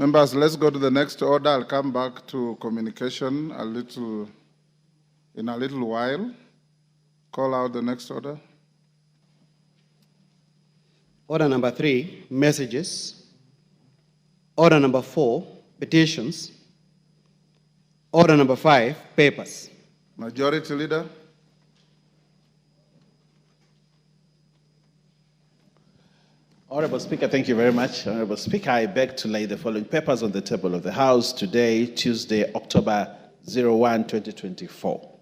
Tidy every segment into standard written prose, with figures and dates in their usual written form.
Members, let's go to the next order. I'll come back to communication in a little while. Call out the next order. Order number 3, messages. Order number 4, petitions. Order number 5, papers. Majority Leader. Honorable Speaker, thank you very much. Honorable Speaker, I beg to lay the following papers on the table of the House today, Tuesday, October 01, 2024.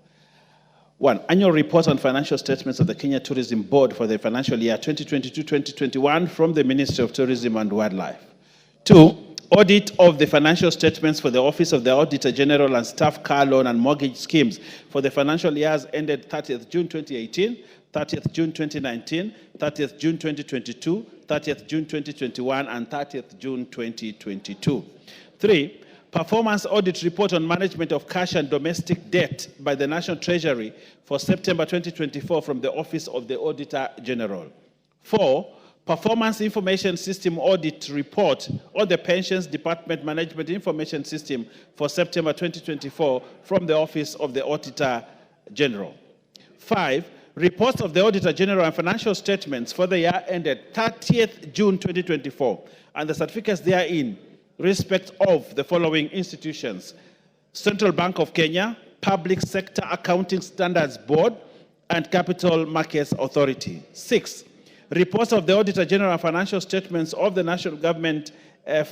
1. Annual report on financial statements of the Kenya Tourism Board for the financial year 2022-2021 from the Ministry of Tourism and Wildlife. 2. Audit of the financial statements for the Office of the Auditor General and Staff Car Loan and Mortgage Schemes for the financial years ended 30th June 2018, 30th June 2019, 30th June 2022, 30th June 2021, and 30th June 2022. 3. Performance audit report on management of cash and domestic debt by the National Treasury for September 2024 from the Office of the Auditor General. 4. Performance Information System Audit Report on the Pensions Department Management Information System for September 2024 from the Office of the Auditor General. 5. Reports of the Auditor General and financial statements for the year ended 30th June 2024 and the certificates therein respect of the following institutions: Central Bank of Kenya, Public Sector Accounting Standards Board, and Capital Markets Authority. 6. Reports of the Auditor General and financial statements of the National Government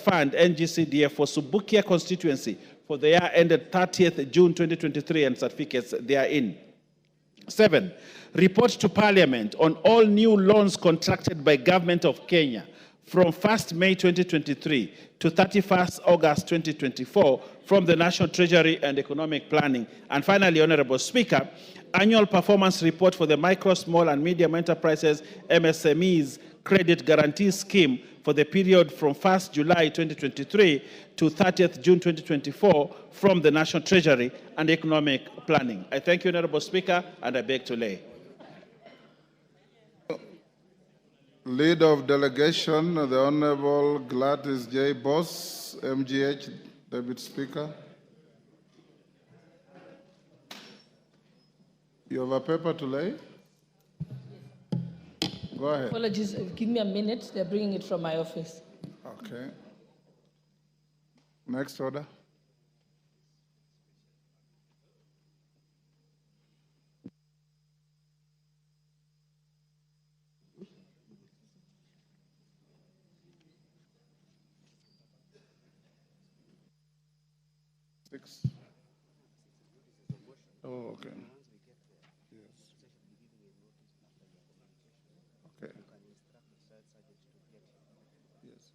Fund, NGCDF, for Subukia constituency for the year ended 30th June 2023 and certificates therein. 7. Report to Parliament on all new loans contracted by Government of Kenya from 1st May 2023 to 31st August 2024 from the National Treasury and Economic Planning. And finally, Honorable Speaker, annual performance report for the Micro, Small and Medium Enterprises MSMEs Credit Guarantee Scheme for the period from 1st July 2023 to 30th June 2024 from the National Treasury and Economic Planning. I thank you, Honorable Speaker, and I beg to lay. Leader of Delegation, the Honorable Gladys J. Boss, MGH, Deputy Speaker. You have a paper to lay? Go ahead. Apologies, give me a minute. They're bringing it from my office. Okay. Next order. Six. Oh, okay. Yes. Okay. Yes.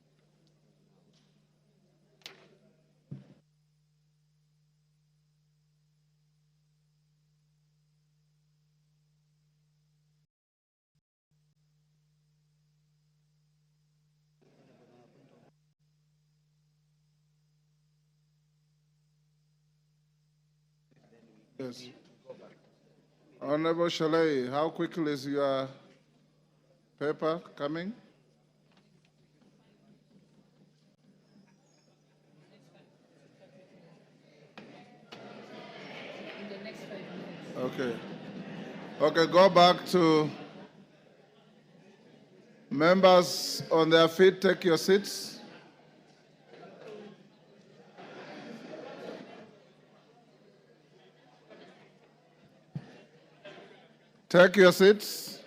Yes. Honorable Shalay, how quickly is your paper coming? Okay. Okay, go back to members on their feet, take your seats. Take your seats.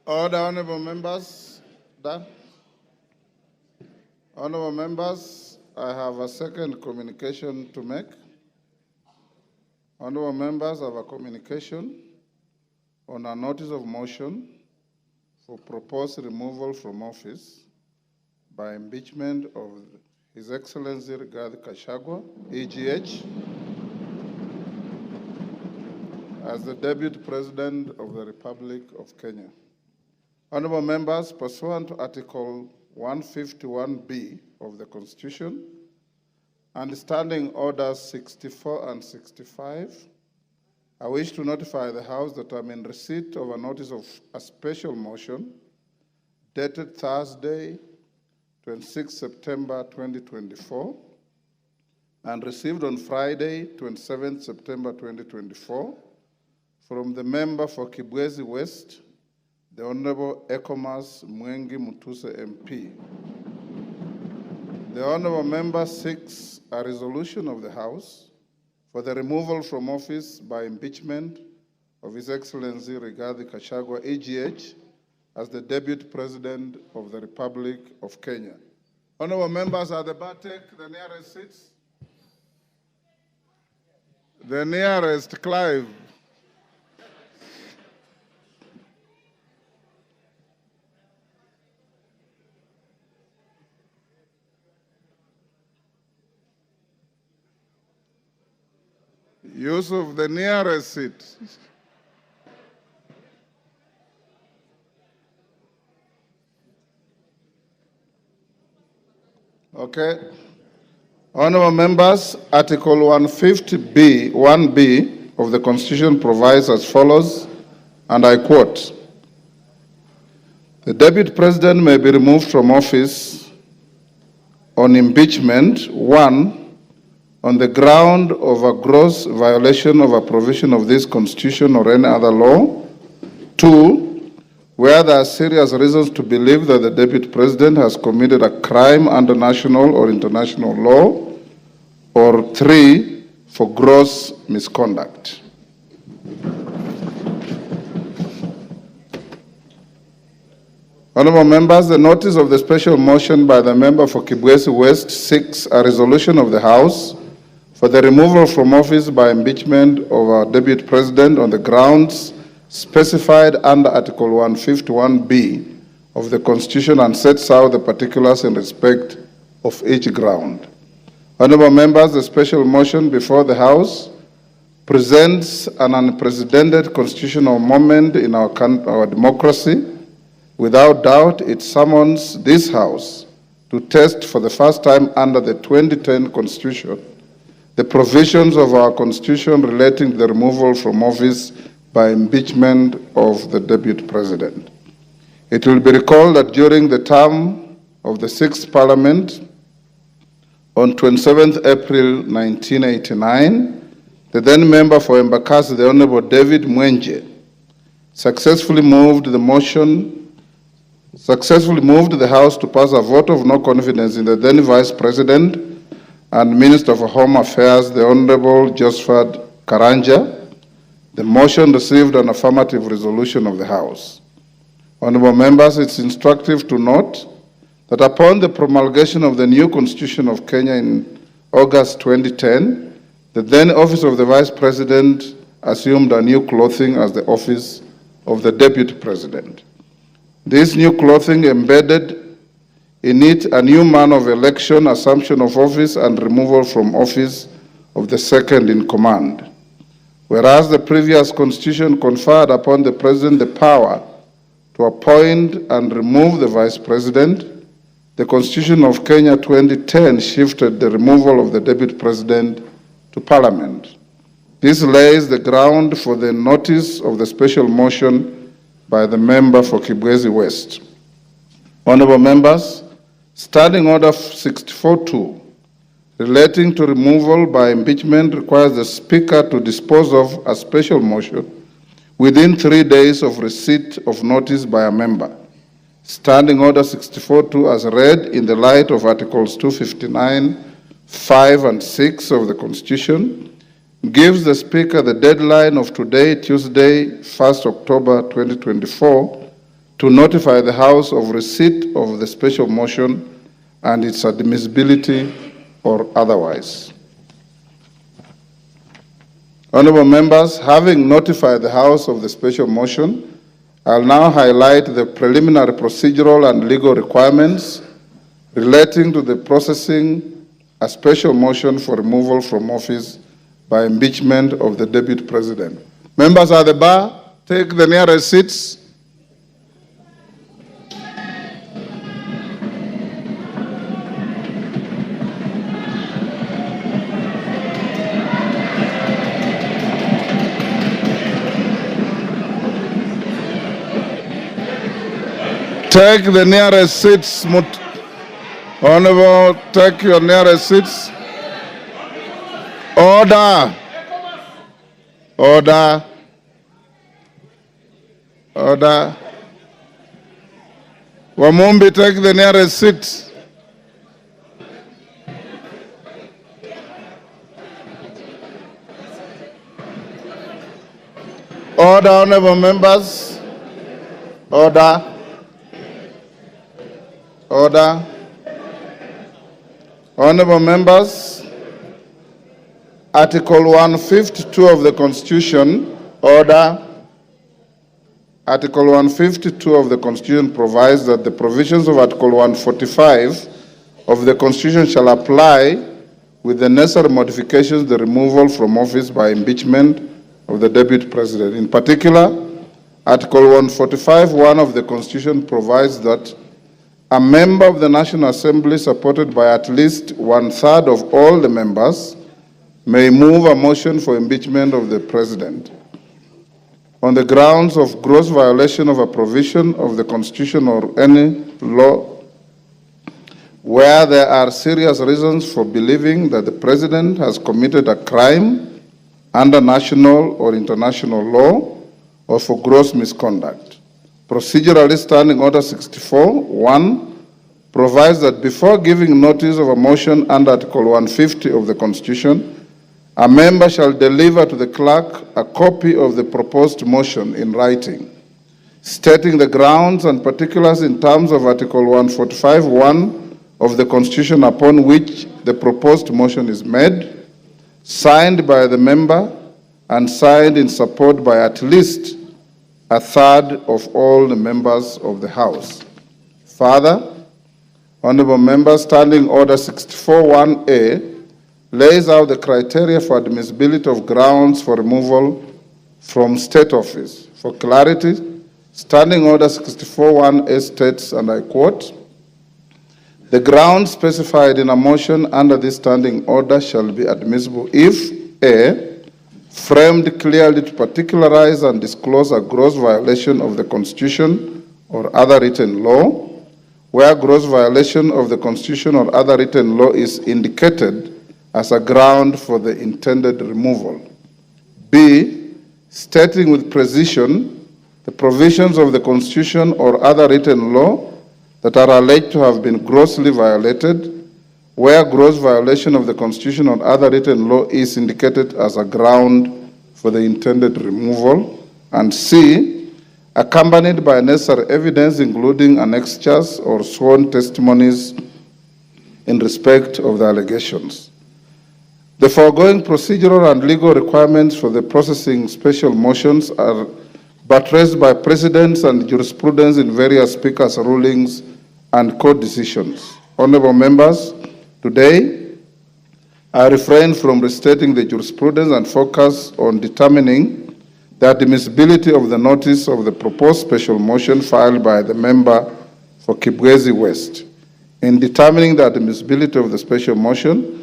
Order, honorable members. Done. Honorable members, I have a second communication to make. Honorable members, I have a communication on a notice of motion for proposed removal from office by impeachment of His Excellency Gachagua, EGH, as the Deputy President of the Republic of Kenya. Honorable members, pursuant to Article 151B of the Constitution and Standing Orders 64 and 65, I wish to notify the House that I'm in receipt of a notice of a special motion dated Thursday, 26 September 2024, and received on Friday, 27 September 2024, from the member for Kibwezi West, the Honorable Ekomas Mwengi Mutuse MP. The Honorable member seeks a resolution of the House for the removal from office by impeachment of His Excellency Rigathi Gachagua, EGH, as the Deputy President of the Republic of Kenya. Honorable members, at the back, take the nearest seats. The nearest, Clive. Yusuf, the nearest seat. Okay. Honorable members, Article 150B, 1B of the Constitution provides as follows, and I quote, "The Deputy President may be removed from office on impeachment, 1, on the ground of a gross violation of a provision of this Constitution or any other law, 2, where there are serious reasons to believe that the Deputy President has committed a crime under national or international law, or 3, for gross misconduct." Honorable members, the notice of the special motion by the member for Kibwezi West seeks a resolution of the House for the removal from office by impeachment of our Deputy President on the grounds specified under Article 151B of the Constitution and sets out the particulars in respect of each ground. Honorable members, the special motion before the House presents an unprecedented constitutional moment in our democracy. Without doubt, it summons this House to test for the first time under the 2010 Constitution the provisions of our Constitution relating to the removal from office by impeachment of the Deputy President. It will be recalled that during the term of the 6th Parliament, on 27th April 1989, the then member for Embakasi, the Honorable David Mwenje, successfully moved the House to pass a vote of no confidence in the then Vice President and Minister for Home Affairs, the Honorable Josephat Karanja. The motion received an affirmative resolution of the House. Honorable members, it's instructive to note that upon the promulgation of the new Constitution of Kenya in August 2010, the then office of the Vice President assumed a new clothing as the office of the Deputy President. This new clothing embedded in it a new manner of election, assumption of office, and removal from office of the second in command. Whereas the previous Constitution conferred upon the President the power to appoint and remove the Vice President, the Constitution of Kenya 2010 shifted the removal of the Deputy President to Parliament. This lays the ground for the notice of the special motion by the member for Kibwezi West. Honorable members, Standing Order 64.2 relating to removal by impeachment requires the Speaker to dispose of a special motion within 3 days of receipt of notice by a member. Standing Order 64.2 as read in the light of Articles 259, 5 and 6 of the Constitution gives the Speaker the deadline of today, Tuesday, 1st October 2024, to notify the House of receipt of the special motion and its admissibility or otherwise. Honorable members, having notified the House of the special motion, I'll now highlight the preliminary procedural and legal requirements relating to the processing a special motion for removal from office by impeachment of the Deputy President. Members at the bar, take the nearest seats. Take the nearest seats. Honorable, take your nearest seats. Order. Order. Order. Wamumbi, take the nearest seat. Order, honorable members. Order. Order. Honorable members, Article 152 of the Constitution, order. Article 152 of the Constitution provides that the provisions of Article 145 of the Constitution shall apply with the necessary modifications the removal from office by impeachment of the Deputy President. In particular, Article 145(1) of the Constitution provides that a member of the National Assembly, supported by at least 1/3 of all the members, may move a motion for impeachment of the President on the grounds of gross violation of a provision of the Constitution or any law where there are serious reasons for believing that the President has committed a crime under national or international law or for gross misconduct. Procedurally, Standing Order 64(1) provides that before giving notice of a motion under Article 150 of the Constitution, a member shall deliver to the clerk a copy of the proposed motion in writing, stating the grounds and particulars in terms of Article 145(1) of the Constitution upon which the proposed motion is made, signed by the member and signed in support by at least 1/3 of all the members of the House. Further, honorable members, Standing Order 64(1)A lays out the criteria for admissibility of grounds for removal from state office. For clarity, Standing Order 64(1)A states, and I quote, "The grounds specified in a motion under this standing order shall be admissible if A, framed clearly to particularize and disclose a gross violation of the Constitution or other written law, where gross violation of the Constitution or other written law is indicated as a ground for the intended removal. B, stating with precision the provisions of the Constitution or other written law that are alleged to have been grossly violated, where gross violation of the Constitution or other written law is indicated as a ground for the intended removal, and C, accompanied by necessary evidence including annexures or sworn testimonies in respect of the allegations. The foregoing procedural and legal requirements for the processing special motions are buttressed by precedents and jurisprudence in various speakers' rulings and court decisions. Honorable members, today, I refrain from restating the jurisprudence and focus on determining the admissibility of the notice of the proposed special motion filed by the member for Kibwezi West. In determining the admissibility of the special motion,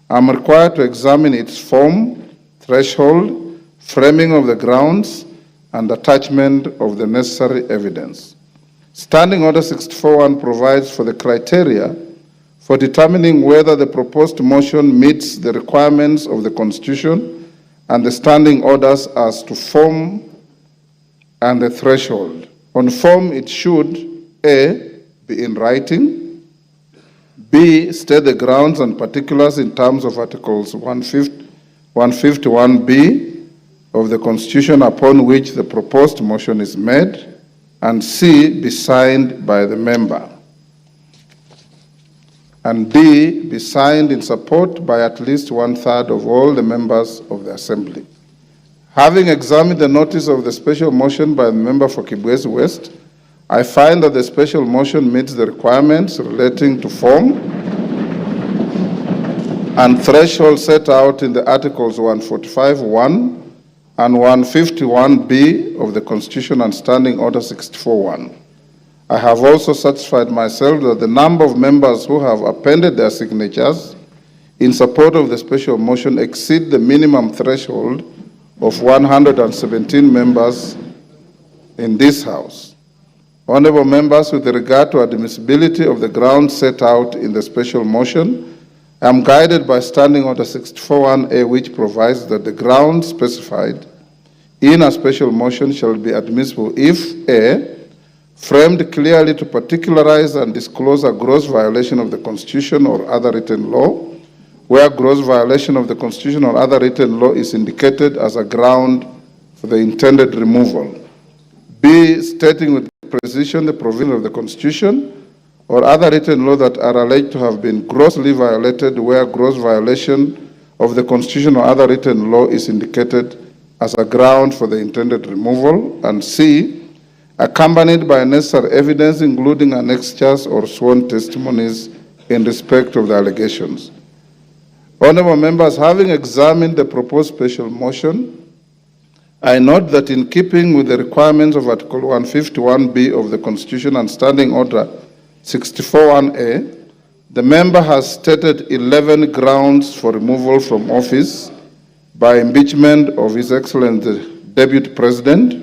I am required to examine its form, threshold, framing of the grounds, and attachment of the necessary evidence. Standing Order 64(1) provides for the criteria for determining whether the proposed motion meets the requirements of the Constitution and the standing orders as to form and the threshold. On form, it should A, be in writing, B, state the grounds and particulars in terms of Articles 151B of the Constitution upon which the proposed motion is made, and C, be signed by the member, and D, be signed in support by at least 1/3 of all the members of the Assembly. Having examined the notice of the special motion by the member for Kibwezi West, I find that the special motion meets the requirements relating to form and threshold set out in the Articles 145(1) and 151(b) of the Constitution and Standing Order 64(1). I have also satisfied myself that the number of members who have appended their signatures in support of the special motion exceed the minimum threshold of 117 members in this House. Honorable members, with regard to admissibility of the grounds set out in the special motion, I am guided by Standing Order 64(1)A, which provides that the grounds specified in a special motion shall be admissible if A, framed clearly to particularize and disclose a gross violation of the Constitution or other written law, where gross violation of the Constitution or other written law is indicated as a ground for the intended removal. B, stating with precision the provision of the Constitution or other written law that are alleged to have been grossly violated, where gross violation of the Constitution or other written law is indicated as a ground for the intended removal. And C, accompanied by necessary evidence, including annexures or sworn testimonies in respect of the allegations. Honorable members, having examined the proposed special motion, I note that in keeping with the requirements of Article 151(b) of the Constitution and Standing Order 64(1)A, the member has stated 11 grounds for removal from office by impeachment of His Excellency the Deputy President.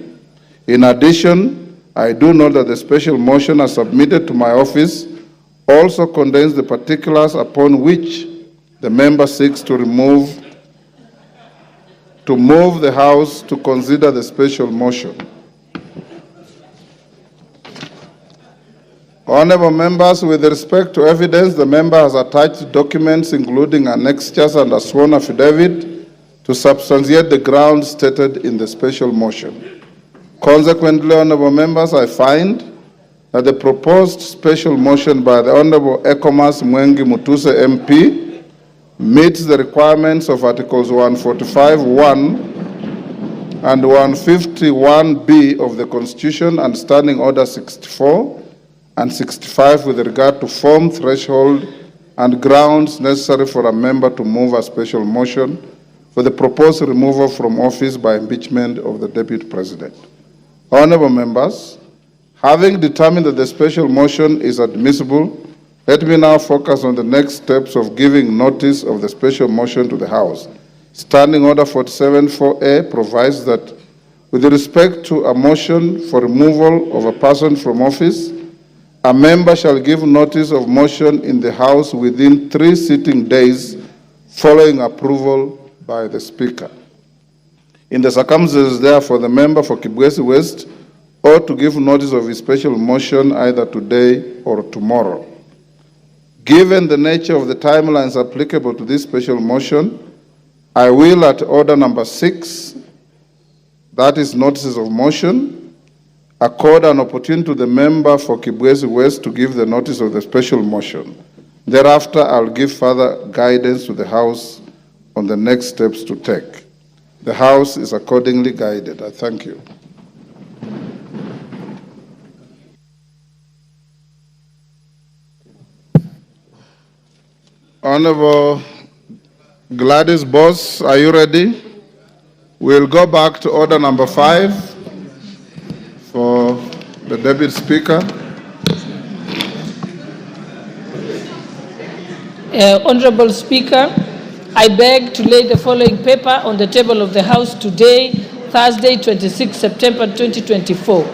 In addition, I do note that the special motion as submitted to my office also contains the particulars upon which the member seeks to move the House to consider the special motion. Honorable members, with respect to evidence, the member has attached documents including annexures and a sworn affidavit to substantiate the grounds stated in the special motion. Consequently, honorable members, I find that the proposed special motion by the Honorable Ekomas Mwengi Mutuse MP meets the requirements of Articles 145(1) and 151(b) of the Constitution and Standing Order 64 and 65 with regard to form, threshold, and grounds necessary for a member to move a special motion for the proposed removal from office by impeachment of the Deputy President. Honorable members, having determined that the special motion is admissible, let me now focus on the next steps of giving notice of the special motion to the House. Standing Order 47(4)A provides that with respect to a motion for removal of a person from office, a member shall give notice of motion in the House within 3 sitting days following approval by the Speaker. In the circumstances, therefore, the member for Kibwezi West ought to give notice of his special motion either today or tomorrow. Given the nature of the timelines applicable to this special motion, I will, at order number 6, that is notices of motion, accord an opportunity to the member for Kibwezi West to give the notice of the special motion. Thereafter, I'll give further guidance to the House on the next steps to take. The House is accordingly guided. I thank you. Honorable Gladys Boss, are you ready? We'll go back to order number 5 for the Deputy Speaker. Honorable Speaker, I beg to lay the following paper on the table of the House today, Thursday, 26 September 2024.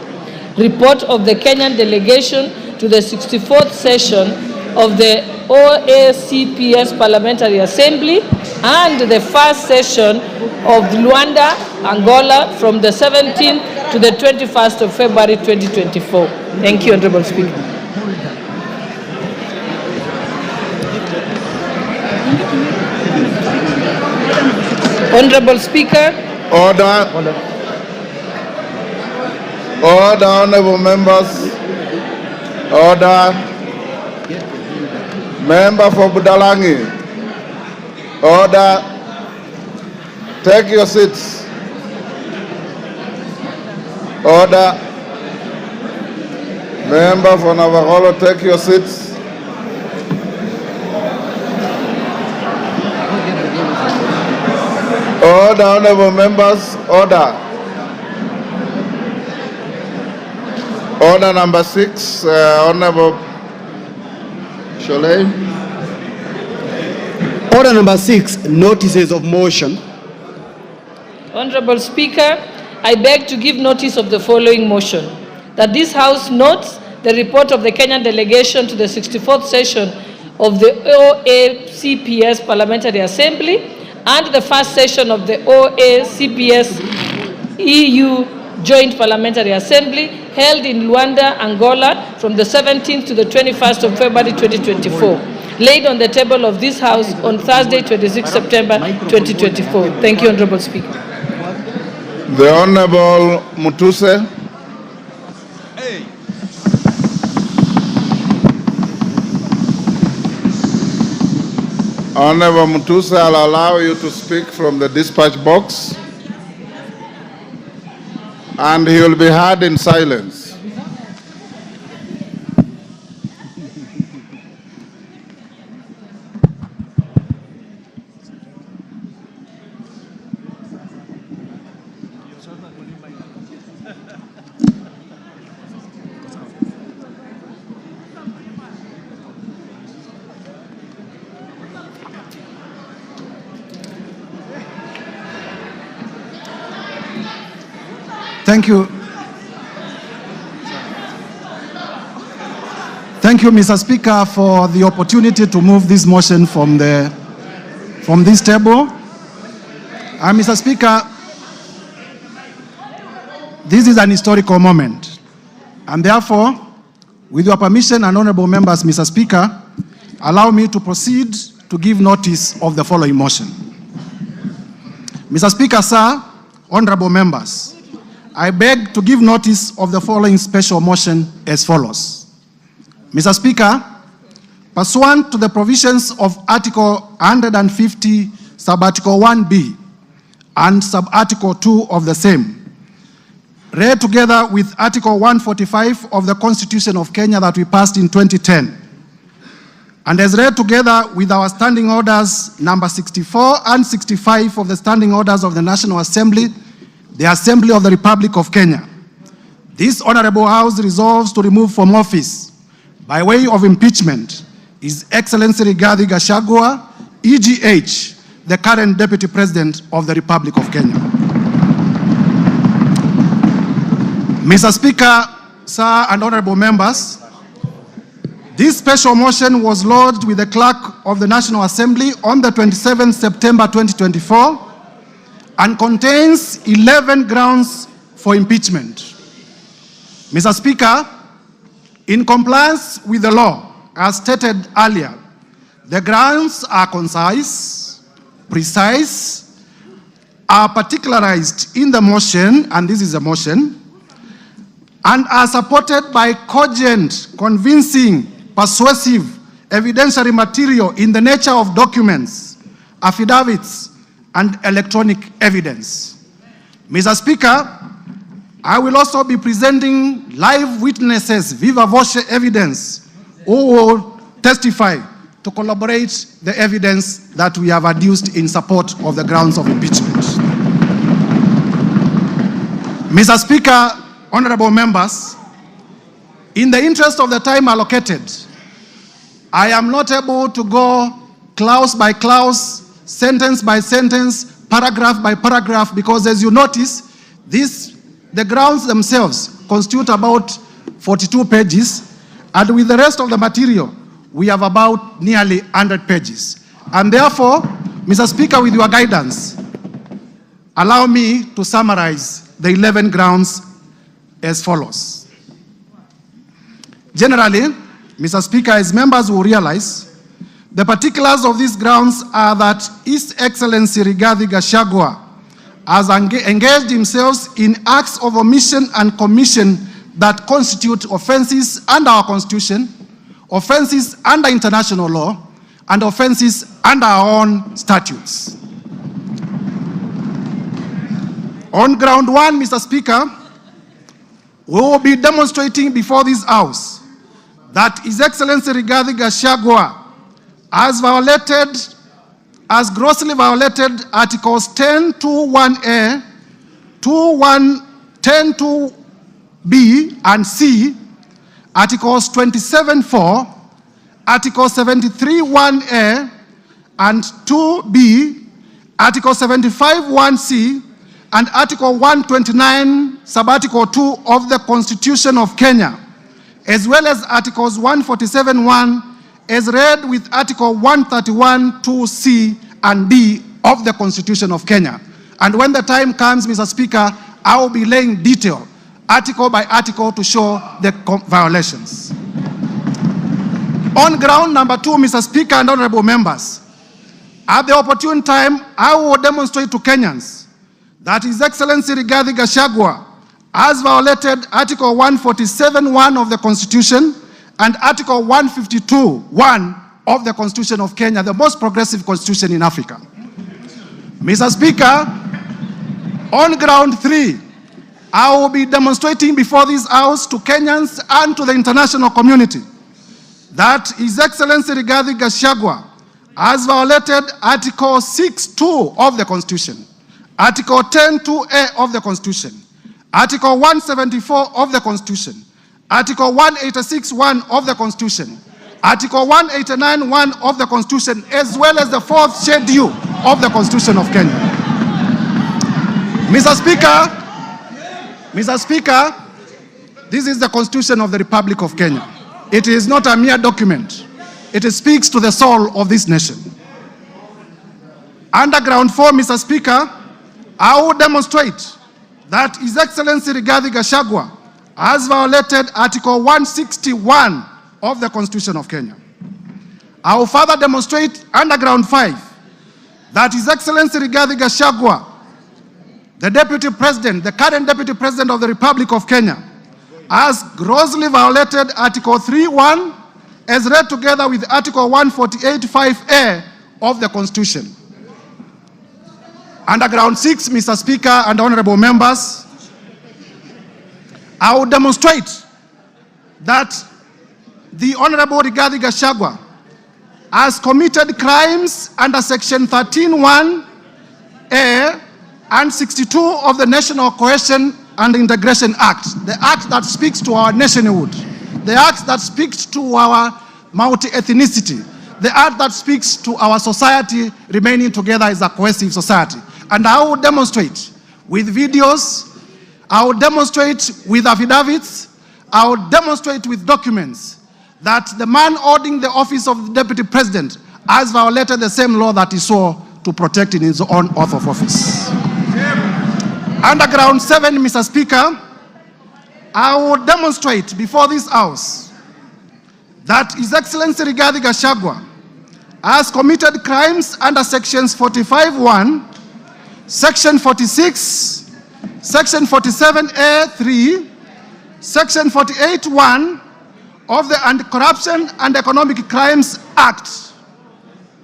Report of the Kenyan delegation to the 64th session of the OACPS Parliamentary Assembly and the first session of Luanda, Angola from the 17th to the 21st of February 2024. Thank you, Honorable Speaker. Honorable Speaker. Order. Order, honorable members. Order. Member for Budalangi. Order. Take your seats. Order. Member for Navajo, take your seats. Order, honorable members, order. Order number 6, Honorable Sholay. Order number 6, notices of motion. Honorable Speaker, I beg to give notice of the following motion. That this House notes the report of the Kenyan delegation to the 64th session of the OACPS Parliamentary Assembly and the first session of the OACPS EU Joint Parliamentary Assembly held in Luanda, Angola from the 17th to the 21st of February 2024, laid on the table of this House on Thursday, 26 September 2024. Thank you, Honorable Speaker. The Honorable Mutuse. Honorable Mutuse, I'll allow you to speak from the dispatch box, and he will be heard in silence. Thank you. Thank you, Mr. Speaker, for the opportunity to move this motion from this table. Mr. Speaker, this is an historical moment, and therefore, with your permission and honorable members, Mr. Speaker, allow me to proceed to give notice of the following motion. Mr. Speaker, sir, honorable members, I beg to give notice of the following special motion as follows. Mr. Speaker, pursuant to the provisions of Article 150, Sub-Article 1B and Sub-Article 2 of the same, read together with Article 145 of the Constitution of Kenya that we passed in 2010, and as read together with our standing orders number 64 and 65 of the standing orders of the National Assembly, the Assembly of the Republic of Kenya. This Honorable House resolves to remove from office, by way of impeachment, His Excellency Rigathi Gachagua, EGH, the current Deputy President of the Republic of Kenya. Mr. Speaker, sir, and honorable members, this special motion was lodged with the Clerk of the National Assembly on the 27th September 2024 and contains 11 grounds for impeachment. Mr. Speaker, in compliance with the law, as stated earlier, the grounds are concise, precise, are particularized in the motion, and this is a motion, and are supported by cogent, convincing, persuasive, evidentiary material in the nature of documents, affidavits, and electronic evidence. Mr. Speaker, I will also be presenting live witnesses, viva voce evidence, who will testify to corroborate the evidence that we have adduced in support of the grounds of impeachment. Mr. Speaker, honorable members, in the interest of the time allocated, I am not able to go clause by clause, sentence by sentence, paragraph by paragraph, because as you notice, the grounds themselves constitute about 42 pages, and with the rest of the material, we have about nearly 100 pages. And therefore, Mr. Speaker, with your guidance, allow me to summarize the 11 grounds as follows. Generally, Mr. Speaker, as members will realize, the particulars of these grounds are that His Excellency Rigathi Gachagua has engaged himself in acts of omission and commission that constitute offenses under our Constitution, offenses under international law, and offenses under our own statutes. On ground one, Mr. Speaker, we will be demonstrating before this House that His Excellency Rigathi Gachagua has grossly violated Articles 10(2)(1)(a), 10(2)(b) and (c), Articles 27(4), Article 73(1)(a) and 2(b), Article 75(1)(c), and Article 129, Subarticle 2 of the Constitution of Kenya, as well as Articles 147(1), as read with Article 131(2)(c) and (d) of the Constitution of Kenya. And when the time comes, Mr. Speaker, I will be laying detail, article by article, to show the violations. On ground number 2, Mr. Speaker and honorable members, at the opportune time, I will demonstrate to Kenyans that His Excellency Rigathi Gachagua has violated Article 147(1) of the Constitution and Article 152(1) of the Constitution of Kenya, the most progressive constitution in Africa. Mr. Speaker, on ground 3, I will be demonstrating before this House to Kenyans and to the international community that His Excellency Rigathi Gachagua has violated Article 6(2) of the Constitution, Article 10(2)(a) of the Constitution, Article 174 of the Constitution, Article 186(1) of the Constitution, Article 189(1) of the Constitution, as well as the 4th schedule of the Constitution of Kenya. Mr. Speaker, this is the Constitution of the Republic of Kenya. It is not a mere document. It speaks to the soul of this nation. Under ground 4, Mr. Speaker, I will demonstrate that His Excellency Rigathi Gachagua has violated Article 161 of the Constitution of Kenya. I will further demonstrate under ground 5 that His Excellency Rigathi Gachagua, the Deputy President, the current Deputy President of the Republic of Kenya, has grossly violated Article 3(1) as read together with Article 148(5)(a) of the Constitution. Under ground 6, Mr. Speaker and honorable members, I will demonstrate that the Honorable Rigathi Gachagua has committed crimes under Section 13(1)(a) and 62 of the National Cohesion and Integration Act, the act that speaks to our nationhood, the act that speaks to our multi-ethnicity, the act that speaks to our society remaining together as a cohesive society. And I will demonstrate with videos, I will demonstrate with affidavits, I will demonstrate with documents that the man holding the office of the Deputy President has violated the same law that he swore to protect in his own oath of office. Under ground 7, Mr. Speaker, I will demonstrate before this House that His Excellency Rigathi Gachagua has committed crimes under Sections 45(1), Section 46, Section 47(a)(3), Section 48(1) of the Anti-Corruption and Economic Crimes Act.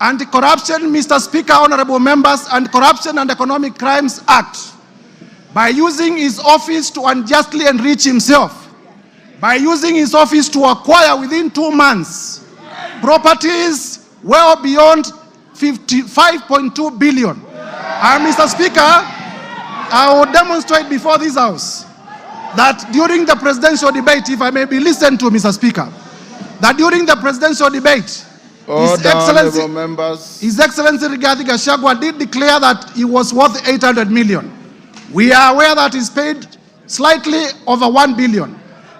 Anti-Corruption, Mr. Speaker, honorable members, Anti-Corruption and Economic Crimes Act, by using his office to unjustly enrich himself, by using his office to acquire within 2 months properties well beyond 55.2 billion. And Mr. Speaker, I will demonstrate before this House that during the presidential debate, if I may be listened to, Mr. Speaker, that during the presidential debate, His Excellency Rigathi Gachagua did declare that he was worth 800 million. We are aware that he's paid slightly over 1 billion,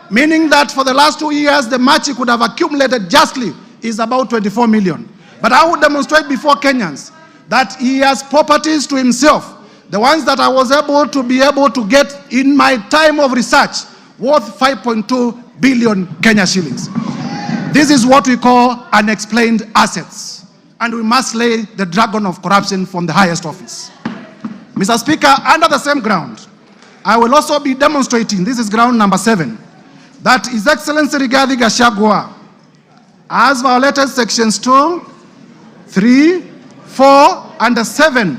meaning that for the last 2 years, the much he could have accumulated justly is about 24 million. But I will demonstrate before Kenyans that he has properties to himself, the ones that I was able to get in my time of research, worth 5.2 billion Kenya shillings. This is what we call unexplained assets, and we must slay the dragon of corruption from the highest office. Mr. Speaker, under the same ground, I will also be demonstrating, this is ground number 7, that His Excellency Rigathi Gachagua has violated Sections 2, 3, 4, and 7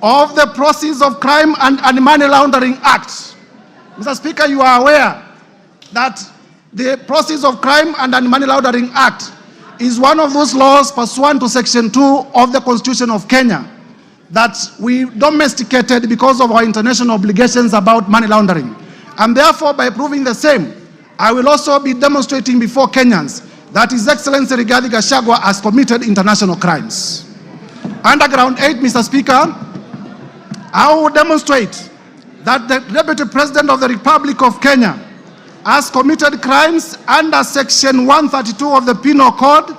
of the Proceeds of Crime and Money Laundering Act. Mr. Speaker, you are aware that the Proceeds of Crime and Money Laundering Act is one of those laws pursuant to Section 2 of the Constitution of Kenya that we domesticated because of our international obligations about money laundering. And therefore, by proving the same, I will also be demonstrating before Kenyans that His Excellency Rigathi Gachagua has committed international crimes. Under Ground 8, Mr. Speaker, I will demonstrate that the Deputy President of the Republic of Kenya has committed crimes under Section 132 of the Penal Code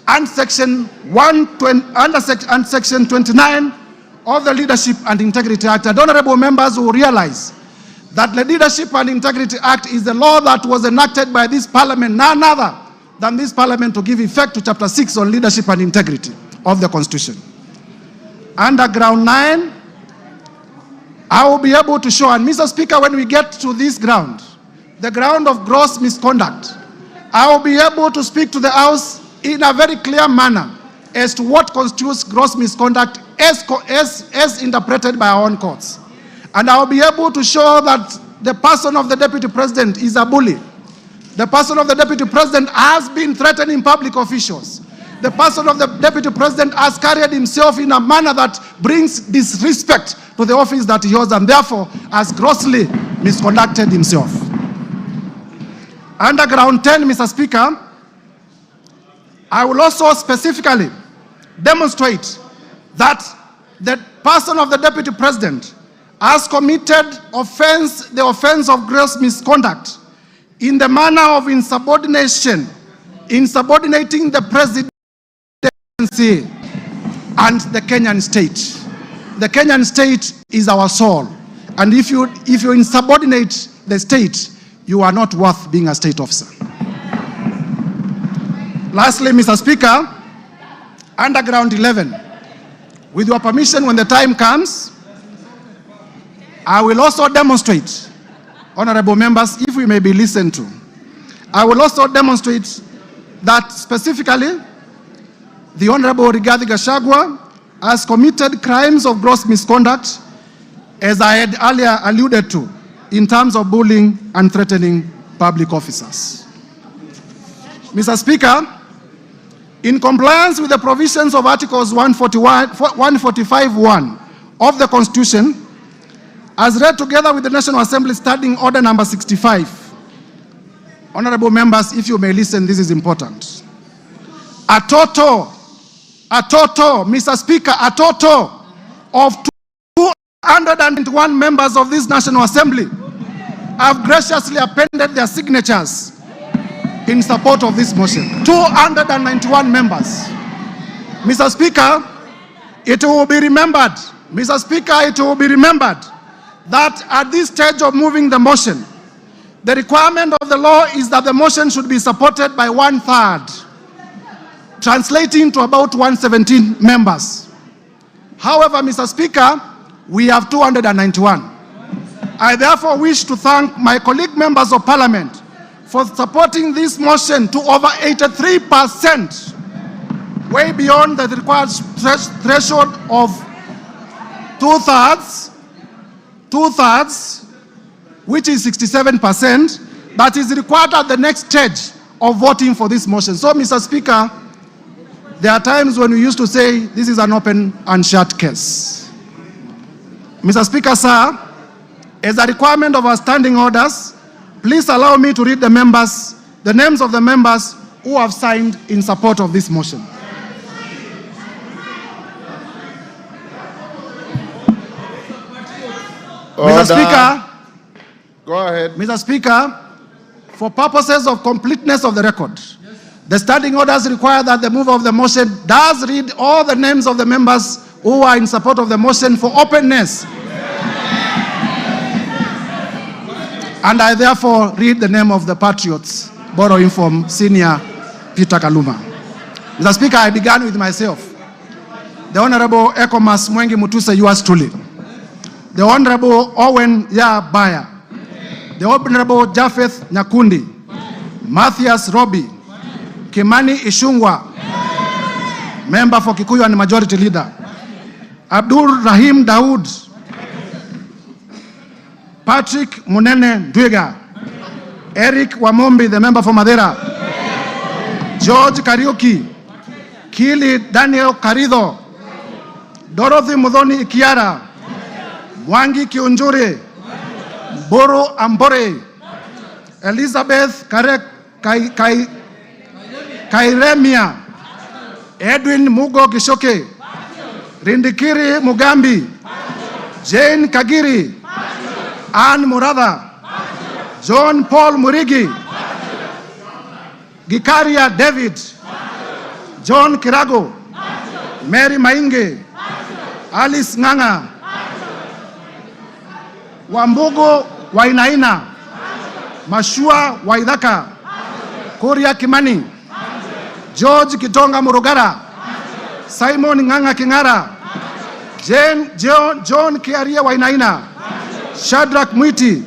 and Section 29 of the Leadership and Integrity Act. And honorable members will realize that the Leadership and Integrity Act is the law that was enacted by this Parliament, none other than this Parliament, to give effect to Chapter 6 on leadership and integrity of the Constitution. Under Ground 9, I will be able to show, and Mr. Speaker, when we get to this ground, the ground of gross misconduct, I will be able to speak to the House in a very clear manner as to what constitutes gross misconduct as interpreted by our own courts. And I will be able to show that the person of the Deputy President is a bully. The person of the Deputy President has been threatening public officials. The person of the Deputy President has carried himself in a manner that brings disrespect to the office that he holds, and therefore has grossly misconducted himself. Under Ground 10, Mr. Speaker, I will also specifically demonstrate that the person of the Deputy President has committed the offense of gross misconduct in the manner of insubordination, insubordinating the presidency and the Kenyan state. The Kenyan state is our soul, and if you insubordinate the state, you are not worth being a state officer. Lastly, Mr. Speaker, under Ground 11, with your permission, when the time comes, I will also demonstrate, honorable members, if we may be listened to, I will also demonstrate that specifically the Honorable Rigathi Gachagua has committed crimes of gross misconduct, as I had earlier alluded to, in terms of bullying and threatening public officers. Mr. Speaker, in compliance with the provisions of Articles 145(1) of the Constitution, as read together with the National Assembly Standing Order number 65, honorable members, if you may listen, this is important. A total, Mr. Speaker, a total of 201 members of this National Assembly have graciously appended their signatures in support of this motion. 291 members. Mr. Speaker, it will be remembered, Mr. Speaker, it will be remembered that at this stage of moving the motion, the requirement of the law is that the motion should be supported by 1/3, translating to about 117 members. However, Mr. Speaker, we have 291. I therefore wish to thank my colleague members of Parliament for supporting this motion to over 83%, way beyond the required threshold of two-thirds, which is 67%, that is required at the next stage of voting for this motion. So, Mr. Speaker, there are times when we used to say this is an open and shut case. Mr. Speaker, sir, as a requirement of our standing orders, please allow me to read the names of the members who have signed in support of this motion. Order. Mr. Speaker, Go ahead. Mr. Speaker, for purposes of completeness of the record, the standing orders require that the mover of the motion does read all the names of the members who are in support of the motion for openness. And I therefore read the name of the patriots, borrowing from Senior Peter Kaluma. Mr. Speaker, I began with myself. The Honorable Ekomas Mwengi Mutuse, yours truly. The Honorable Owen Baya. The Honorable Japheth Nyakundi. Matthias Robi. Kimani Ishungwa. Member for Kikuyu and Majority Leader. Abdul Rahim Daoud. Patrick Munene Ndwiga. Eric Wamombi, the member for Madera. George Kariuki. Kili Daniel Karido. Dorothy Mudhoni Ikiara. Mwangi Kiunjuri. Boro Ambore. Elizabeth Kairemia. Edwin Mugo Gishoke. Rindikiri Mugambi. Jane Kagiri. Ann Murada. John Paul Murigi. Gikaria David. John Kirago. Mary Mainge. Alice Nganga. Wambugo Wainaina. Mashua Waidhaka. Kuria Kimani. George Kitonga Murugara. Simon Nganga Kingara. John Kiaria Wainaina. Shadrach Mwiti.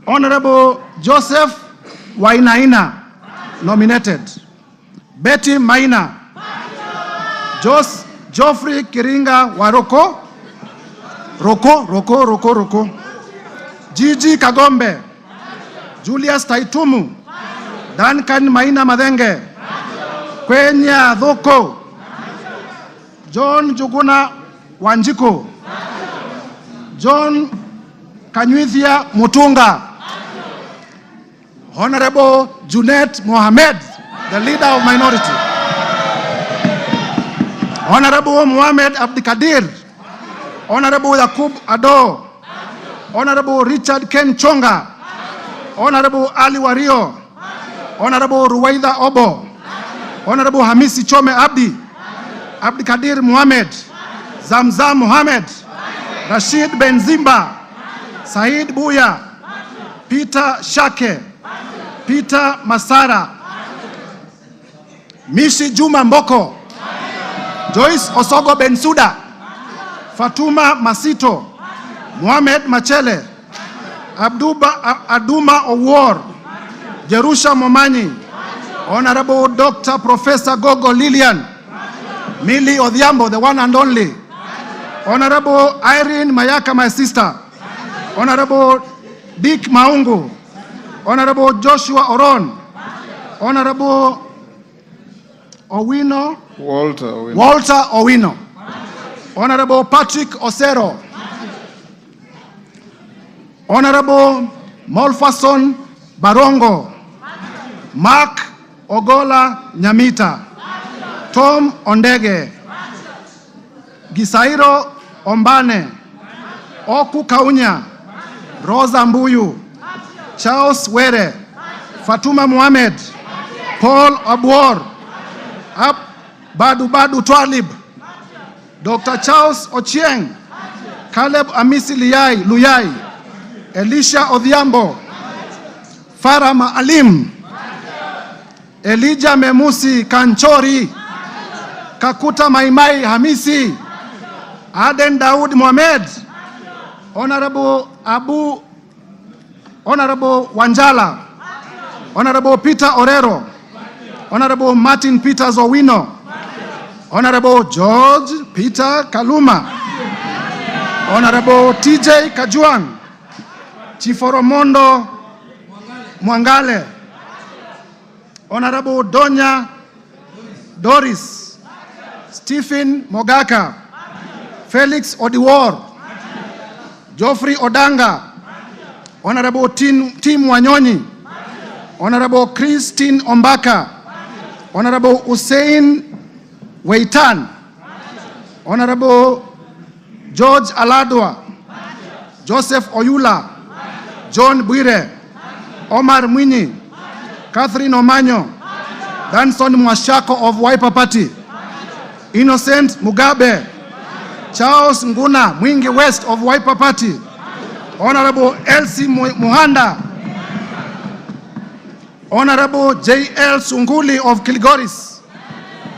Honorable Joseph Wainaina, nominated. Betty Maina. Geoffrey Kiringa Waroko. Roko. Gigi Kagombe. Julius Taitumu. Duncan Maina Madenge. Kwenya Dhoko. John Juguna Wanjiko. John Kanyuithia Mutunga. Honorable Junet Mohamed, the leader of minority. Honorable Mohamed Abdikadir. Honorable Yakub Ado. Honorable Richard Ken Chonga. Honorable Ali Wario. Honorable Ruwaida Obo. Honorable Hamisi Chome Abdi. Abdikadir Mohamed. Zamzam Mohamed. Rashid Benzimba. Said Buya. Peter Shake. Peter Masara. Mishi Juma Mboko. Joyce Osogo Bensuda. Fatuma Masito. Mohamed Machele. Aduma Owor. Jerusha Momanyi. Honorable Dr. Professor Gogo Lilian. Millie Odhiambo, the one and only. Honorable Irene Mayaka, my sister. Honorable Dick Maungu. Honorable Joshua Oron. Honorable Walter Owino. Honorable Patrick Osero. Honorable Molfason Barongo. Mark Ogola Nyamita. Tom Ondege. Gisairo Ombane. Oku Kaunya. Rosa Mbuyu. Charles Were. Fatuma Mohamed. Paul Abuor. Badu Twalib. Dr. Charles Ochieng. Caleb Amisi Luyai. Elisha Odhiambo. Farama Alim. Elijah Memusi Kanchori. Kakuta Maimai Hamisi. Aden Daud Mohamed. Honorable Wanjala. Honorable Peter Orero. Honorable Martin Peters Owino. Honorable George Peter Kaluma. Honorable TJ Kajuang. Chiforomondo Mwangale. Honorable Donya Doris. Stephen Mogaka. Felix Odiwar. Geoffrey Odanga. Honorable Tim Wanyonyi. Honorable Christine Ombaka. Honorable Hussein Weitan. Honorable George Aladwa. Joseph Oyula. John Bwire. Omar Mwinyi. Catherine Omanyo. Danson Mwashako of Wiper Party. Innocent Mugabe. Charles Nguna Mwingi West of Wiper Party. Honorable Elsie Muhanda. Honorable J.L. Sunguli of Kilgoris.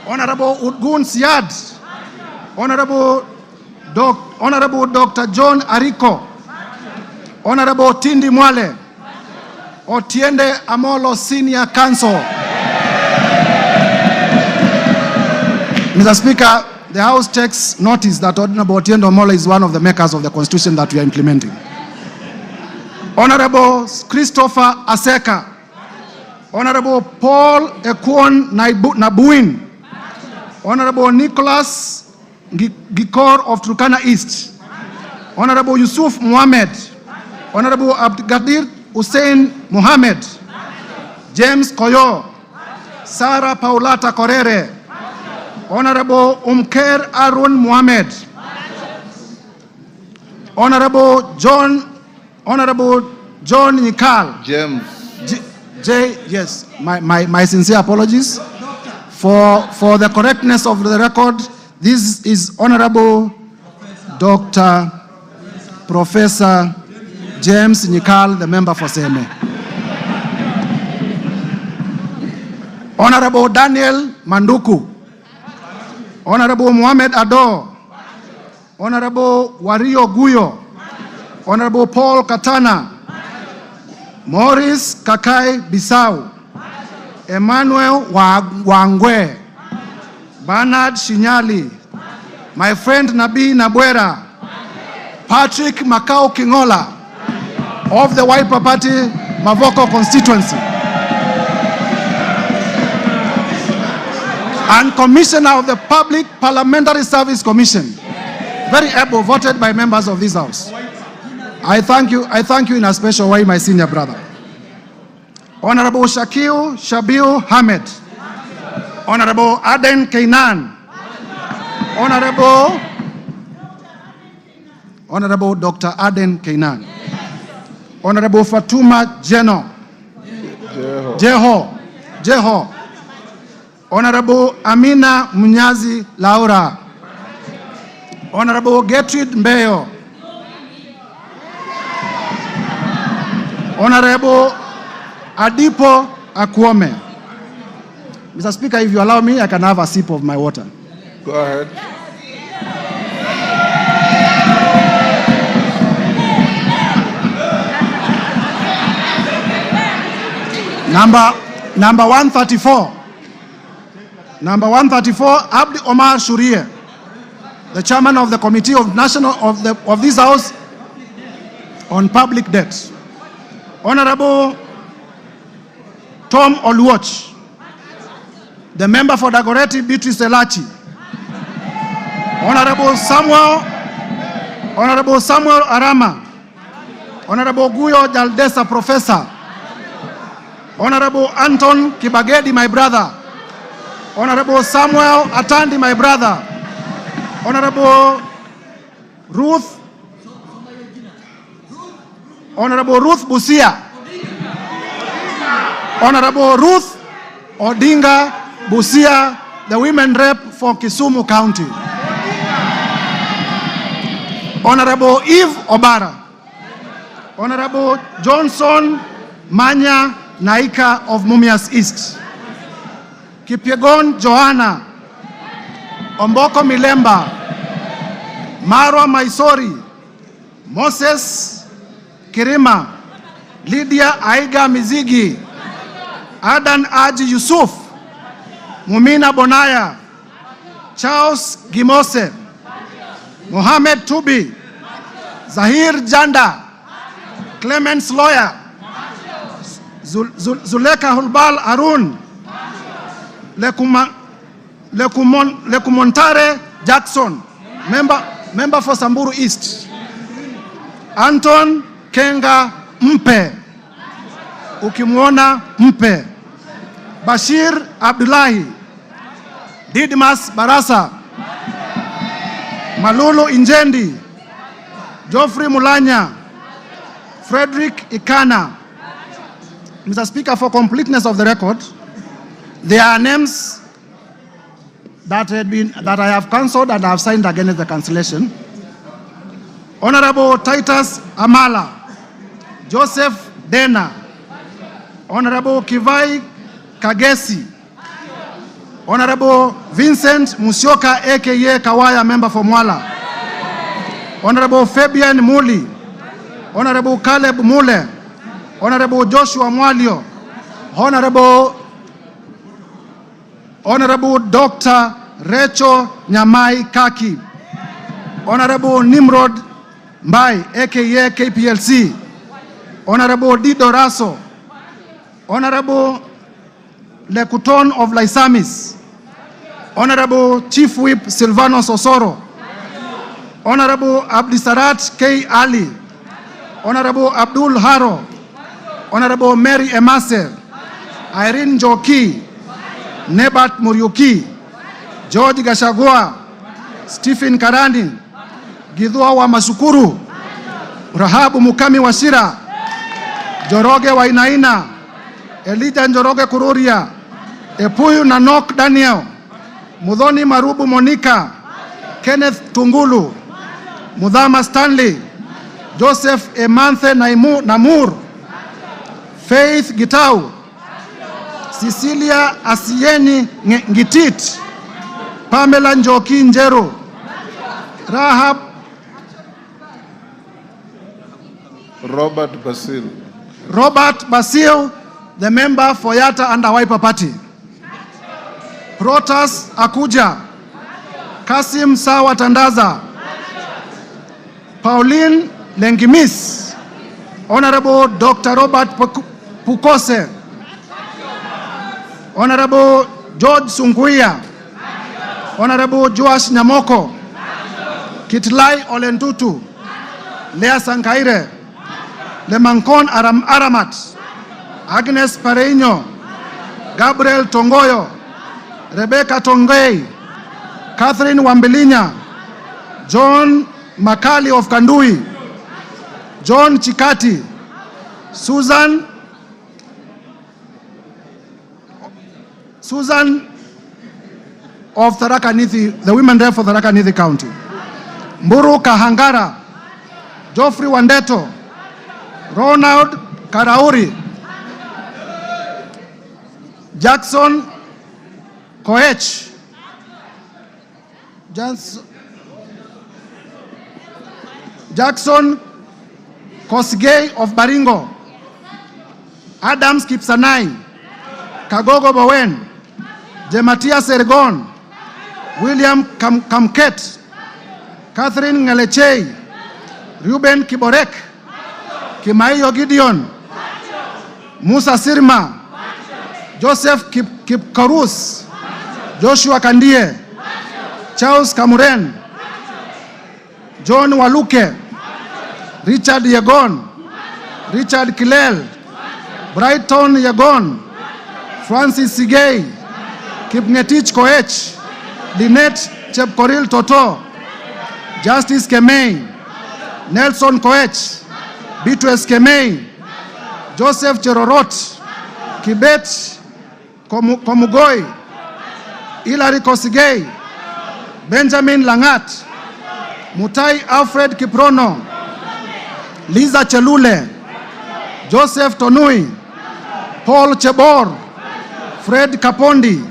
Honorable Udgun Siad. Honorable Dr. John Ariko. Honorable Tindi Mwale. Otiende Amolo Senior Counsel. Mr. Speaker, the House takes notice that Honorable Otiende Amolo is one of the makers of the Constitution that we are implementing. Honorable Christopher Aseka. Honorable Paul Ekwon Nabuin. Honorable Nicholas Gikor of Turkana East. Honorable Yusuf Mohammed. Honorable Abdgadir Hussein Mohammed. James Koyo. Sarah Paulata Korere. Honorable Umker Arun Mohammed. Honorable John Nikal. James. Yes, my sincere apologies. For the correctness of the record, this is Honorable Dr. Professor James Nikal, the member for Seme. Honorable Daniel Manduku. Honorable Mohamed Ado. Honorable Wario Guyo. Honorable Paul Katana. Maurice Kakai Bisau. Emmanuel Wangwe. Bernard Shinyali. My friend Nabi Nabwera. Patrick Makau Kingola of the Wiper Party Mavoko constituency. And Commissioner of the Public Parliamentary Service Commission. Very able, voted by members of this House. I thank you in a special way, my senior brother. Honorable Shakil Shabil Hamed. Honorable Aden Kainan. Honorable Dr. Aden Kainan. Honorable Fatuma Jeno. Jeho. Honorable Amina Munyazi Laura. Honorable Gertrude Mbeyo. Honorable Adipo Akwome. Mr. Speaker, if you allow me, I can have a sip of my water. Go ahead. Number 134. Number 134, Abdi Omar Shurie, the chairman of the Committee of this House on Public Debts. Honorable Tom Oluoch, the member for Dagoretti Beatrice Elachi. Honorable Samuel Arama. Honorable Guyo Jaldesa, Professor. Honorable Anton Kibagedi, my brother. Honorable Samuel Atandi, my brother. Honorable Ruth Busia. Honorable Ruth Odinga Busia, the women rep for Kisumu County. Honorable Eve Obara. Honorable Johnson Manya Naika of Mumias East. Kipyegon Joanna. Omboko Milemba. Marwa Maisori. Moses Kirima. Lydia Aiga Mizigi. Adan Aji Yusuf. Mumina Bonaya. Charles Gimose. Mohamed Tubi. Zahir Janda. Clemens Lawyer. Zuleka Hulbal Arun. Lekumontare Jackson, member for Samburu East. Anton Kenga Mpe, ukimwona Mpe. Bashir Abdullahi. Didmas Barasa. Malulu Injendi. Geoffrey Mulanya. Frederick Ikana. Mr. Speaker, for completeness of the record, there are names that I have cancelled and I have signed against the cancellation. Honorable Titus Amala, Joseph Dena, Honorable Kivai Kagesi, Honorable Vincent Musyoka aka Kawaya, member for Mwala, Honorable Fabian Muli, Honorable Caleb Mule, Honorable Joshua Mwalio, Honorable Dr. Rachel Nyamai Kaki, Honorable Nimrod Mbai aka KPLC, Honorable Dido Raso, Honorable Lekuton of Laisamis, Honorable Chief Whip Silvanos Osoro, Honorable Abdisarat K. Ali, Honorable Abdul Haro, Honorable Mary Emase, Irene Joki, Nebat Muriuki, George Gachagua, Stephen Karani, Githua wa Masukuru, Rahabu Mukami Washira, Joroge Wainaina, Elijah Njoroge Kururia, Epuyu Nanok Daniel, Mudhoni Marubu Monica, Kenneth Tungulu, Mudhama Stanley, Joseph Emanthe Namur, Faith Gitau, Cecilia Asieni Ngitit, Pamela Njoki Njeru, Rahab Robert Basil, the member for Yatta and Wiper Party. Protas Akuja, Kasim Sawa Tandaza, Pauline Lengimis, Honorable Dr. Robert Pukose, Honorable George Sunguia, Honorable Joash Nyamoko, Kitlai Olentutu, Lea Sankaire, Lemankon Aramat, Agnes Pareño, Gabriel Tongoyo, Rebecca Tongei, Catherine Wambilinya, John Makali of Kandui, John Chikati, Susan of Tharaka Nithi, the women rep for Tharaka Nithi County, Mburu Kahangara, Geoffrey Wandeto, Ronald Karauri, Jackson Koech, Jackson Kosgei of Baringo, Adams Kipsanai, Kagogo Bowen, Jematia Sergon, William Kamket, Catherine Ngalechei, Ruben Kiborek, Kimaiyo Gideon, Musa Sirma, Joseph Kipkarus, Joshua Kandie, Charles Kamuren, John Waluke, Richard Yagon, Richard Kilel, Brighton Yagon, Francis Sigei, Kipngetich Koech, Lynette Chepkoril Toto, Justice Kemei, Nelson Koech, Beatrice Kemei, Joseph Cherorot, Kibet Komugoi, Hilary Kosigei, Benjamin Langat, Mutai Alfred Kiprono, Liza Chelule, Joseph Tonui, Paul Chebor, Fred Kapondi,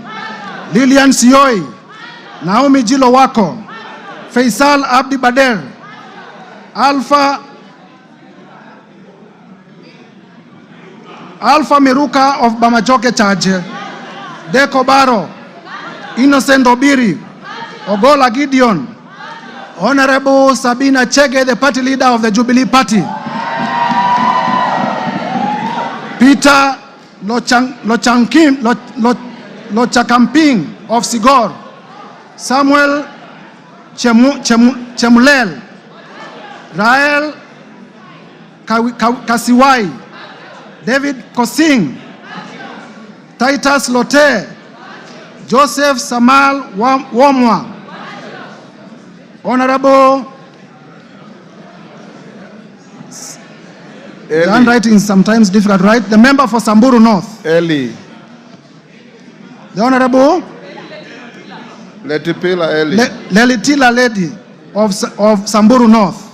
Lilian Sioi, Naomi Jilowako, Faisal Abdi Bader, Alpha Miruka of Bamachoke Chache, Deko Baro, Innocent Obiri, Ogola Gideon, Honorable Sabina Chege, the party leader of the Jubilee Party, Peter Lochakamping of Sigor, Samuel Chemulel, Rael Kasiwai, David Kosing, Titus Lote, Joseph Samal Womwa, Honorable, the handwriting is sometimes difficult, right? The member for Samburu North. Eli. The Honorable Letipila Eli. Lelitila Lady of Samburu North.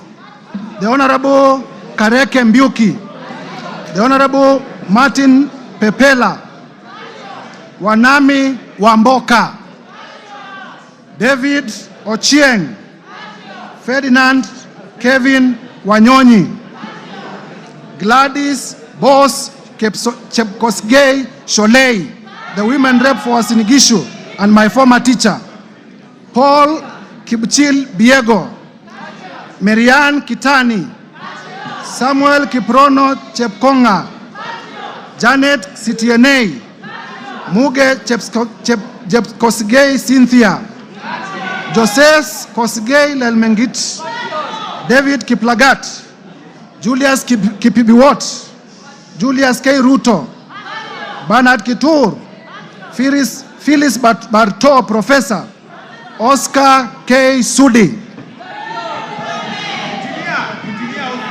The Honorable Kareke Mbiuki. The Honorable Martin Pepela. Wanami Wamboka. David Ochieng. Ferdinand Kevin Wanyonyi. Gladys Boss Chepkosgei Sholei, the women rep for Sinigishu and my former teacher. Paul Kipchil Biego, Marianne Kitani, Samuel Kiprono Chepkonga, Janet Sitienei, Muge Kosgei Cynthia, Joses Kosgei Lelmengit, David Kiplagat, Julius Kipibiwot, Julius K. Ruto, Bernard Kitur, Phyllis Barto, Professor, Oscar K. Sudi,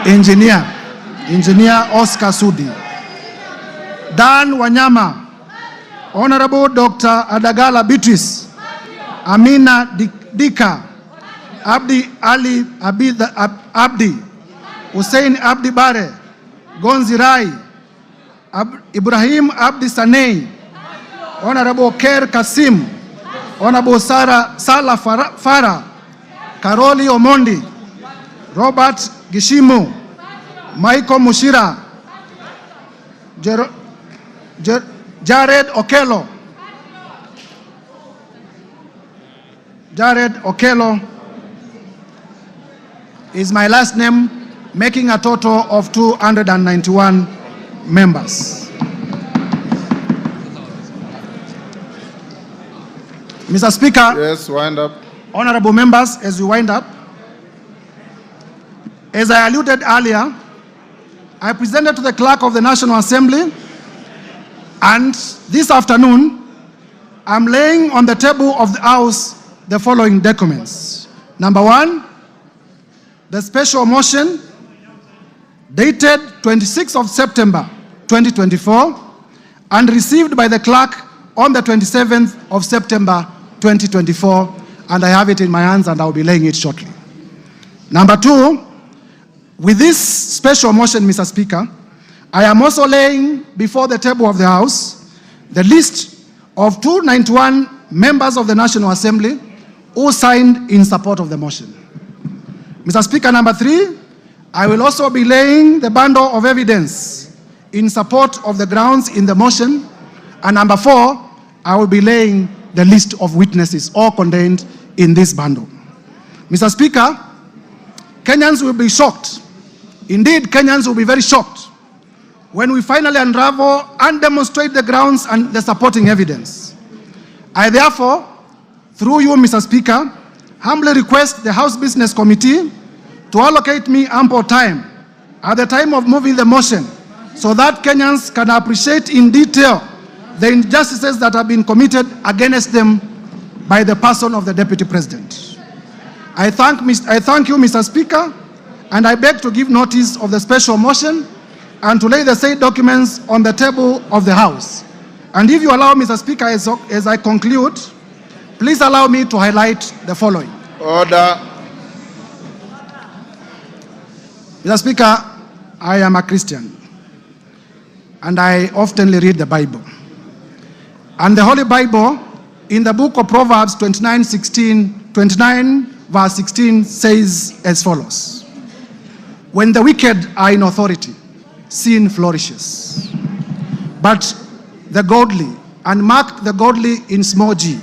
Engineer Oscar Sudi, Dan Wanyama, Honorable Dr. Adagala Beatrice, Amina Dika, Abdi Ali Abdi, Hussein Abdi Bare, Gonzi Rai, Ibrahim Abdi Sanei, Honorable Ker Kasim, Honorable Salah Farah, Karoli Omondi, Robert Gishimu, Michael Mushira, Jared Okello. Jared Okello is my last name, making a total of 291 members. Mr. Speaker. Yes, wind up. Honorable members, as we wind up, as I alluded earlier, I presented to the Clerk of the National Assembly, and this afternoon, I'm laying on the table of the House the following documents. Number one, the special motion dated 26th of September 2024 and received by the clerk on the 27th of September 2024, and I have it in my hands and I'll be laying it shortly. Number two, with this special motion, Mr. Speaker, I am also laying before the table of the House the list of 291 members of the National Assembly who signed in support of the motion. Mr. Speaker, number three, I will also be laying the bundle of evidence in support of the grounds in the motion. And number four, I will be laying the list of witnesses all contained in this bundle. Mr. Speaker, Kenyans will be shocked. Indeed, Kenyans will be very shocked when we finally unravel and demonstrate the grounds and the supporting evidence. I therefore, through you, Mr. Speaker, humbly request the House Business Committee to allocate me ample time at the time of moving the motion so that Kenyans can appreciate in detail the injustices that have been committed against them by the person of the Deputy President. I thank you, Mr. Speaker, and I beg to give notice of the special motion and to lay the said documents on the table of the House. And if you allow, Mr. Speaker, as I conclude, please allow me to highlight the following. Order. Mr. Speaker, I am a Christian, and I often read the Bible. And the Holy Bible, in the book of Proverbs 29 verse 16, says as follows: when the wicked are in authority, sin flourishes. But the godly, and mark the godly in small g,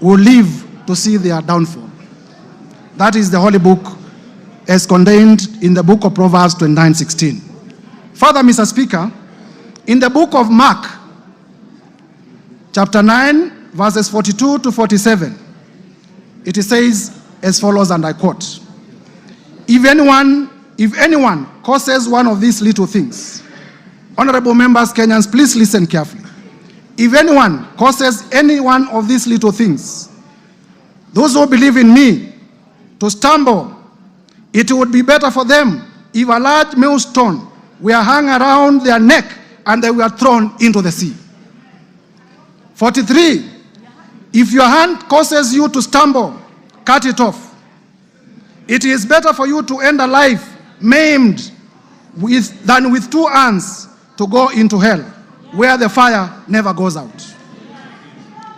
will live to see their downfall. That is the Holy Book as contained in the book of Proverbs 29:16. Further, Mr. Speaker, in the book of Mark, chapter 9, verses 42 to 47, it says as follows, and I quote: If anyone causes one of these little things, honorable members, Kenyans, please listen carefully. If anyone causes any one of these little things, those who believe in me, to stumble, it would be better for them if a large millstone were hung around their neck and they were thrown into the sea. 43, if your hand causes you to stumble, cut it off. It is better for you to end a life maimed than with two hands to go into hell, where the fire never goes out.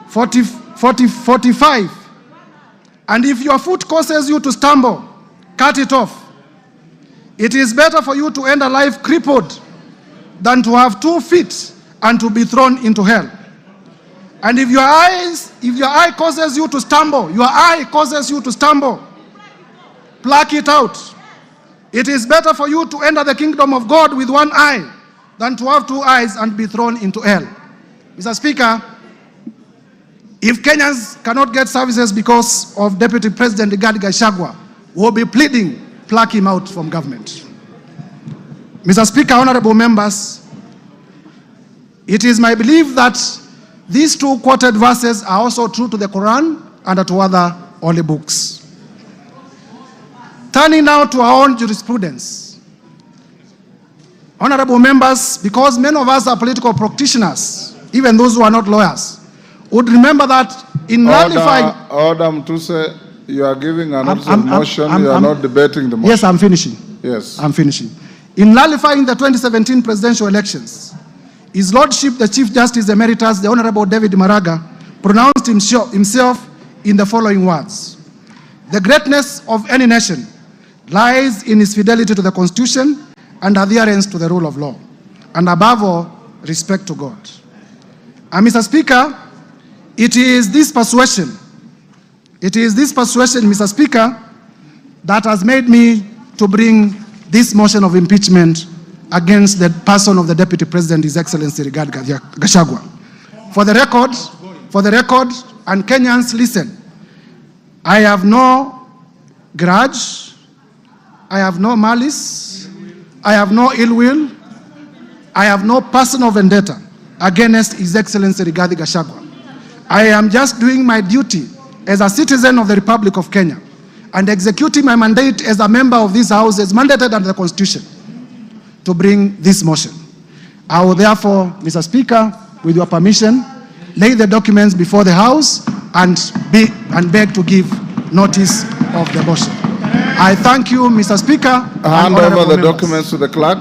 45, and if your foot causes you to stumble, cut it off. It is better for you to end a life crippled than to have 2 feet and to be thrown into hell. And if your eye causes you to stumble, pluck it out. It is better for you to enter the kingdom of God with one eye than to have two eyes and be thrown into hell. Mr. Speaker, if Kenyans cannot get services because of Deputy President Gachagua, we'll be pleading, pluck him out from government. Mr. Speaker, honorable members, it is my belief that these two quoted verses are also true to the Quran and to other holy books. Turning now to our own jurisprudence. Honorable members, because many of us are political practitioners, even those who are not lawyers, would remember that in nullifying... Order, Mtuse, you are giving a notice of motion, you are not debating the motion. Yes, I'm finishing. Yes. I'm finishing. In nullifying the 2017 presidential elections, His Lordship, the Chief Justice Emeritus, the Honorable David Maraga, pronounced himself in the following words: "The greatness of any nation lies in its fidelity to the Constitution and adherence to the rule of law, and above all, respect to God." And Mr. Speaker, it is this persuasion, Mr. Speaker, that has made me to bring this motion of impeachment against the person of the Deputy President, His Excellency Rigathi Gachagua. For the record, and Kenyans, listen, I have no grudge, I have no malice, I have no ill will, I have no personal vendetta against His Excellency Rigathi Gachagua. I am just doing my duty as a citizen of the Republic of Kenya and executing my mandate as a member of this House as mandated under the Constitution to bring this motion. I will therefore, Mr. Speaker, with your permission, lay the documents before the House and beg to give notice of the motion. I thank you, Mr. Speaker. Hand over the documents to the clerk.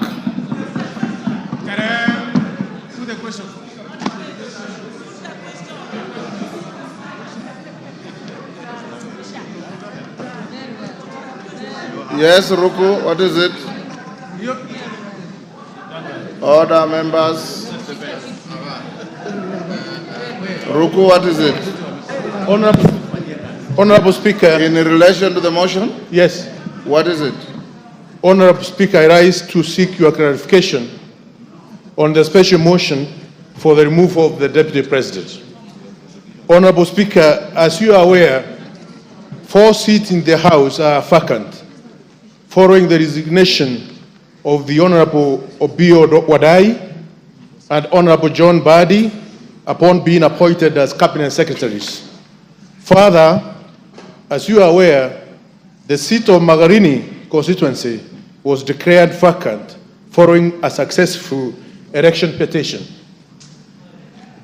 Yes, Ruku, what is it? Order, members. Ruku, what is it? Honorable Speaker. In relation to the motion? Yes. What is it? Honorable Speaker, I rise to seek your clarification on the special motion for the removal of the Deputy President. Honorable Speaker, as you are aware, 4 seats in the House are vacant following the resignation of the Honorable Obio Wadai and Honorable John Badi upon being appointed as Cabinet Secretaries. Further, as you are aware, the seat of Magarini constituency was declared vacant following a successful election petition.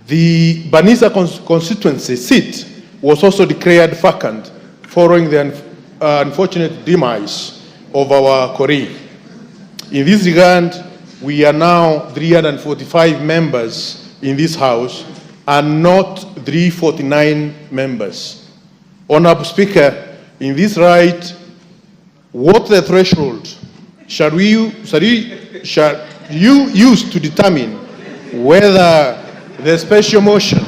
The Banisa constituency seat was also declared vacant following the unfortunate demise of our colleague. In this regard, we are now 345 members in this House and not 349 members. Honorable Speaker, in this right, what the threshold shall you use to determine whether the special motion,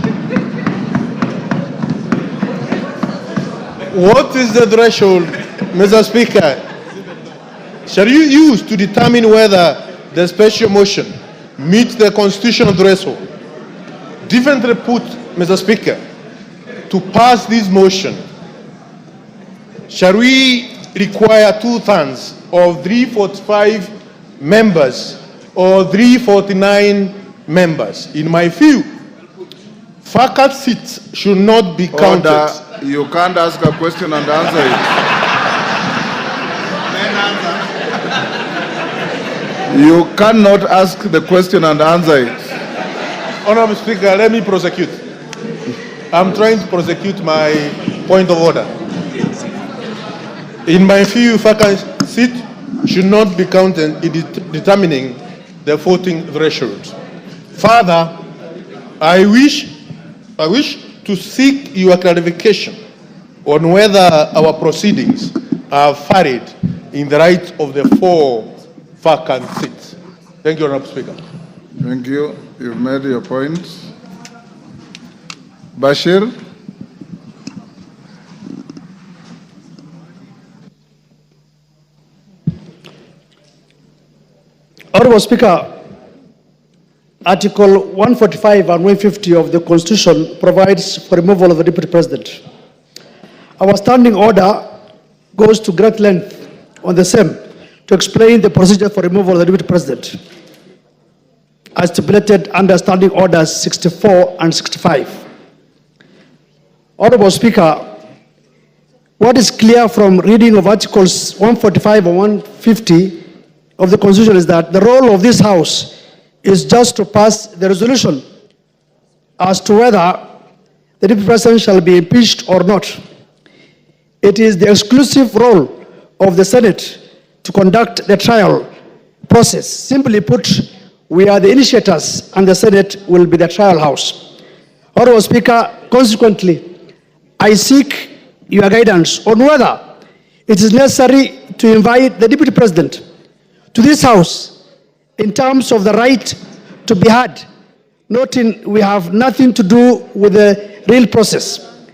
what is the threshold, Mr. Speaker, shall you use to determine whether the special motion meets the constitutional threshold? Differently put, Mr. Speaker, to pass this motion, shall we require 2/3 of 345 members or 349 members? In my view, vacant seats should not be counted. Order. You can't ask a question and answer it. You cannot ask the question and answer it. Honorable Speaker, let me prosecute. I'm trying to prosecute my point of order. In my view, vacant seat should not be counted in determining the voting threshold. Further, I wish to seek your clarification on whether our proceedings are varied in the right of the 4 vacant seats. Thank you, Honorable Speaker. Thank you. You've made your point. Bashir? Honorable Speaker, Article 145 and 150 of the Constitution provides for removal of the Deputy President. Our standing order goes to great length on the same to explain the procedure for removal of the Deputy President, as stipulated under Standing Orders 64 and 65. Honorable Speaker, what is clear from reading of Articles 145 and 150 of the Constitution is that the role of this House is just to pass the resolution as to whether the Deputy President shall be impeached or not. It is the exclusive role of the Senate to conduct the trial process. Simply put, we are the initiators and the Senate will be the trial house. Honorable Speaker, consequently, I seek your guidance on whether it is necessary to invite the Deputy President to this House in terms of the right to be heard, noting we have nothing to do with the real process.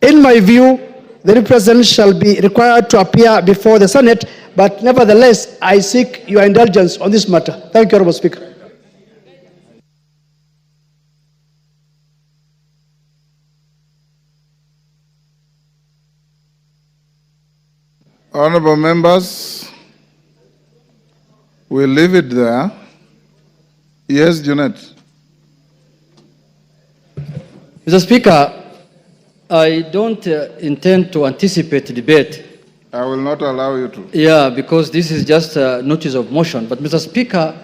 In my view, the Deputy President shall be required to appear before the Senate, but nevertheless, I seek your indulgence on this matter. Thank you, Honorable Speaker. Honorable members, we'll leave it there. Yes, Janet. Mr. Speaker, I don't intend to anticipate debate. I will not allow you to. Yeah, because this is just a notice of motion. But Mr. Speaker,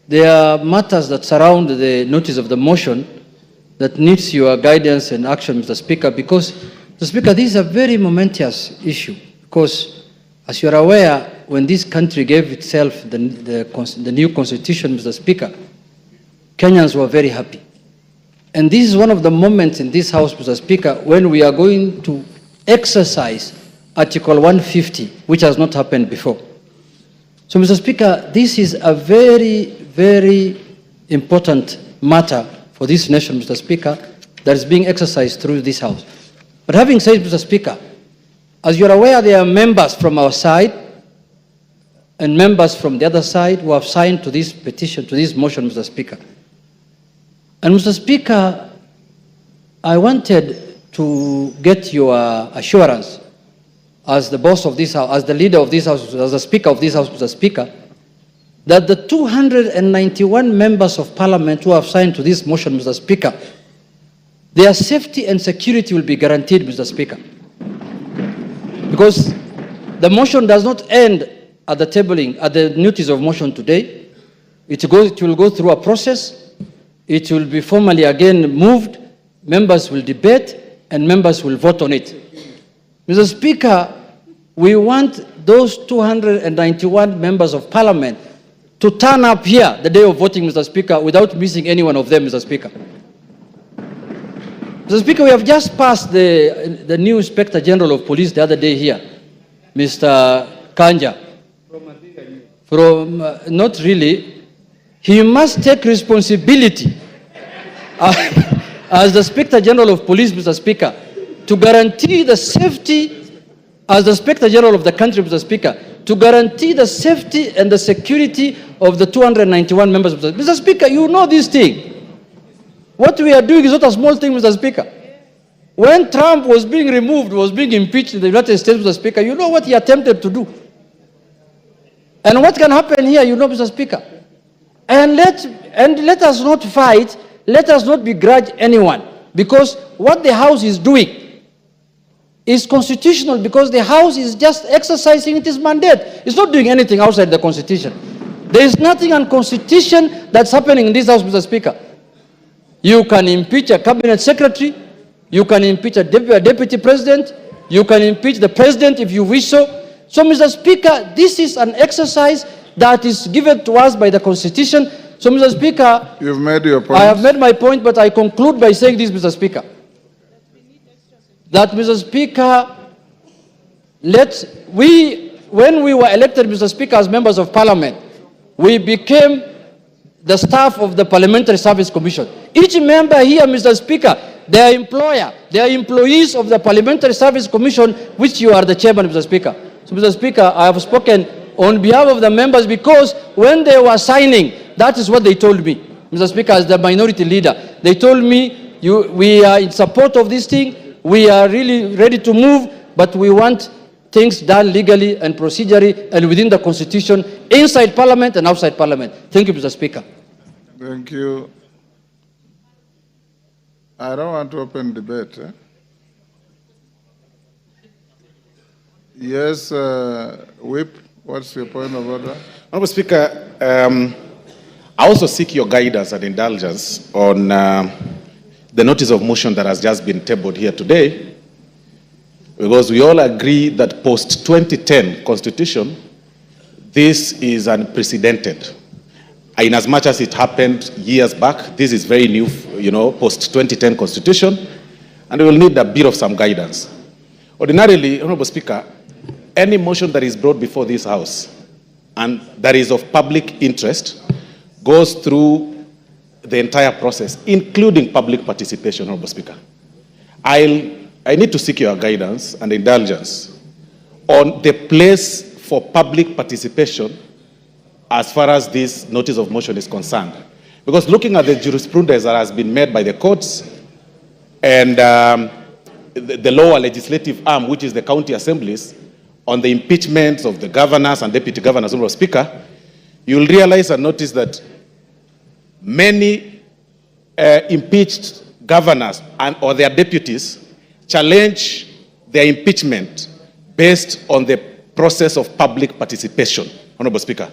there are matters that surround the notice of the motion that needs your guidance and action, Mr. Speaker, because, Mr. Speaker, this is a very momentous issue. Because, as you are aware, when this country gave itself the new constitution, Mr. Speaker, Kenyans were very happy. And this is one of the moments in this House, Mr. Speaker, when we are going to exercise Article 150, which has not happened before. So, Mr. Speaker, this is a very, very important matter for this nation, Mr. Speaker, that is being exercised through this House. But having said, Mr. Speaker, as you're aware, there are members from our side and members from the other side who have signed to this petition, to this motion, Mr. Speaker. And Mr. Speaker, I wanted to get your assurance as the boss of this House, as the leader of this House, as the Speaker of this House, Mr. Speaker, that the 291 members of Parliament who have signed to this motion, Mr. Speaker, their safety and security will be guaranteed, Mr. Speaker. Because the motion does not end at the tabling, at the notice of motion today. It will go through a process. It will be formally again moved. Members will debate and members will vote on it. Mr. Speaker, we want those 291 members of Parliament to turn up here the day of voting, Mr. Speaker, without missing any one of them, Mr. Speaker. Mr. Speaker, we have just passed the new Inspector General of Police the other day here, Mr. Kanja. Not really. He must take responsibility as the Inspector General of Police, Mr. Speaker, to guarantee the safety, as the Inspector General of the country, Mr. Speaker, to guarantee the safety and the security of the 291 members. Mr. Speaker, you know this thing. What we are doing is not a small thing, Mr. Speaker. When Trump was being removed, was being impeached in the United States, Mr. Speaker, you know what he attempted to do. And what can happen here, you know, Mr. Speaker. And let us not fight, let us not begrudge anyone, because what the House is doing is constitutional, because the House is just exercising its mandate. It's not doing anything outside the Constitution. There is nothing unconstitutional that's happening in this House, Mr. Speaker. You can impeach a cabinet secretary, you can impeach a deputy president, you can impeach the president if you wish so. So, Mr. Speaker, this is an exercise that is given to us by the Constitution. So, Mr. Speaker, you've made your point. I have made my point, but I conclude by saying this, Mr. Speaker. That, Mr. Speaker, when we were elected, Mr. Speaker, as members of Parliament, we became the staff of the Parliamentary Service Commission. Each member here, Mr. Speaker, their employer, they are employees of the Parliamentary Service Commission, which you are the chairman, Mr. Speaker. So, Mr. Speaker, I have spoken on behalf of the members, because when they were signing, that is what they told me, Mr. Speaker, as the minority leader. They told me, we are in support of this thing, we are really ready to move, but we want things done legally and procedurally and within the Constitution, inside Parliament and outside Parliament. Thank you, Mr. Speaker. Thank you. I don't want to open debate. Yes, Whip, what's your point of order? Honorable Speaker, I also seek your guidance and indulgence on the notice of motion that has just been tabled here today, because we all agree that post-2010 Constitution, this is unprecedented. In as much as it happened years back, this is very new, post-2010 Constitution, and we will need a bit of some guidance. Ordinarily, Honorable Speaker, any motion that is brought before this House and that is of public interest goes through the entire process, including public participation, Honorable Speaker. I need to seek your guidance and indulgence on the place for public participation as far as this notice of motion is concerned. Because looking at the jurisprudence that has been made by the courts and the lower legislative arm, which is the county assemblies, on the impeachment of the governors and deputy governors, Honorable Speaker, you'll realize and notice that many impeached governors or their deputies challenge their impeachment based on the process of public participation, Honorable Speaker.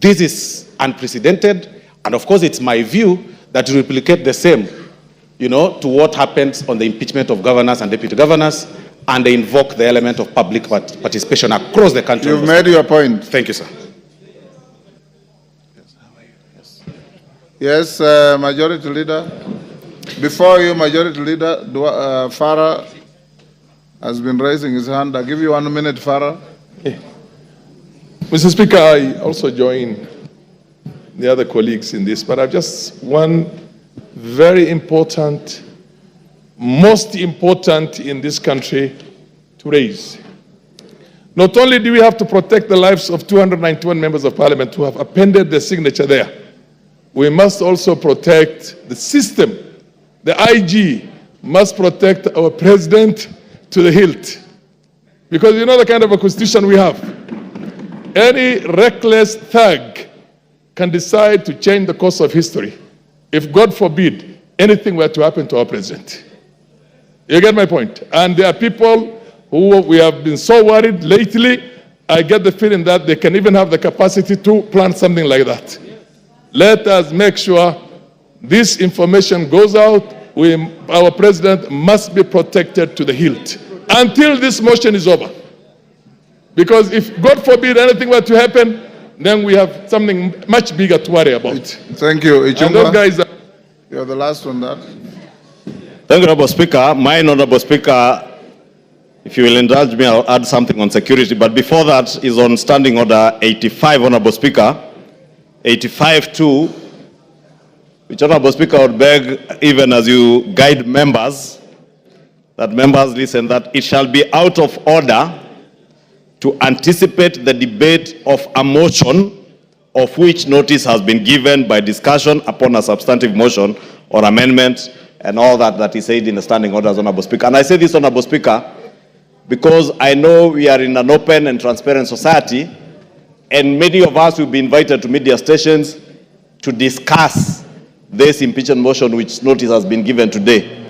This is unprecedented, and of course it's my view that to replicate the same, to what happens on the impeachment of governors and deputy governors, and they invoke the element of public participation across the country. You've made your point. Thank you, sir. Yes, Majority Leader. Before you, Majority Leader, Farah has been raising his hand. I'll give you 1 minute, Farah. Mr. Speaker, I also join the other colleagues in this, but I've just one very important, most important in this country to raise. Not only do we have to protect the lives of 291 members of parliament who have appended their signature there, we must also protect the system. The IG must protect our president to the hilt. Because you know the kind of a constitution we have. Any reckless thug can decide to change the course of history if, God forbid, anything were to happen to our president. You get my point? And there are people who we have been so worried lately, I get the feeling that they can even have the capacity to plan something like that. Let us make sure this information goes out. Our president must be protected to the hilt until this motion is over. Because if, God forbid, anything were to happen, then we have something much bigger to worry about. Thank you. And those guys are... You're the last on that. Thank you, Honorable Speaker. Honorable Speaker, if you will indulge me, I'll add something on security. But before that is on Standing Order 85, Honorable Speaker. 85-2, which, Honorable Speaker, would beg, even as you guide members, that members listen, that it shall be out of order to anticipate the debate of a motion of which notice has been given by discussion upon a substantive motion or amendment and all that is said in the standing orders, Honorable Speaker. And I say this, Honorable Speaker, because I know we are in an open and transparent society, and many of us will be invited to media stations to discuss this impeachment motion which notice has been given today.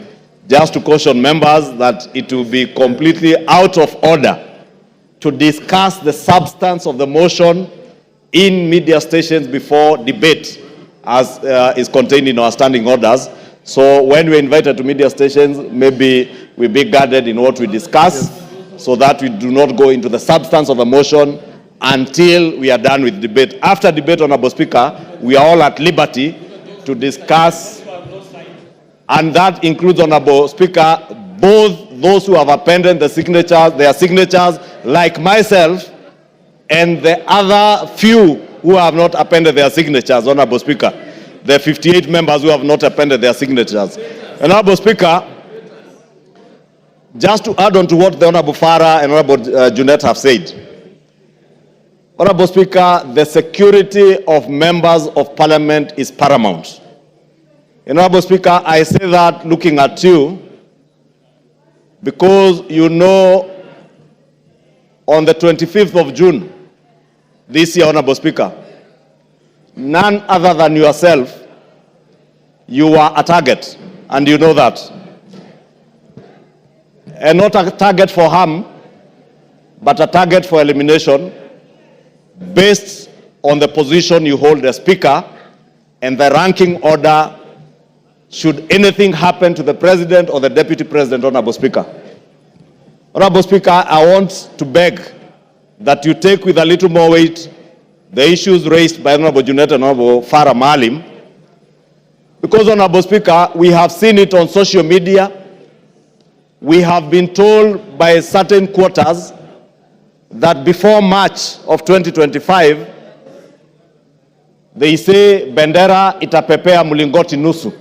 Just to caution members that it will be completely out of order to discuss the substance of the motion in media stations before debate, as is contained in our standing orders. So when we're invited to media stations, maybe we be guarded in what we discuss, so that we do not go into the substance of the motion until we are done with debate. After debate, Honorable Speaker, we are all at liberty to discuss, and that includes, Honorable Speaker, both those who have appended their signatures, like myself, and the other few who have not appended their signatures, Honorable Speaker. The 58 members who have not appended their signatures. Honorable Speaker, just to add on to what the Honorable Farah and Honorable Junet have said, Honorable Speaker, the security of members of parliament is paramount. And Honorable Speaker, I say that looking at you because you know on the 25th of June this year, Honorable Speaker, none other than yourself, you were a target, and you know that. And not a target for harm, but a target for elimination based on the position you hold as Speaker and the ranking order should anything happen to the President or the Deputy President, Honorable Speaker. Honorable Speaker, I want to beg that you take with a little more weight the issues raised by Honorable Junet and Honorable Farah Maalim, because, Honorable Speaker, we have seen it on social media. We have been told by certain quarters that before March of 2025, they say bendera itapepea mlingoti nusu.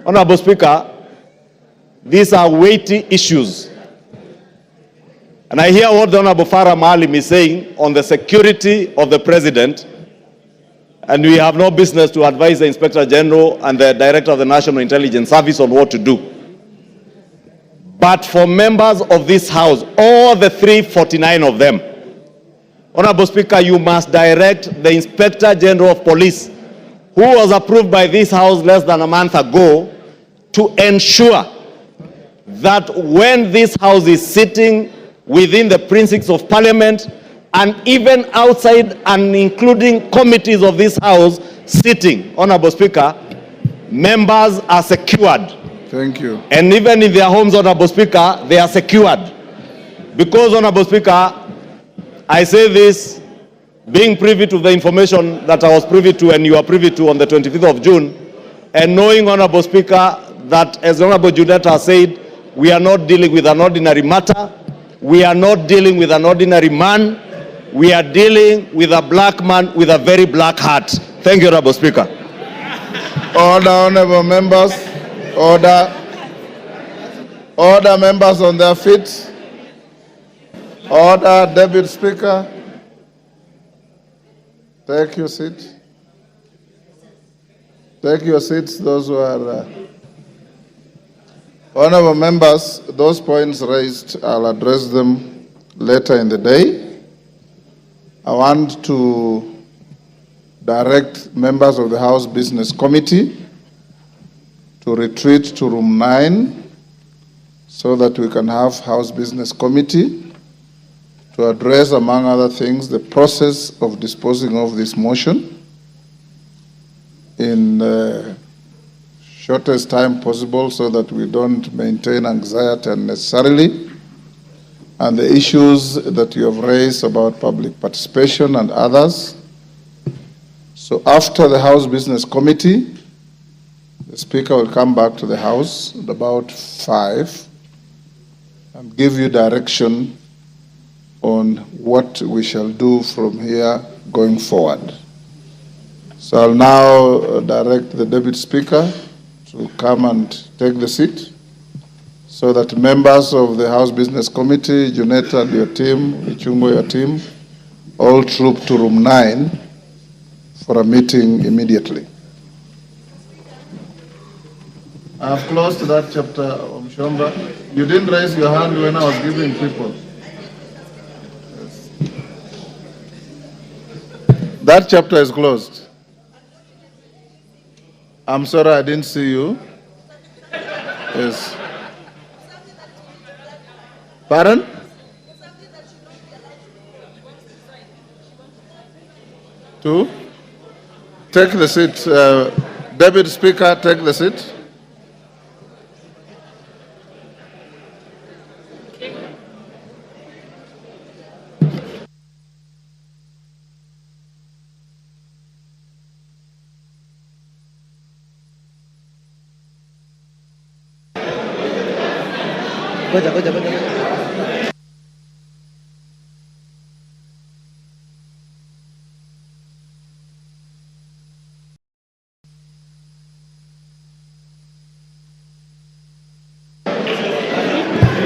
Honorable Speaker, these are weighty issues. And I hear what the Honorable Farah Maalim is saying on the security of the President, and we have no business to advise the Inspector General and the Director of the National Intelligence Service on what to do. But for members of this House, all the 349 of them, Honorable Speaker, you must direct the Inspector General of Police, who was approved by this House less than a month ago, to ensure that when this House is sitting within the precincts of Parliament and even outside and including committees of this House sitting, Honorable Speaker, members are secured. Thank you. And even in their homes, Honorable Speaker, they are secured. Because, Honorable Speaker, I say this, being privy to the information that I was privy to and you are privy to on the 25th of June, and knowing, Honorable Speaker, that as Honorable Junetta said, we are not dealing with an ordinary matter, we are not dealing with an ordinary man, we are dealing with a black man with a very black heart. Thank you, Honorable Speaker. Order, honorable members. Order. Order, members on their feet. Order, Deputy Speaker. Take your seat. Take your seats, those who are... Honorable members, those points raised, I'll address them later in the day. I want to direct members of the House Business Committee to retreat to room 9 so that we can have House Business Committee to address, among other things, the process of disposing of this motion in the shortest time possible so that we don't maintain anxiety unnecessarily, and the issues that you have raised about public participation and others. So after the House Business Committee, the Speaker will come back to the House at about 5 and give you direction on what we shall do from here going forward. So I'll now direct the Deputy Speaker to come and take the seat so that members of the House Business Committee, Junetta and your team, Ichungo, your team, all troop to room 9 for a meeting immediately. I have closed that chapter, Mshomba. You didn't raise your hand when I was giving people. Yes. That chapter is closed. I'm sorry I didn't see you. Yes. Pardon? To take the seat. Deputy Speaker, take the seat.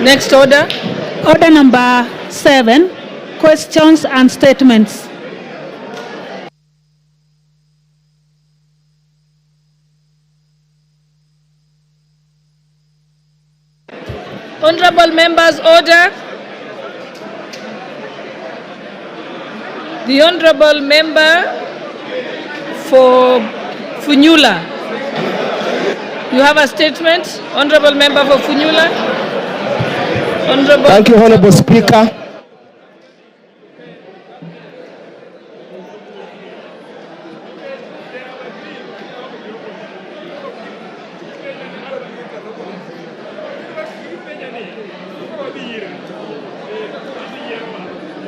Next order. Order number 7, questions and statements. Honorable members, order. The Honorable Member for Funyula. You have a statement, Honorable Member for Funyula. Honorable. Thank you, Honorable Speaker.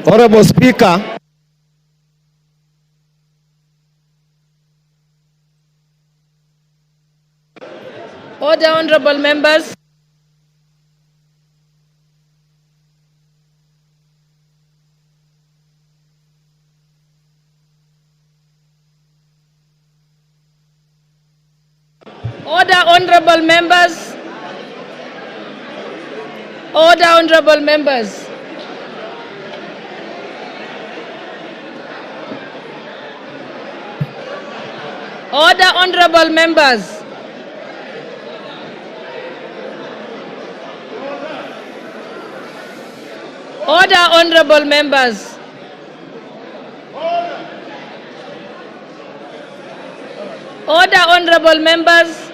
Honorable Speaker, Order, honorable members. Order, honorable members. Order, honorable members. Order, honorable members. Order, honorable members. Order, honorable members.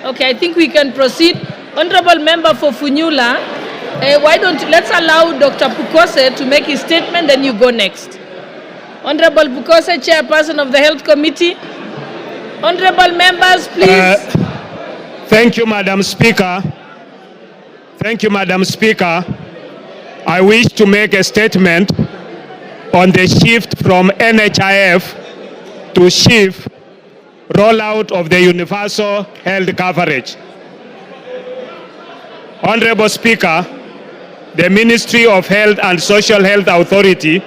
Okay, I think we can proceed. Honorable member for Funyula, let's allow Dr. Pukose to make his statement, then you go next. Honorable Pukose, Chairperson of the Health Committee. Honorable members, please. Thank you, Madam Speaker. Thank you, Madam Speaker. I wish to make a statement on the shift from NHIF to SHIF rollout of the universal health coverage. Honorable Speaker, the Ministry of Health and Social Health Authority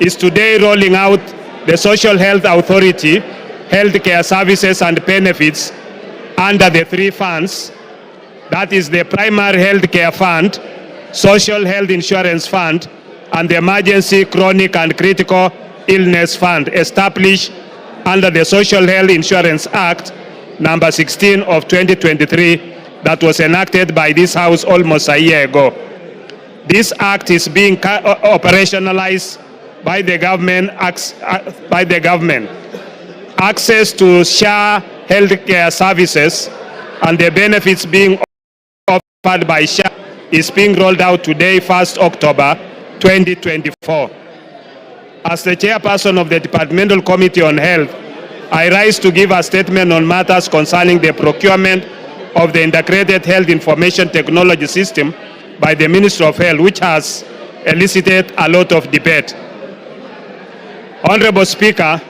is today rolling out the Social Health Authority healthcare services and benefits under the three funds. That is the Primary Health Care Fund, Social Health Insurance Fund, and the Emergency Chronic and Critical Illness Fund established under the Social Health Insurance Act number 16 of 2023 that was enacted by this House almost a year ago. This act is being operationalized by the government. Access to SHA healthcare services and the benefits being offered by SHA is being rolled out today, 1st October 2024. As the chairperson of the Departmental Committee on Health, I rise to give a statement on matters concerning the procurement of the Integrated Health Information Technology System by the Ministry of Health, which has elicited a lot of debate. Honorable Speaker,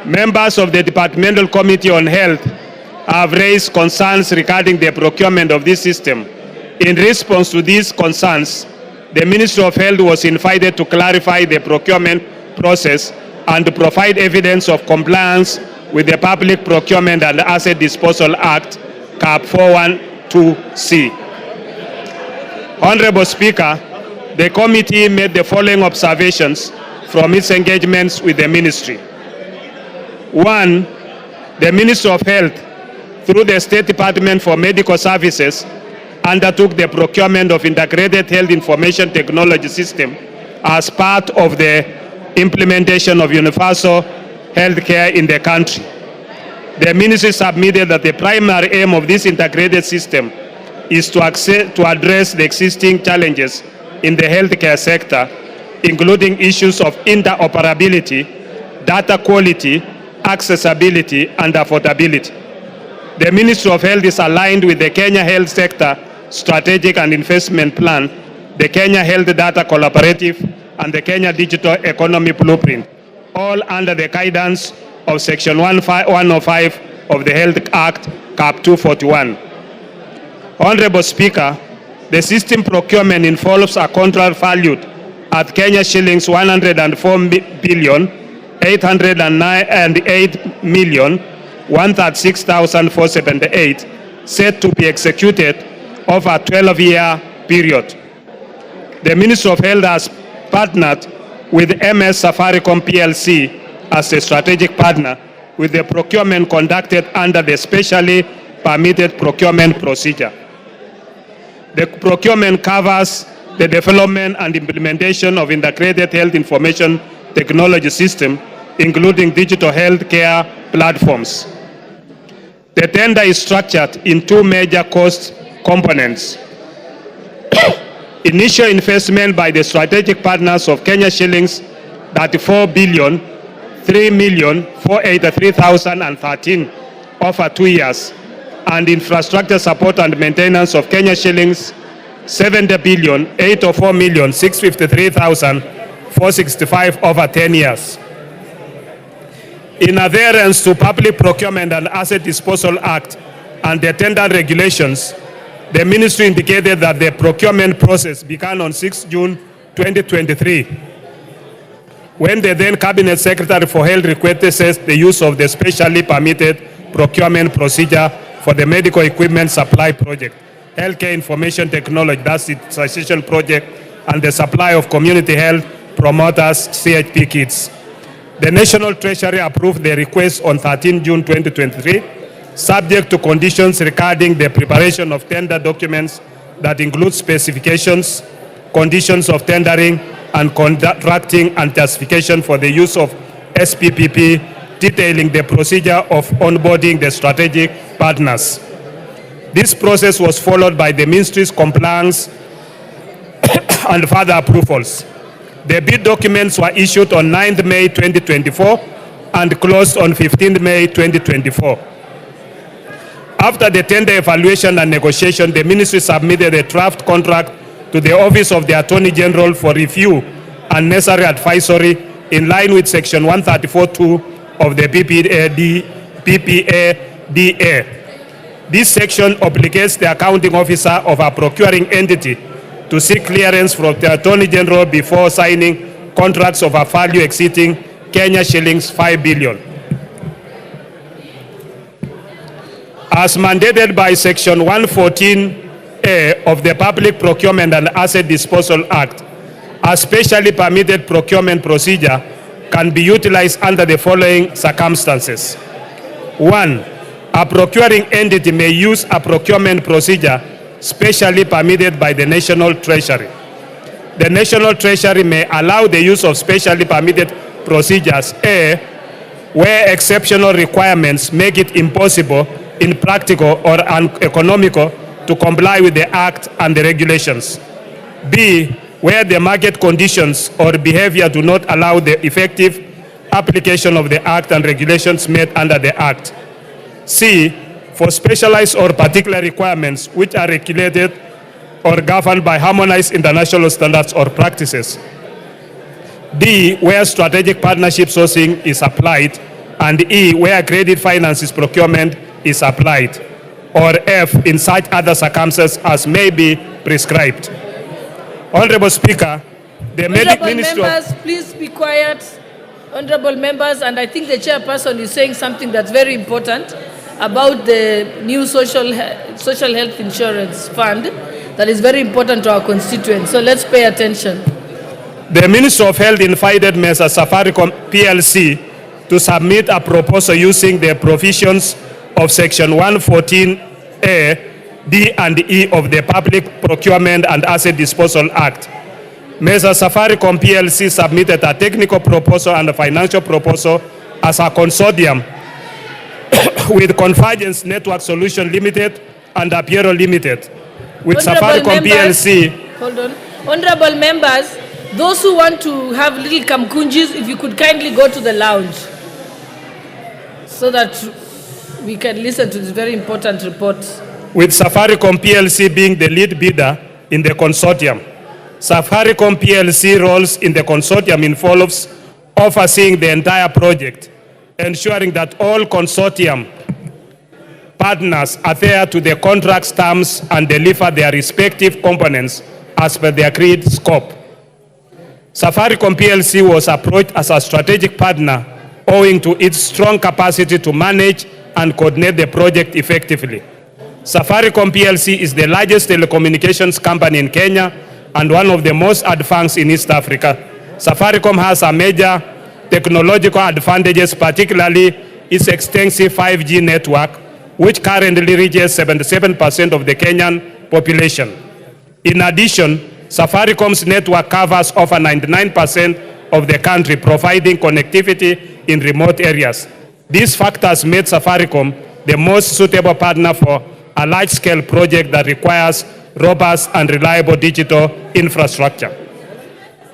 members of the Departmental Committee on Health have raised concerns regarding the procurement of this system. In response to these concerns, the Ministry of Health was invited to clarify the procurement process and to provide evidence of compliance with the Public Procurement and Asset Disposal Act, CAP 412C. Honorable Speaker, the committee made the following observations from its engagements with the ministry. One, the Ministry of Health, through the State Department for Medical Services, undertook the procurement of Integrated Health Information Technology System as part of the implementation of universal health care in the country. The ministry submitted that the primary aim of this integrated system is to address the existing challenges in the healthcare sector, including issues of interoperability, data quality, accessibility, and affordability. The Ministry of Health is aligned with the Kenya Health Sector Strategic and Investment Plan, the Kenya Health Data Collaborative, and the Kenya Digital Economy Blueprint, all under the guidance of Section 105 of the Health Act, CAP 241. Honorable Speaker, the system procurement involves a contract valued at Kenya shillings 104,808,136,478, set to be executed over a 12-year period. the Ministry of Health has partnered with MS Safaricom PLC as a strategic partner with the procurement conducted under the specially permitted procurement procedure. The procurement covers the development and implementation of integrated health information technology system, including digital health care platforms. The tender is structured in two major cost components. Initial investment by the strategic partners of Kenya shillings 34 billion, 3,483,013 over 2 years, and infrastructure support and maintenance of Kenya shillings 70 billion, 804,653,465 over 10 years. In adherence to Public Procurement and Asset Disposal Act and the tender regulations, the ministry indicated that the procurement process began on 6 June 2023, when the then Cabinet Secretary for Health requested the use of the specially permitted procurement procedure for the medical equipment supply project, healthcare information technology, that's the transition project, and the supply of community health promoters, CHP kits. The National Treasury approved the request on 13 June 2023, subject to conditions regarding the preparation of tender documents that include specifications, conditions of tendering, and contracting and justification for the use of SPPP, detailing the procedure of onboarding the strategic partners. This process was followed by the ministry's compliance and further approvals. The bid documents were issued on 9th May 2024 and closed on 15th May 2024. After the tender evaluation and negotiation, the ministry submitted a draft contract to the Office of the Attorney General for review and necessary advisory in line with Section 134(2) of the PPADA. This section obligates the accounting officer of a procuring entity to seek clearance from the Attorney General before signing contracts of a value exceeding Kenya shillings 5 billion. As mandated by Section 114A of the Public Procurement and Asset Disposal Act, a specially permitted procurement procedure can be utilized under the following circumstances. 1. A procuring entity may use a procurement procedure specially permitted by the National Treasury. The National Treasury may allow the use of specially permitted procedures, A, where exceptional requirements make it impossible, impractical, or uneconomical to comply with the Act and the regulations. B, where the market conditions or behavior do not allow the effective application of the Act and regulations made under the Act. C, for specialized or particular requirements which are regulated or governed by harmonized international standards or practices. D, where strategic partnership sourcing is applied, and E, where credit finances procurement is applied, or F, in such other circumstances as may be prescribed. Honorable Speaker, the Honorable Ministry members, please be quiet. Honorable members, and I think the chairperson is saying something that's very important about the new social health insurance fund that is very important to our constituents. So let's pay attention. The Minister of Health invited Mr. Safaricom PLC to submit a proposal using the provisions of Section 114A, D and E of the Public Procurement and Asset Disposal Act. Mr. Safaricom PLC submitted a technical proposal and a financial proposal as a consortium with Convergence Network Solution Limited and Apiero Limited. With Safaricom PLC. Hold on. Honorable members, those who want to have little kamkunjis, if you could kindly go to the lounge so that we can listen to this very important report. With Safaricom PLC being the lead bidder in the consortium. Safaricom PLC roles in the consortium involves overseeing the entire project, ensuring that all consortium partners adhere to the contract's terms and deliver their respective components as per the agreed scope. Safaricom PLC was approached as a strategic partner owing to its strong capacity to manage and coordinate the project effectively. Safaricom PLC is the largest telecommunications company in Kenya and one of the most advanced in East Africa. Safaricom has a major technological advantages, particularly its extensive 5G network, which currently reaches 77% of the Kenyan population. In addition, Safaricom's network covers over 99% of the country, providing connectivity in remote areas. These factors made Safaricom the most suitable partner for a large-scale project that requires robust and reliable digital infrastructure.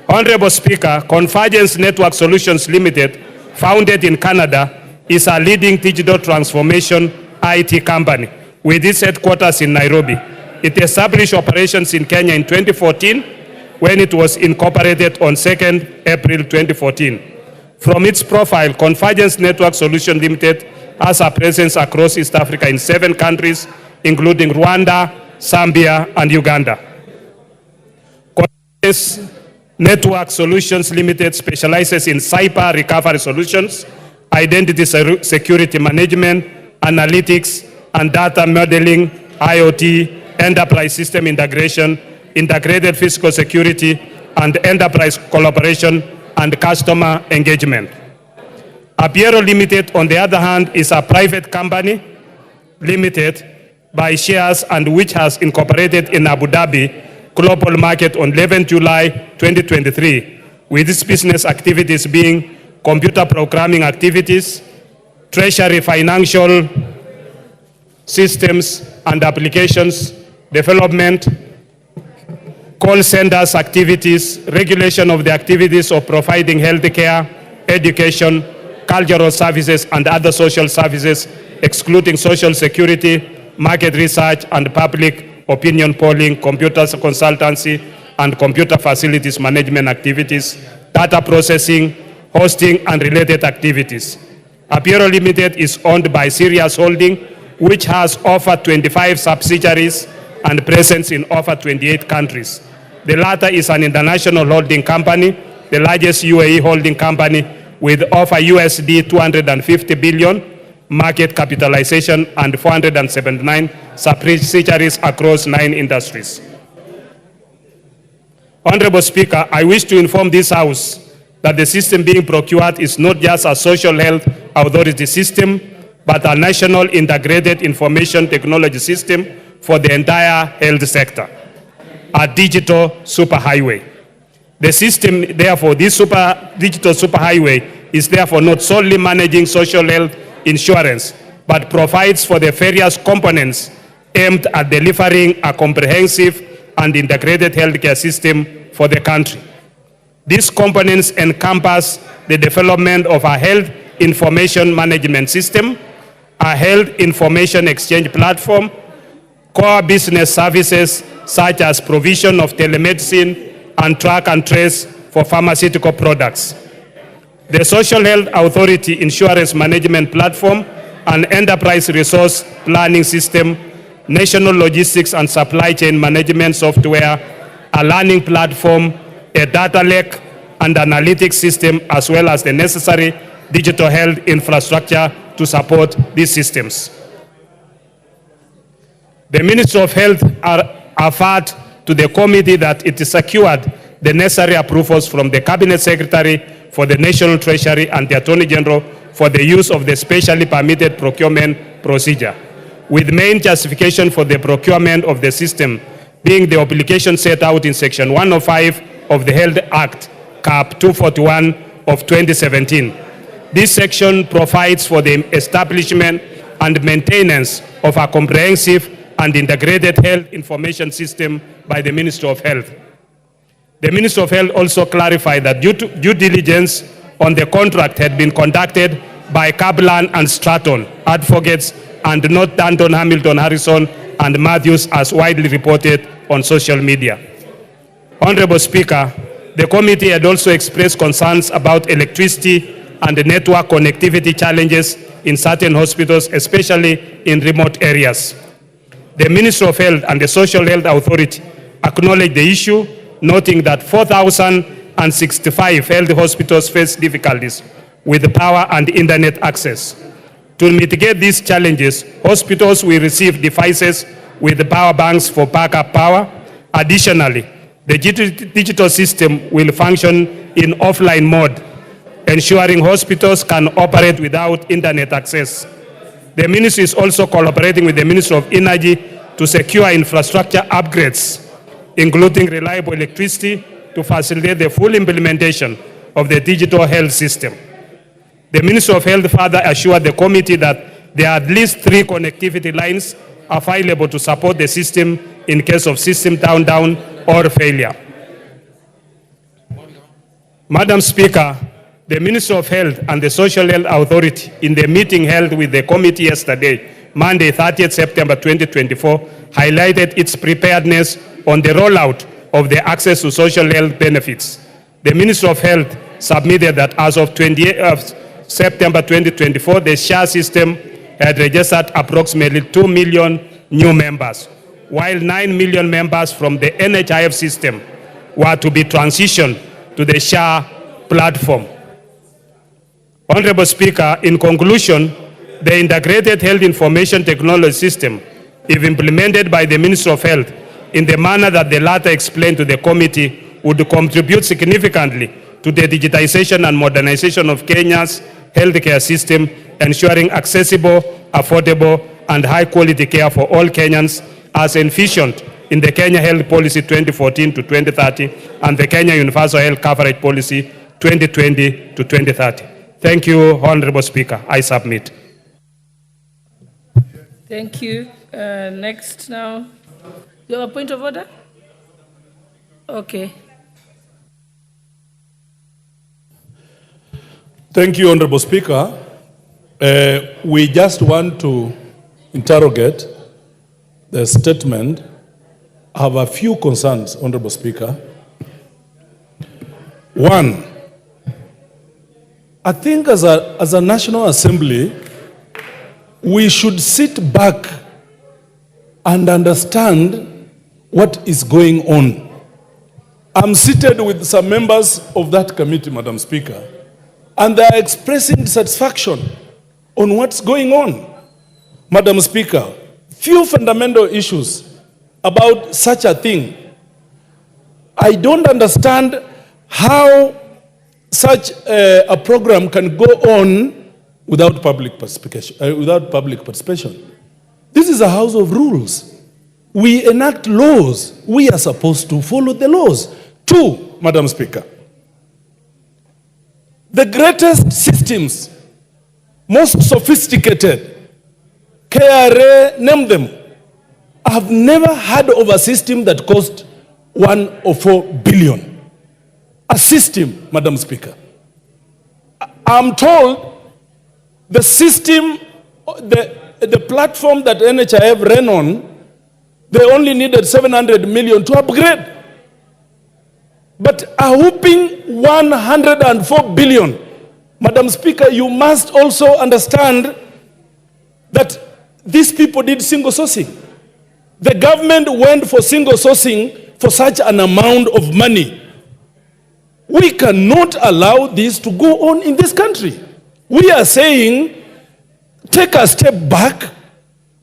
Honorable Speaker, Convergence Network Solutions Limited, founded in Canada, is a leading digital transformation IT company with its headquarters in Nairobi. It established operations in Kenya in 2014 when it was incorporated on 2nd April 2014. From its profile, Convergence Network Solutions Limited has a presence across East Africa in 7 countries, including Rwanda, Zambia, and Uganda. Convergence Network Solutions Limited specializes in cyber recovery solutions, identity security management, analytics, and data modeling, IoT, enterprise system integration, integrated physical security, and enterprise collaboration and customer engagement. Apiero Limited, on the other hand, is a private company limited by shares and which has incorporated in Abu Dhabi global market on 11 July 2023, with its business activities being computer programming activities, treasury financial systems and applications development, call centers activities, regulation of the activities of providing healthcare, education, cultural services, and other social services, excluding social security, market research, and public opinion polling, computer consultancy, and computer facilities management activities, data processing, hosting, and related activities. Apiero Limited is owned by Sirius Holding, which has over 25 subsidiaries and presence in over 28 countries. The latter is an international holding company, the largest UAE holding company with over USD 250 billion market capitalization and 479 subsidiaries across 9 industries. Honorable Speaker, I wish to inform this House that the system being procured is not just a social health authority system, but a national integrated information technology system for the entire health sector, a digital superhighway. The system, therefore, this digital superhighway is therefore not solely managing social health insurance, but provides for the various components aimed at delivering a comprehensive and integrated healthcare system for the country. These components encompass the development of a health information management system, a health information exchange platform, core business services such as provision of telemedicine and track and trace for pharmaceutical products, the Social Health Authority Insurance Management Platform, an enterprise resource planning system, national logistics and supply chain management software, a learning platform, a data lake, and analytics system, as well as the necessary digital health infrastructure to support these systems. The Ministry of Health averred to the committee that it secured the necessary approvals from the Cabinet Secretary for the National Treasury and the Attorney General for the use of the specially permitted procurement procedure, with main justification for the procurement of the system being the obligation set out in Section 105 of the Health Act, Cap 241 of 2017. This section provides for the establishment and maintenance of a comprehensive and integrated health information system by the Ministry of Health. The Ministry of Health also clarified that due diligence on the contract had been conducted by Kaplan and Stratton, advocates, and not Danton, Hamilton, Harrison, and Matthews, as widely reported on social media. Honorable Speaker, the committee had also expressed concerns about electricity and network connectivity challenges in certain hospitals, especially in remote areas. The Ministry of Health and the Social Health Authority acknowledged the issue, noting that 4,065 health hospitals face difficulties with power and internet access. To mitigate these challenges, hospitals will receive devices with power banks for backup power. Additionally, The digital system will function in offline mode, ensuring hospitals can operate without internet access. The ministry is also collaborating with the Ministry of Energy to secure infrastructure upgrades, including reliable electricity, to facilitate the full implementation of the digital health system. The Ministry of Health further assured the committee that there are at least 3 connectivity lines available to support the system in case of system down or failure. Madam Speaker, the Ministry of Health and the Social Health Authority, in the meeting held with the committee yesterday, Monday, 30th September 2024, highlighted its preparedness on the rollout of the access to social health benefits. The Ministry of Health submitted that as of 28th September 2024, the SHA system had registered approximately 2 million new members, while 9 million members from the NHIF system were to be transitioned to the SHA platform. Honorable Speaker, in conclusion, the Integrated Health Information Technology System, if implemented by the Ministry of Health in the manner that the latter explained to the committee, would contribute significantly to the digitization and modernization of Kenya's healthcare system, ensuring accessible, affordable, and high-quality care for all Kenyans, as envisioned in the Kenya Health Policy 2014 to 2030 and the Kenya Universal Health Coverage Policy 2020 to 2030. Thank you, Honorable Speaker. I submit. Thank you. Next now. You have a point of order? Okay. Thank you, Honorable Speaker. We just want to interrogate the statement. I have a few concerns, Honorable Speaker. One, I think as a National Assembly, we should sit back and understand what is going on. I'm seated with some members of that committee, Madam Speaker, and they are expressing dissatisfaction on what's going on. Madam Speaker, few fundamental issues about such a thing. I don't understand how such a program can go on without public participation. This is a house of rules. We enact laws. We are supposed to follow the laws. Two, Madam Speaker, the greatest systems, most sophisticated, KRA, name them, I have never heard of a system that cost 104 billion. A system, Madam Speaker. I'm told the system, the platform that NHIF ran on, they only needed 700 million to upgrade. But a whooping 104 billion. Madam Speaker, you must also understand that these people did single sourcing. The government went for single sourcing for such an amount of money. We cannot allow this to go on in this country. We are saying, take a step back,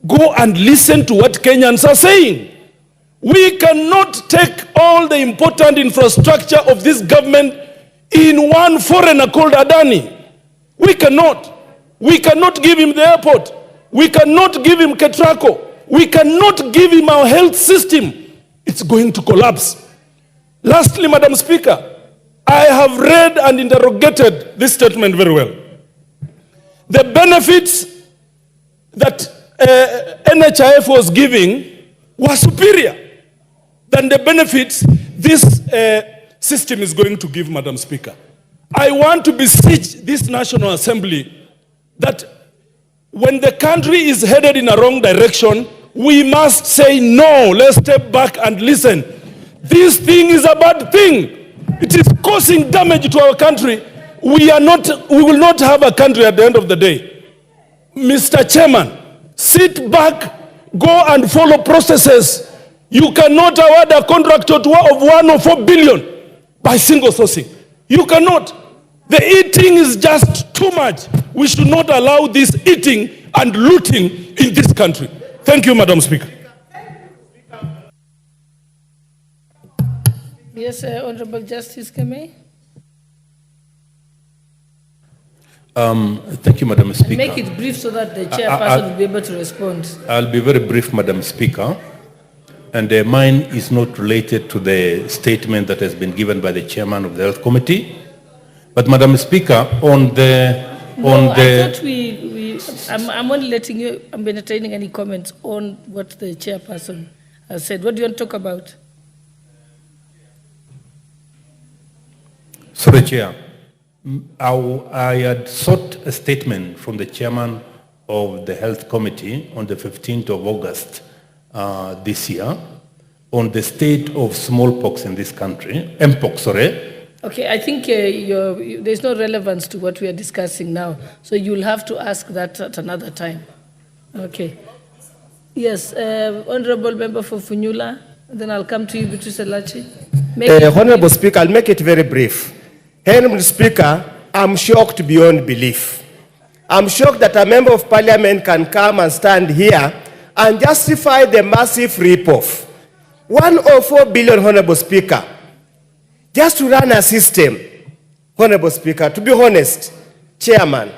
go and listen to what Kenyans are saying. We cannot take all the important infrastructure of this government in one foreigner called Adani. We cannot. We cannot give him the airport. We cannot give him Ketraco. We cannot give him our health system. It's going to collapse. Lastly, Madam Speaker, I have read and interrogated this statement very well. The benefits that NHIF was giving were superior than the benefits this system is going to give, Madam Speaker. I want to beseech this National Assembly that when the country is headed in a wrong direction, we must say no. Let's step back and listen. This thing is a bad thing. It is causing damage to our country. We will not have a country at the end of the day. Mr. Chairman, sit back, go and follow processes. You cannot award a contract of 104 billion by single sourcing. You cannot. The eating is just too much. We should not allow this eating and looting in this country. Thank you, Madam Speaker. Yes, Honorable Justice Kemei. Thank you, Madam Speaker. Make it brief so that the chairperson will be able to respond. I'll be very brief, Madam Speaker. And mine is not related to the statement that has been given by the chairman of the Health Committee. But, Madam Speaker, on the... I thought I'm only letting you, I'm entertaining any comments on what the chairperson has said. What do you want to talk about? Sorry, Chair. I had sought a statement from the chairman of the Health Committee on the 15th of August this year on the state of smallpox in this country, Mpox, sorry. Okay, I think there's no relevance to what we are discussing now, so you'll have to ask that at another time. Okay. Yes, Honorable Member for Funyula, then I'll come to you, Beatrice Elachi. Honorable Speaker, I'll make it very brief. Honorable Speaker, I'm shocked beyond belief. I'm shocked that a member of parliament can come and stand here and justify the massive rip-off. 104 billion, Honorable Speaker, just to run a system. Honorable Speaker, to be honest, Chairman,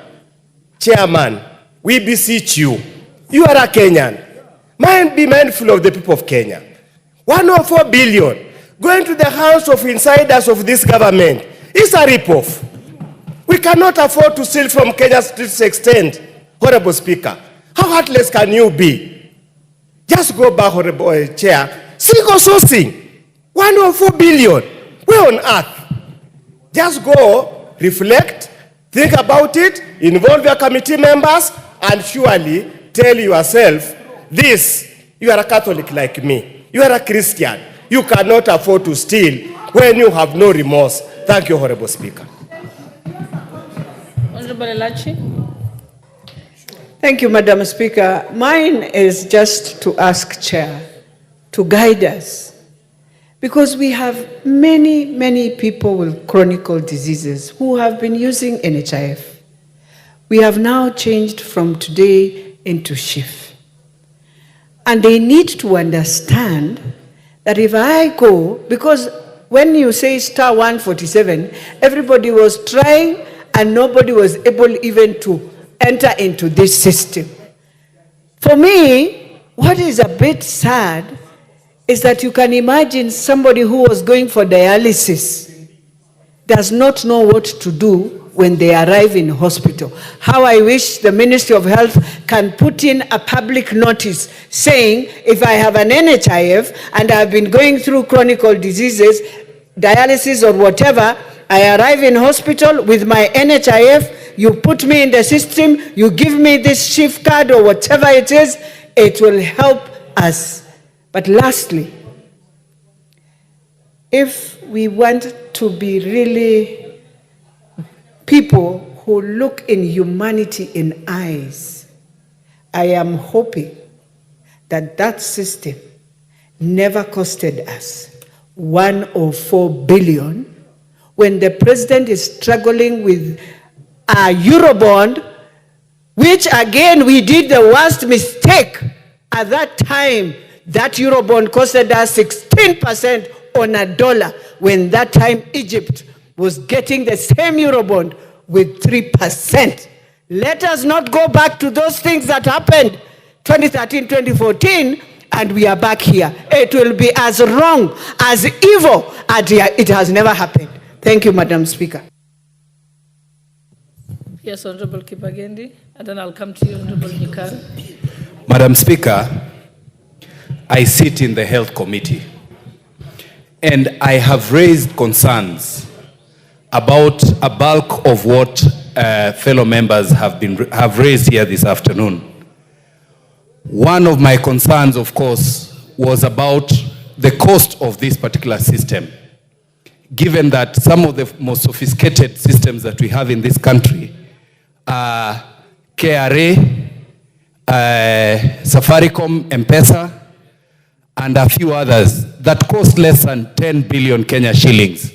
we beseech you. You are a Kenyan. Be mindful of the people of Kenya. 104 billion going to the hands of insiders of this government. It's a rip-off. We cannot afford to steal from Kenya to this extent, Honorable Speaker. How heartless can you be? Just go back, Honorable Chair. Single sourcing, 104 billion. Where on earth? Just go, reflect, think about it, involve your committee members, and surely tell yourself, this, you are a Catholic like me. You are a Christian. You cannot afford to steal when you have no remorse. Thank you, Honorable Speaker. Honorable Elachi. Thank you, Madam Speaker. Mine is just to ask Chair to guide us, because we have many people with chronic diseases who have been using NHIF. We have now changed from today into shift. And they need to understand that if I go, because when you say star 147, everybody was trying and nobody was able even to enter into this system. For me, what is a bit sad is that you can imagine somebody who was going for dialysis does not know what to do when they arrive in hospital. How I wish the Ministry of Health can put in a public notice saying, if I have an NHIF and I've been going through chronic diseases, dialysis or whatever, I arrive in hospital with my NHIF, you put me in the system, you give me this shift card or whatever it is, it will help us. But lastly, if we want to be really people who look in humanity in eyes, I am hoping that that system never costed us 104 billion when the president is struggling with a Eurobond, which again we did the worst mistake at that time. That Eurobond costed us 16% on a dollar, when that time Egypt was getting the same Eurobond with 3%. Let us not go back to those things that happened 2013, 2014, and we are back here. It will be as wrong, as evil, as it has never happened. Thank you, Madam Speaker. Yes, Honorable Kibagendi, and then I'll come to you, Honorable Nyikar. Madam Speaker, I sit in the Health Committee, and I have raised concerns about a bulk of what fellow members have raised here this afternoon. One of my concerns, of course, was about the cost of this particular system, given that some of the most sophisticated systems that we have in this country are KRA, Safaricom, M-Pesa, and a few others that cost less than 10 billion Kenya shillings.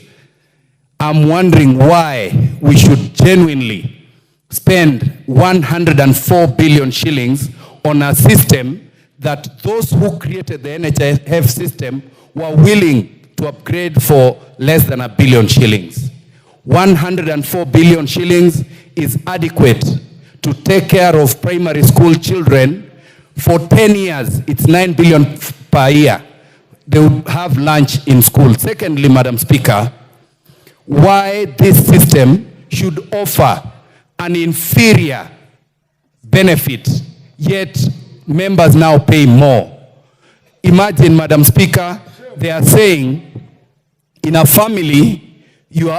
I'm wondering why we should genuinely spend 104 billion shillings on a system that those who created the NHIF system were willing to upgrade for less than $1 billion shillings. 104 billion shillings is adequate to take care of primary school children. For 10 years, it's 9 billion per year. They would have lunch in school. Secondly, Madam Speaker, why this system should offer an inferior benefit, yet members now pay more. Imagine, Madam Speaker, they are saying in a family, you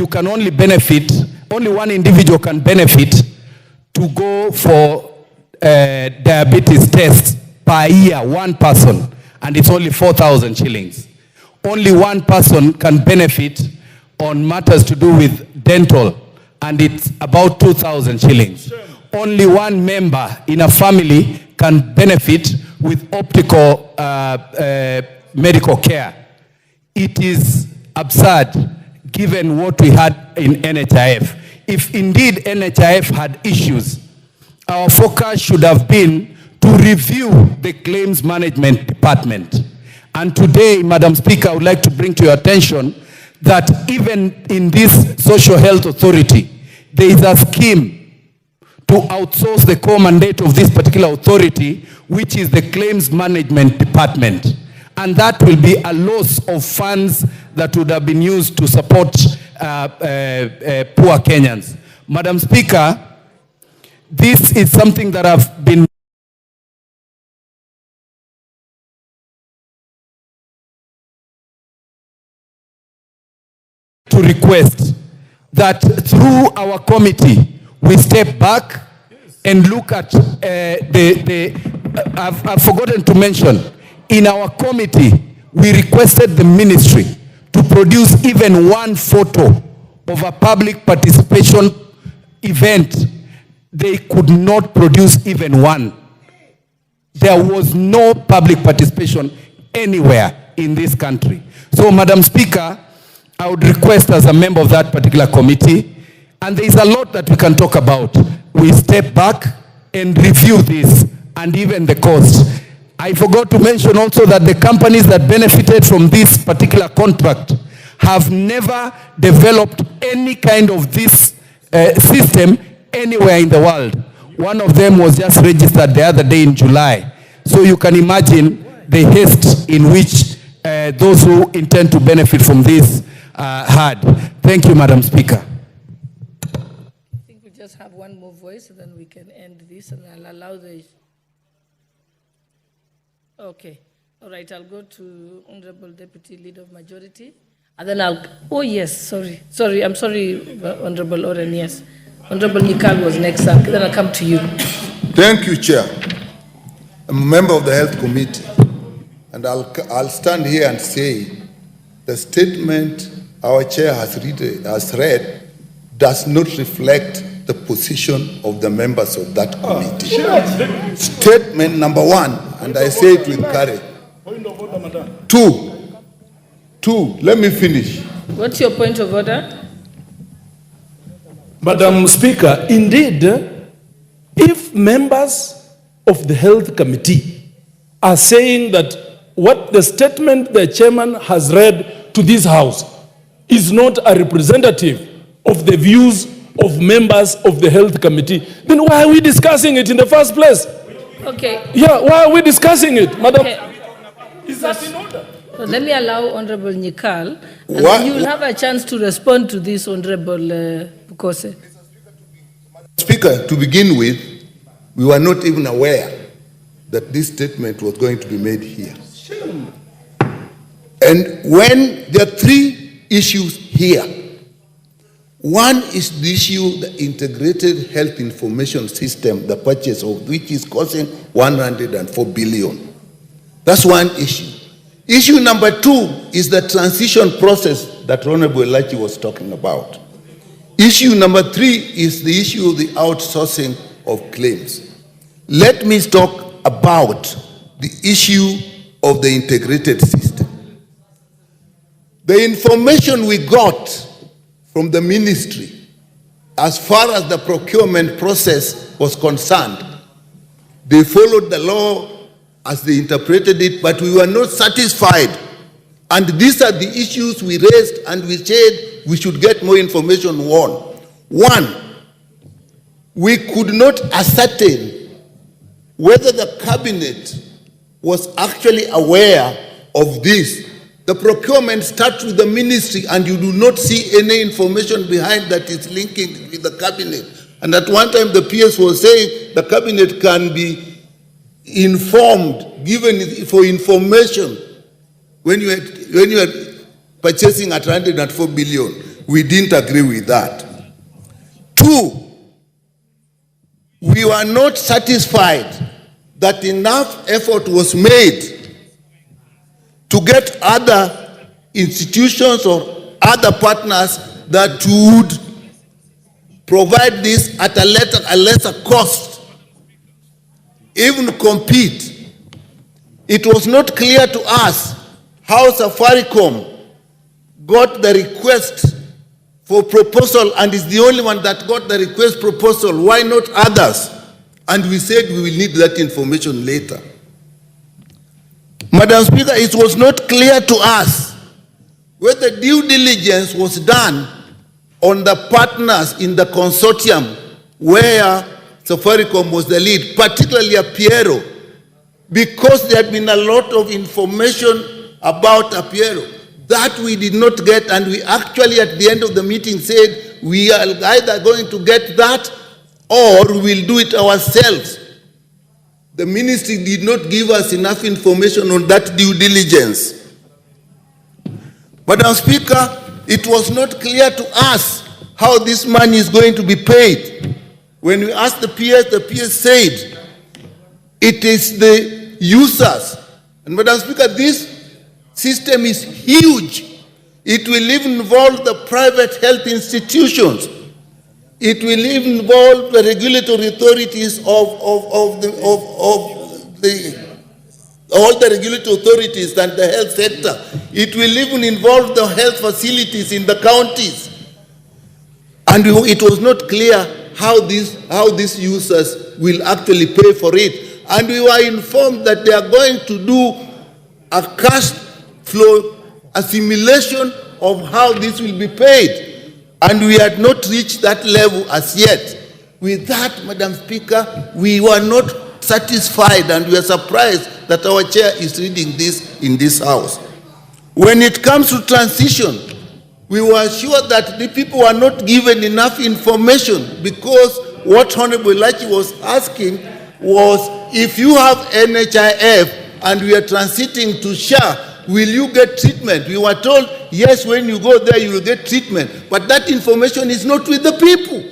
can only benefit, only one individual can benefit to go for diabetes tests per year, one person, and it's only 4,000 shillings. Only one person can benefit on matters to do with dental, and it's about 2,000 shillings. Only one member in a family can benefit with optical medical care. It is absurd given what we had in NHIF. If indeed NHIF had issues, our focus should have been to review the claims management department. And today, Madam Speaker, I would like to bring to your attention that even in this social health authority, there is a scheme to outsource the core mandate of this particular authority, which is the claims management department. And that will be a loss of funds that would have been used to support poor Kenyans. Madam Speaker, this is something that I've been to request that through our committee, we step back and look at I've forgotten to mention, in our committee, we requested the ministry to produce even one photo of a public participation event. They could not produce even one. There was no public participation anywhere in this country. So, Madam Speaker, I would request as a member of that particular committee, and there is a lot that we can talk about, we step back and review this and even the cost. I forgot to mention also that the companies that benefited from this particular contract have never developed any kind of this system anywhere in the world. One of them was just registered the other day in July. So you can imagine the haste in which those who intend to benefit from this had. Thank you, Madam Speaker. I think we just have one more voice, and then we can end this, and I'll allow the... Okay. All right, I'll go to Honorable Deputy Leader of Majority, and then I'll... Oh, yes, sorry. Sorry, I'm sorry, Honorable Oren, yes. Honorable Nikal was next up, then I'll come to you. Thank you, Chair. I'm a member of the Health Committee, and I'll stand here and say the statement our Chair has read does not reflect the position of the members of that committee. Statement number one, and I say it with courage. Two, let me finish. What's your point of order? Madam Speaker, indeed, if members of the Health Committee are saying that what the statement the chairman has read to this House is not a representative of the views of members of the Health Committee, then why are we discussing it in the first place? Okay. Yeah, why are we discussing it, Madam? Okay. Is that in order? Well, let me allow Honorable Nikal, and then you will have a chance to respond to this, Honorable Bukose. Speaker, to begin with, we were not even aware that this statement was going to be made here. And when there are three issues here, one is the issue, the integrated health information system, the purchase of which is costing 104 billion. That's one issue. Issue number two is the transition process that Honorable Elachi was talking about. Issue number three is the issue of the outsourcing of claims. Let me talk about the issue of the integrated system. The information we got from the ministry as far as the procurement process was concerned, they followed the law as they interpreted it, but we were not satisfied And these are the issues we raised and we said we should get more information on. One, we could not ascertain whether the cabinet was actually aware of this. The procurement starts with the ministry and you do not see any information behind that is linking with the cabinet. And at one time the PS was saying the cabinet can be informed, given for information when you are purchasing at 104 billion. We didn't agree with that. Two, we were not satisfied that enough effort was made to get other institutions or other partners that would provide this at a lesser cost, even compete. It was not clear to us how Safaricom got the request for proposal and is the only one that got the request proposal. Why not others? And we said we will need that information later. Madam Speaker, it was not clear to us whether due diligence was done on the partners in the consortium where Safaricom was the lead, particularly Apiero, because there had been a lot of information about Apiero that we did not get, and we actually at the end of the meeting said we are either going to get that or we'll do it ourselves. The ministry did not give us enough information on that due diligence. Madam Speaker, it was not clear to us how this money is going to be paid. When we asked the PS said it is the users. And Madam Speaker, this system is huge. It will even involve the private health institutions. It will even involve the regulatory authorities all the regulatory authorities and the health sector. It will even involve the health facilities in the counties. And it was not clear how these users will actually pay for it. And we were informed that they are going to do a cash flow, a simulation of how this will be paid. And we had not reached that level as yet. With that, Madam Speaker, we were not satisfied and we are surprised that our chair is reading this in this House. When it comes to transition, we were sure that the people were not given enough information, because what Honorable Lachi was asking was, if you have NHIF and we are transiting to SHA, will you get treatment? We were told, yes, when you go there, you will get treatment. But that information is not with the people.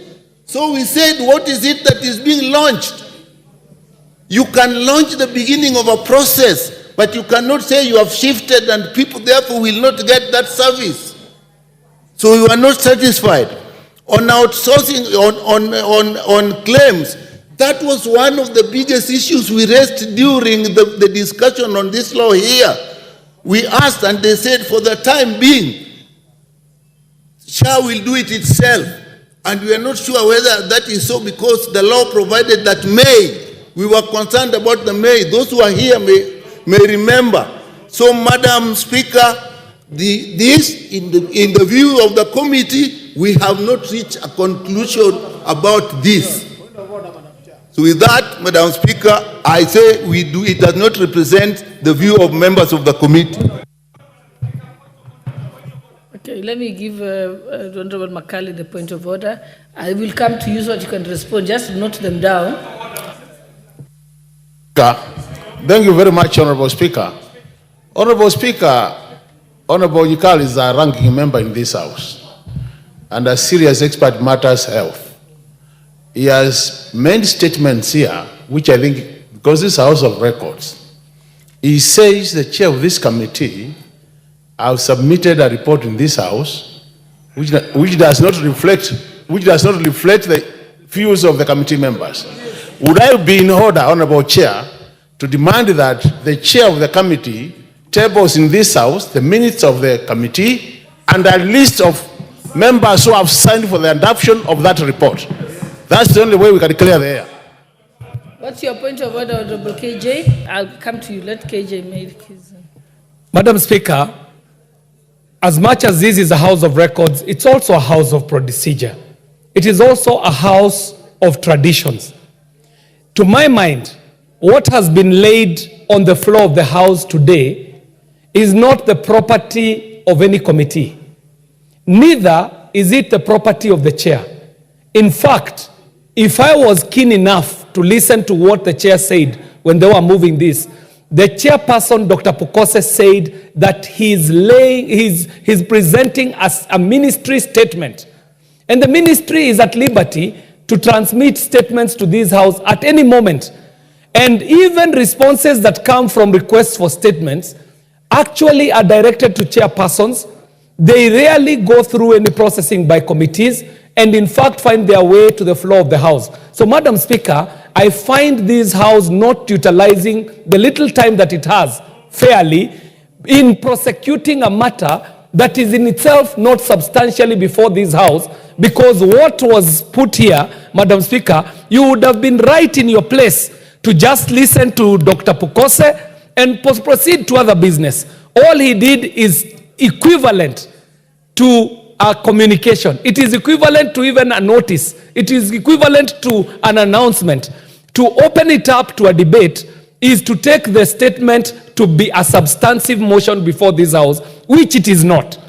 So we said, what is it that is being launched? You can launch the beginning of a process, but you cannot say you have shifted and people therefore will not get that service. So we were not satisfied. On outsourcing, on claims, that was one of the biggest issues we raised during the discussion on this law here. We asked and they said for the time being, SHA will do it itself. And we are not sure whether that is so, because the law provided that May. We were concerned about the May. Those who are here may remember. So, Madam Speaker, this, in the view of the committee, we have not reached a conclusion about this. So with that, Madam Speaker, I say it does not represent the view of members of the committee. Okay, let me give Honorable Makali the point of order. I will come to you so that you can respond. Just note them down. Thank you very much, Honorable Speaker. Honorable Speaker, Honorable Yikal is a ranking member in this House and a serious expert in matters health. He has made statements here, which I think, because this is a House of Records, he says the chair of this committee have submitted a report in this House which does not reflect the views of the committee members. Would I be in order, Honorable Chair, to demand that the chair of the committee tables in this House the minutes of the committee and a list of members who have signed for the adoption of that report? That's the only way we can clear the air. What's your point of order, Honorable KJ? I'll come to you. Let KJ make his... Madam Speaker, as much as this is a house of records, it's also a house of procedure. It is also a house of traditions. To my mind, what has been laid on the floor of the House today is not the property of any committee. Neither is it the property of the chair. In fact, if I was keen enough to listen to what the chair said when they were moving this, the chairperson, Dr. Pukose, said that he's presenting as a ministry statement. And the ministry is at liberty to transmit statements to this House at any moment. And even responses that come from requests for statements actually are directed to chairpersons. They rarely go through any processing by committees and in fact find their way to the floor of the House. So, Madam Speaker, I find this House not utilizing the little time that it has fairly in prosecuting a matter that is in itself not substantially before this House, because what was put here, Madam Speaker, you would have been right in your place to just listen to Dr. Pukose and proceed to other business. All he did is equivalent to a communication. It is equivalent to even a notice. It is equivalent to an announcement. To open it up to a debate is to take the statement to be a substantive motion before this House, which it is not.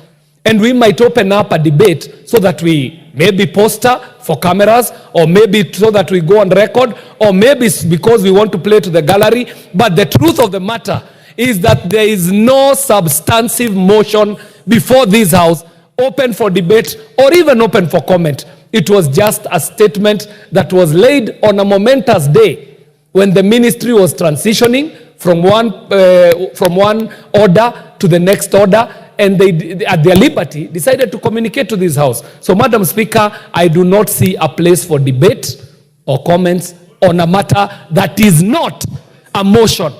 And we might open up a debate so that we maybe poster for cameras, or maybe so that we go on record, or maybe because we want to play to the gallery. But the truth of the matter is that there is no substantive motion before this House open for debate or even open for comment. It was just a statement that was laid on a momentous day when the ministry was transitioning from one order to the next order, and they, at their liberty, decided to communicate to this House. So, Madam Speaker, I do not see a place for debate or comments on a matter that is not a motion.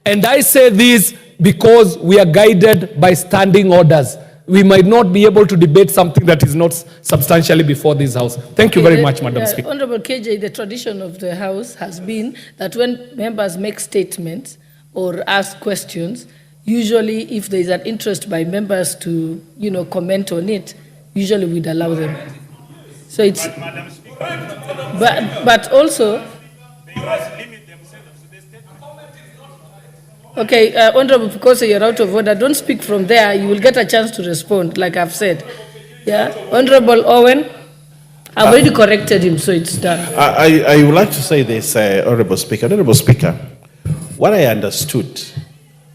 And I say this because we are guided by standing orders. We might not be able to debate something that is not substantially before this House. Thank you very much, Madam Speaker. Honorable KJ, the tradition of the House has been that when members make statements or ask questions, usually if there is an interest by members to, comment on it, usually we'd allow them. So it's, but also, okay, Honorable, because you're out of order, don't speak from there. You will get a chance to respond, like I've said. Yeah, Honorable Owen, I've already corrected him, so it's done. I would like to say this, Honorable Speaker. Honorable Speaker, what I understood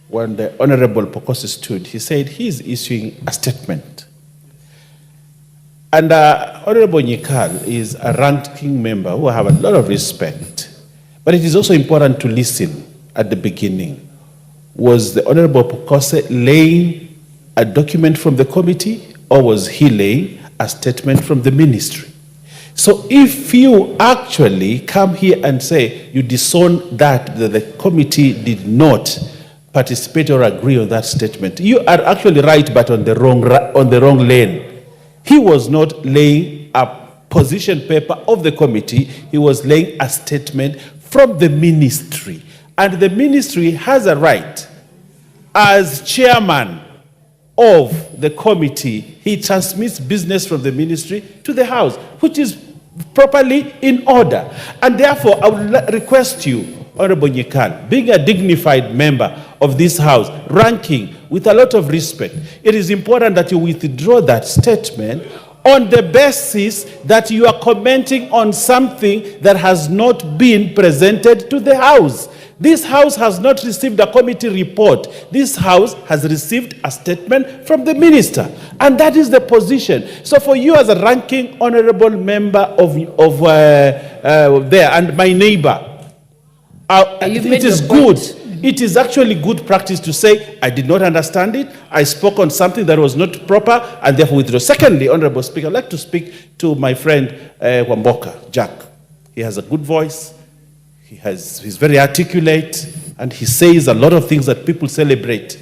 when the Honorable Pukose stood, he said he is issuing a statement. And Honorable Nyikal is a ranking member who I have a lot of respect. But it is also important to listen at the beginning. Was the Honorable Pukose laying a document from the committee, or was he laying a statement from the ministry? So if you actually come here and say you disown that the committee did not participate or agree on that statement, you are actually right, but on the wrong lane. He was not laying a position paper of the committee. He was laying a statement from the ministry. And the ministry has a right, as chairman of the committee, he transmits business from the ministry to the House, which is properly in order. And therefore, I would request you, Honorable Nyikal, being a dignified member of this House, ranking with a lot of respect, it is important that you withdraw that statement on the basis that you are commenting on something that has not been presented to the House. This House has not received a committee report. This House has received a statement from the minister. And that is the position. So for you as a ranking honorable member of there and my neighbor, it is good. It is actually good practice to say, I did not understand it, I spoke on something that was not proper, and therefore withdraw. Secondly, Honorable Speaker, I'd like to speak to my friend Wamboka, Jack. He has a good voice, he's very articulate, and he says a lot of things that people celebrate.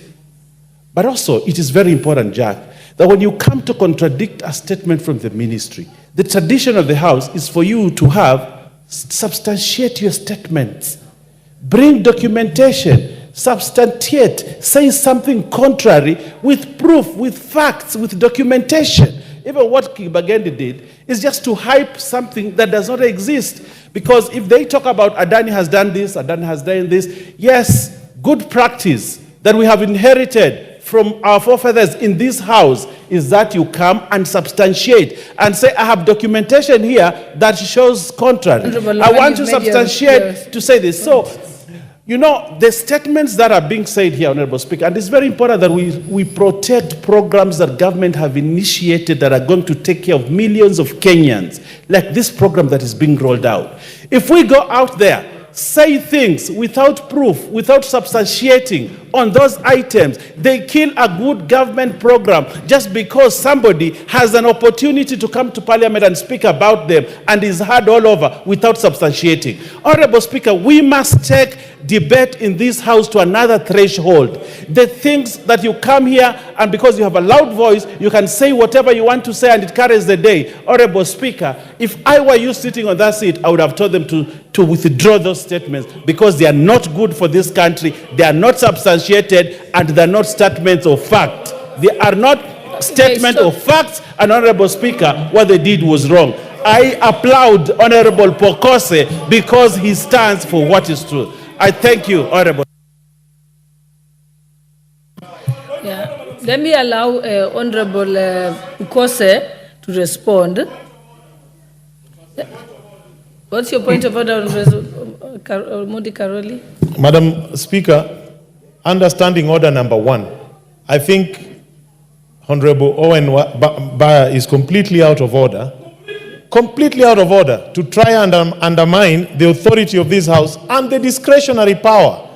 But also, it is very important, Jack, that when you come to contradict a statement from the ministry, the tradition of the House is for you to substantiate your statements. Bring documentation substantiate, say something contrary with proof, with facts, with documentation. Even what Kibagendi did is just to hype something that does not exist. Because if they talk about Adani has done this, Adani has done this, yes, good practice that we have inherited from our forefathers in this house is that you come and substantiate and say, I have documentation here that shows contrary. I want to substantiate to say this. So, you know, the statements that are being said here, Honorable Speaker, and it's very important that we protect programs that government have initiated that are going to take care of millions of Kenyans, like this program that is being rolled out. If we go out there, say things without proof, without substantiating on those items, they kill a good government program just because somebody has an opportunity to come to Parliament and speak about them and is heard all over without substantiating. Honorable Speaker, we must take debate in this house to another threshold. The things that you come here and because you have a loud voice, you can say whatever you want to say and it carries the day. Honorable Speaker, if I were you sitting on that seat, I would have told them to withdraw those statements because they are not good for this country. They are not substantiated and they are not statements of fact. They are not statements of facts, and Honorable Speaker, what they did was wrong. I applaud Honorable Pokose because he stands for what is true. I thank you, Honorable. Yeah. Let me allow Honorable Pokose to respond. What's your point of order, Modi Karoli? Madam Speaker, understanding order number 1, I think Honorable Owen Baya is completely out of order to try and undermine the authority of this House and the discretionary power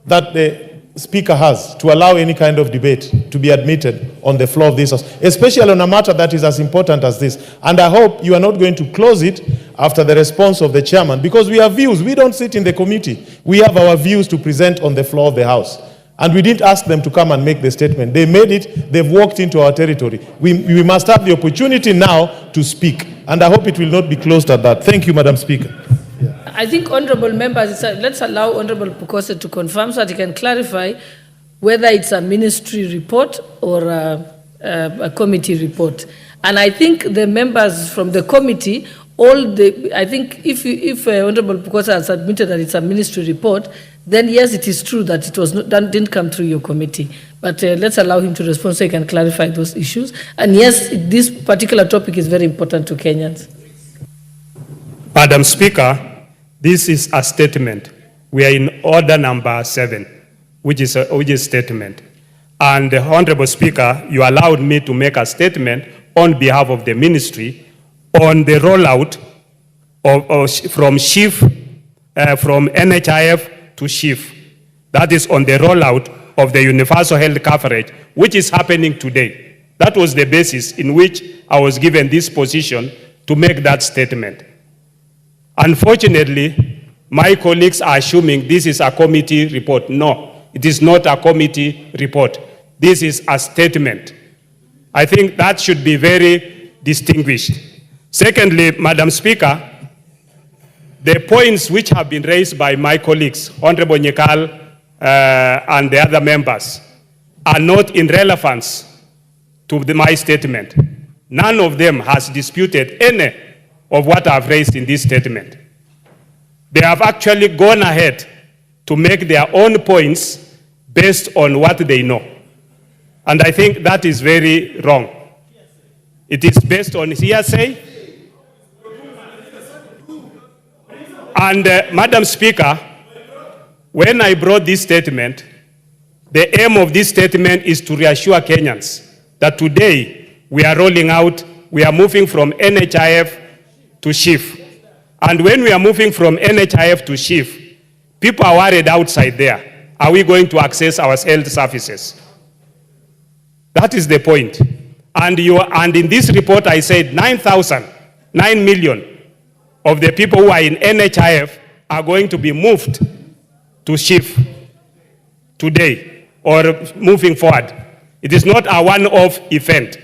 that the Speaker has to allow any kind of debate to be admitted on the floor of this House, especially on a matter that is as important as this. And I hope you are not going to close it after the response of the chairman, because we have views. We don't sit in the committee. We have our views to present on the floor of the House. And we didn't ask them to come and make the statement. They made it. They've walked into our territory. We must have the opportunity now to speak. And I hope it will not be closed at that. Thank you, Madam Speaker. I think honorable members, let's allow Honorable Pokose to confirm so that he can clarify whether it's a ministry report or a committee report. And I think the members from the committee, I think if Honorable Pokose has admitted that it's a ministry report, then yes, it is true that it was not, didn't come through your committee. But let's allow him to respond so he can clarify those issues. And yes, this particular topic is very important to Kenyans. Madam Speaker, this is a statement. We are in order number 7, which is statement. And the Honorable Speaker, you allowed me to make a statement on behalf of the ministry on the rollout from NHIF to SHIF. That is on the rollout of the universal health coverage, which is happening today. That was the basis in which I was given this position to make that statement. Unfortunately, my colleagues are assuming this is a committee report. No, it is not a committee report. This is a statement. I think that should be very distinguished. Secondly, Madam Speaker, the points which have been raised by my colleagues, Honorable Nyekal and the other members, are not in relevance to my statement. None of them has disputed any of what I've raised in this statement. They have actually gone ahead to make their own points based on what they know. And I think that is very wrong. It is based on hearsay. And Madam Speaker, when I brought this statement, the aim of this statement is to reassure Kenyans that today we are rolling out, we are moving from NHIF to SHIF. And when we are moving from NHIF to SHIF, people are worried outside there. Are we going to access our health services? That is the point. And in this report, I said 9 million of the people who are in NHIF are going to be moved to SHIF today or moving forward. It is not a one-off event.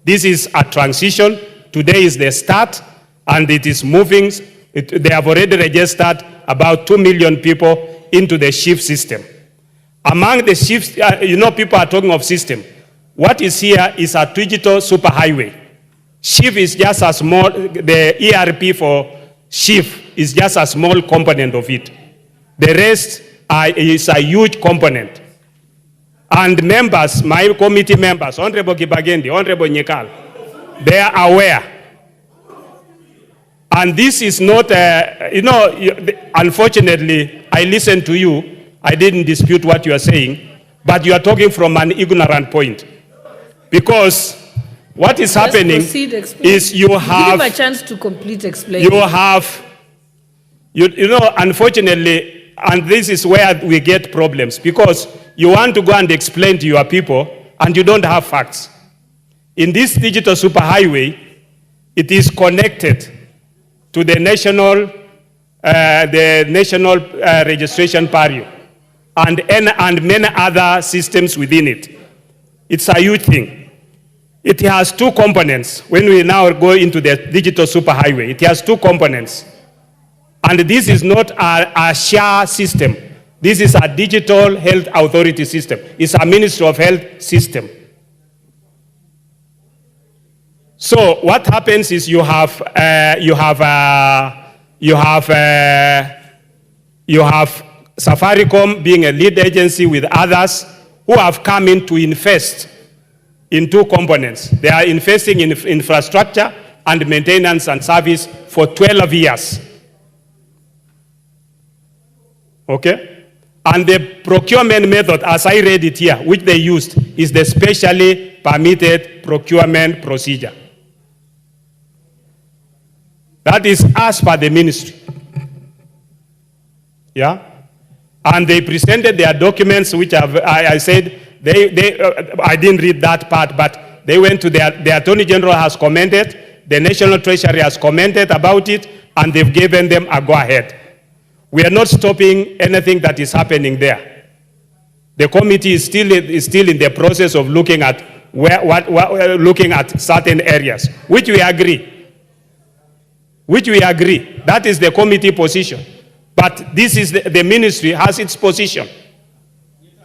This is a transition. Today is the start, and it is moving. They have already registered about 2 million people into the SHIF system. Among the shifts, people are talking of system. What is here is a digital superhighway. SHIF is just a small, the ERP for SHIF is just a small component of it. The rest is a huge component. And members, my committee members, Honorable Kibagendi, Honorable Nyekal, they are aware. And this is not, unfortunately, I listened to you. I didn't dispute what you are saying, but you are talking from an ignorant point. Because what is happening is you have... Give him a chance to complete explaining. You have, unfortunately, and this is where we get problems, because you want to go and explain to your people, and you don't have facts. In this digital superhighway, it is connected to the national registration parish and many other systems within it. It's a huge thing. It has two components. When we now go into the digital superhighway, it has two components. And this is not a SHA system. This is a digital health authority system. It's a Ministry of Health system. So what happens is you have Safaricom being a lead agency with others who have come in to invest in two components. They are investing in infrastructure and maintenance and service for 12 years. Okay? And the procurement method, as I read it here, which they used, is the specially permitted procurement procedure. That is as per the ministry. Yeah? And they presented their documents, which I said, I didn't read that part, but they went to the Attorney General has commented, the National Treasury has commented about it, and they've given them a go-ahead. We are not stopping anything that is happening there. The committee is still in the process of looking at looking at certain areas, which we agree. That is the committee position. But this is the ministry has its position.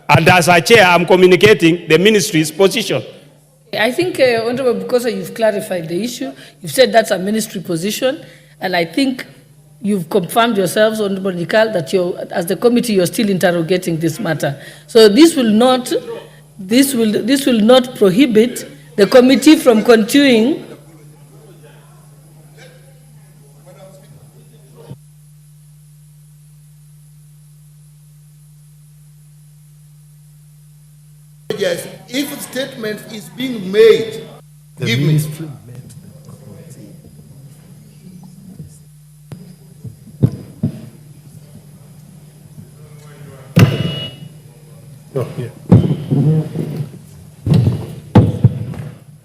And as a chair, I'm communicating the ministry's position. I think, Honorable, because you've clarified the issue, you've said that's a ministry position, and I think you've confirmed yourselves, Honorable Nikal, that as the committee, you're still interrogating this matter. So this will not prohibit the committee from continuing. Yes, if a statement is being made, give me. Oh, yeah.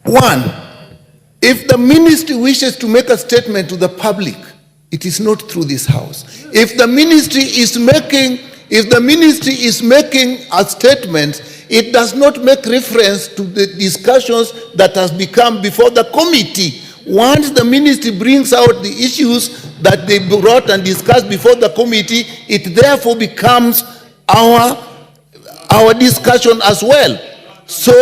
One, if the ministry wishes to make a statement to the public, it is not through this house. If the ministry is making a statement, it does not make reference to the discussions that has become before the committee. Once the ministry brings out the issues that they brought and discussed before the committee, it therefore becomes our discussion as well. So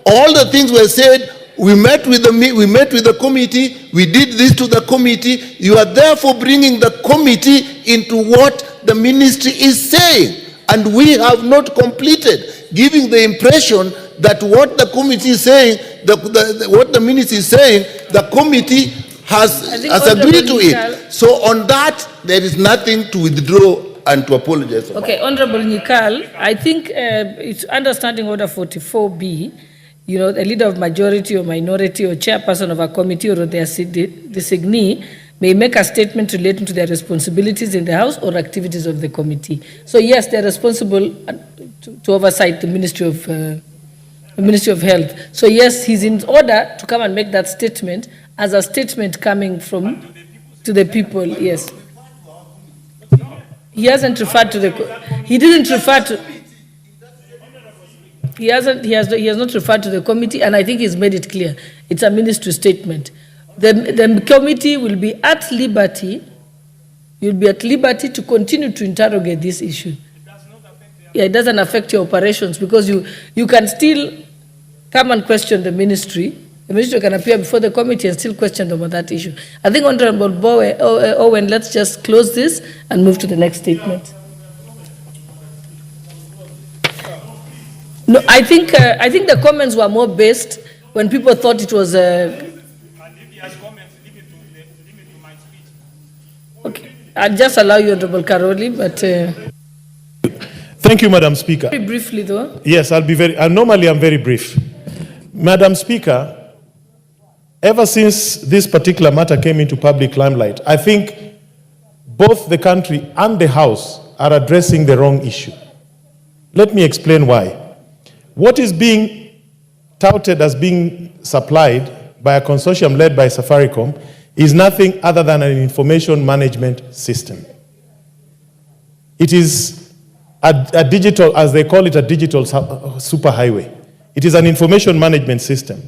all the things were said, we met with the committee, we did this to the committee. You are therefore bringing the committee into what the ministry is saying. And we have not completed, giving the impression that what the committee is saying, what the ministry is saying, the committee has agreed to it. So on that, there is nothing to withdraw and to apologize for. Okay, Honorable Nikal, I think it's understanding order 44B, the leader of majority or minority or chairperson of a committee or their designee may make a statement relating to their responsibilities in the House or activities of the committee. So yes, they're responsible to oversight the Ministry of Health. So yes, he's in order to come and make that statement as a statement coming from to the people. Yes. He hasn't referred to he didn't refer to. He has not referred to the committee, and I think he's made it clear. It's a ministry statement. The committee will be at liberty. You'll be at liberty to continue to interrogate this issue. Yeah, it doesn't affect your operations because you can still come and question the ministry. The ministry can appear before the committee and still question them on that issue. I think, Honorable Owen, let's just close this and move to the next statement. No, I think the comments were more based when people thought it was okay, I'll just allow you, Honorable Karoli, but Thank you, Madam Speaker. very briefly, though. Yes, I'll be normally I'm very brief. Madam Speaker, ever since this particular matter came into public limelight, I think both the country and the House are addressing the wrong issue. Let me explain why. What is being touted as being supplied by a consortium led by Safaricom is nothing other than an information management system. It is a digital, as they call it, a digital superhighway. It is an information management system.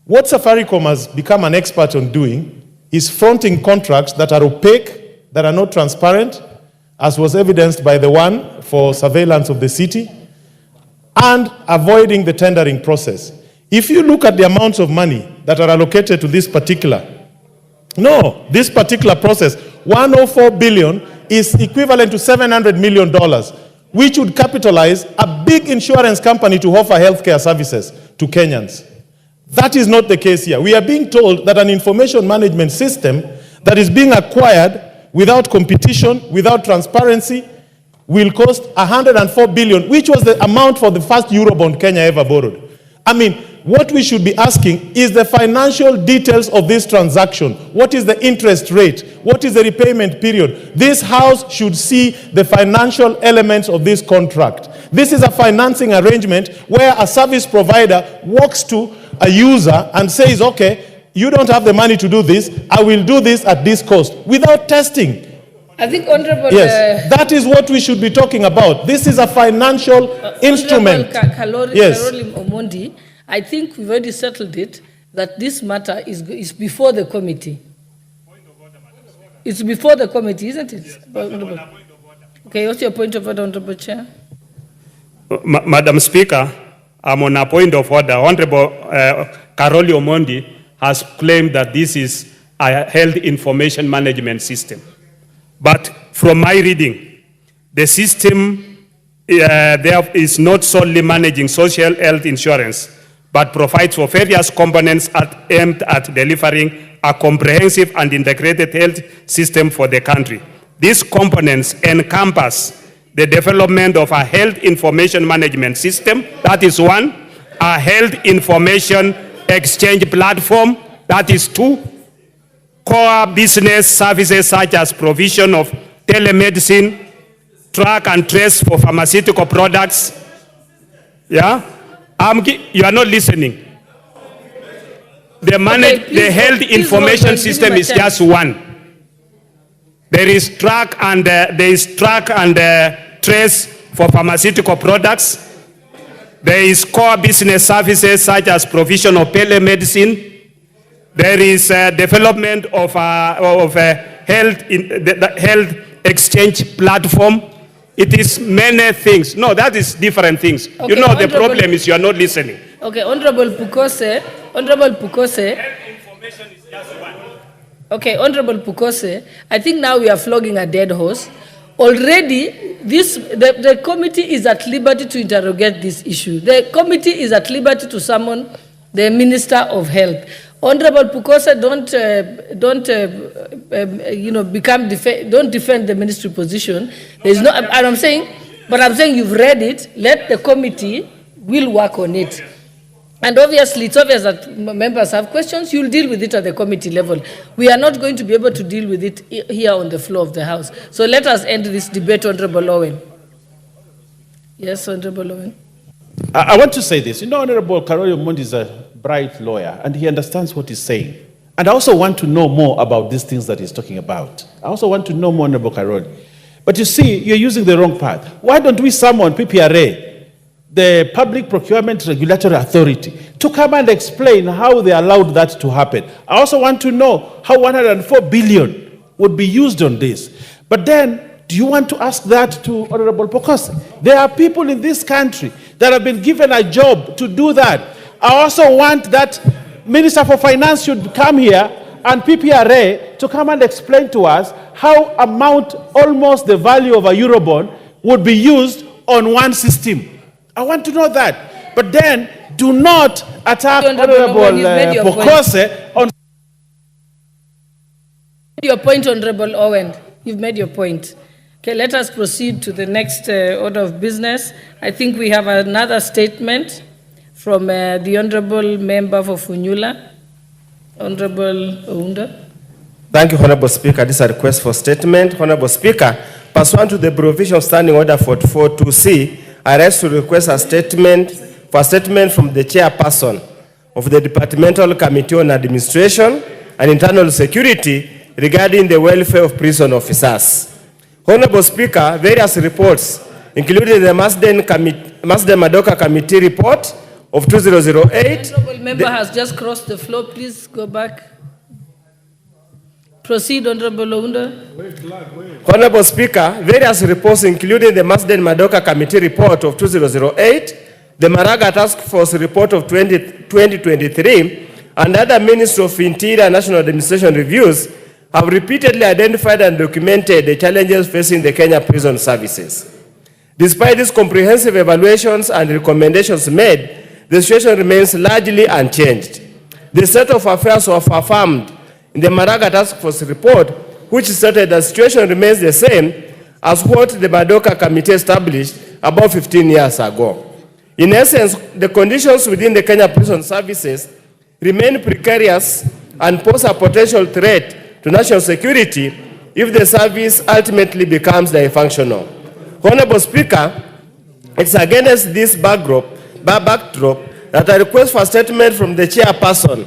What Safaricom has become an expert on doing is fronting contracts that are opaque, that are not transparent, as was evidenced by the one for surveillance of the city, and avoiding the tendering process. If you look at the amounts of money that are allocated to this particular process, 104 billion is equivalent to $700 million, which would capitalize a big insurance company to offer healthcare services to Kenyans. That is not the case here. We are being told that an information management system that is being acquired without competition, without transparency, will cost 104 billion, which was the amount for the first Eurobond Kenya ever borrowed. I mean, what we should be asking is the financial details of this transaction. What is the interest rate? What is the repayment period? This House should see the financial elements of this contract. This is a financing arrangement where a service provider walks to a user and says, okay, you don't have the money to do this, I will do this at this cost, without testing. I think, Honorable... Yes, that is what we should be talking about. This is a financial instrument. Karoli Omondi, I think we've already settled it, that this matter is before the committee. It's before the committee, isn't it? Yes. Okay, what's your point of order, Honorable Chair? Madam Speaker, I'm on a point of order. Honorable Karoli Omondi has claimed that this is a health information management system. But from my reading, the system there is not solely managing social health insurance, but provides for various components aimed at delivering a comprehensive and integrated health system for the country. These components encompass the development of a health information management system, that is one, a health information exchange platform, that is two, core business services such as provision of telemedicine, track and trace for pharmaceutical products. Yeah? You are not listening. The health information system is just one. There is track and trace for pharmaceutical products. There is core business services such as provision of telemedicine. There is development of a health exchange platform. It is many things. No, that is different things. Okay, you know, the problem is you are not listening. Okay, Honorable Pukose. Health information is just one. Okay, Honorable Pukose, I think now we are flogging a dead horse. Already, the committee is at liberty to interrogate this issue. The committee is at liberty to summon the Minister of Health. Honorable Pukose, don't defend the ministry position. There's no, and I'm saying you've read it. Let the committee will work on it. And obviously, it's obvious that members have questions. You'll deal with it at the committee level. We are not going to be able to deal with it here on the floor of the House. So let us end this debate, Honorable Owen. Yes, Honorable Owen. I want to say this. You know, Honorable Karoli Omondi is a bright lawyer, and he understands what he's saying. And I also want to know more about these things that he's talking about. I also want to know more, Honorable Karoli. But you see, you're using the wrong path. Why don't we summon PPRA, the Public Procurement Regulatory Authority, to come and explain how they allowed that to happen? I also want to know how 104 billion would be used on this. But then, Do you want to ask that to Honorable Pokose? There are people in this country that have been given a job to do that. I also want that Minister for Finance should come here and PPRA to come and explain to us how almost the value of a Eurobond would be used on one system. I want to know that. But then, do not attack Honorable Pokose on... Your point, Honorable Owen. You've made your point. Okay, let us proceed to the next order of business. I think we have another statement from the Honorable Member for Funyula, Honorable Ounda. Thank you, Honorable Speaker. This is a request for statement. Honorable Speaker, pursuant to the provision of Standing Order 44.2c, I rise to request a statement from the chairperson of the Departmental Committee on Administration and Internal Security regarding the welfare of prison officers. Honorable Speaker, various reports, including the Masden Madoka Committee report of 2008. The Honorable Member has just crossed the floor. Please go back. Proceed, Honorable Ounda. Honorable Speaker, various reports, including the Masden Madoka Committee report of 2008, the Maraga Task Force report of 2023, and other Ministry of Interior and National Administration reviews, have repeatedly identified and documented the challenges facing the Kenya prison services. Despite these comprehensive evaluations and recommendations made, the situation remains largely unchanged. The state of affairs was affirmed in the Maraga Task Force report, which stated the situation remains the same as what the Madoka Committee established about 15 years ago. In essence, the conditions within the Kenya prison services remain precarious and pose a potential threat to national security if the service ultimately becomes dysfunctional. Honorable Speaker, it's against this backdrop that I request for a statement from the chairperson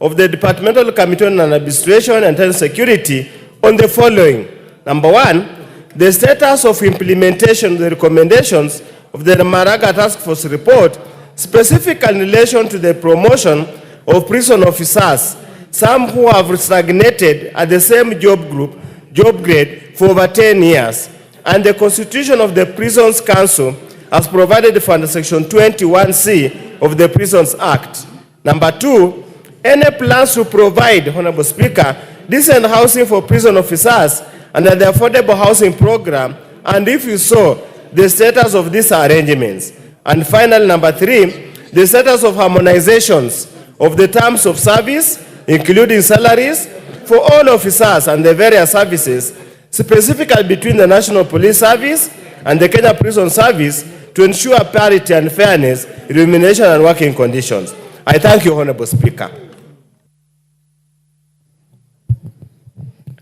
of the Departmental Committee on Administration and Internal Security on the following. Number one, the status of implementation of the recommendations of the Maraga Task Force report, specifically in relation to the promotion of prison officers, some who have stagnated at the same job grade for over 10 years, and the constitution of the Prisons Council as provided for under Section 21C of the Prisons Act. Number two, any plans to provide, Honorable Speaker, decent housing for prison officers under the Affordable Housing Program, and if you saw, the status of these arrangements. And finally, number three, the status of harmonizations of the terms of service, including salaries, for all officers and the various services, specifically between the National Police Service and the Kenya Prison Service, to ensure parity and fairness, remuneration and working conditions. I thank you, Honorable Speaker.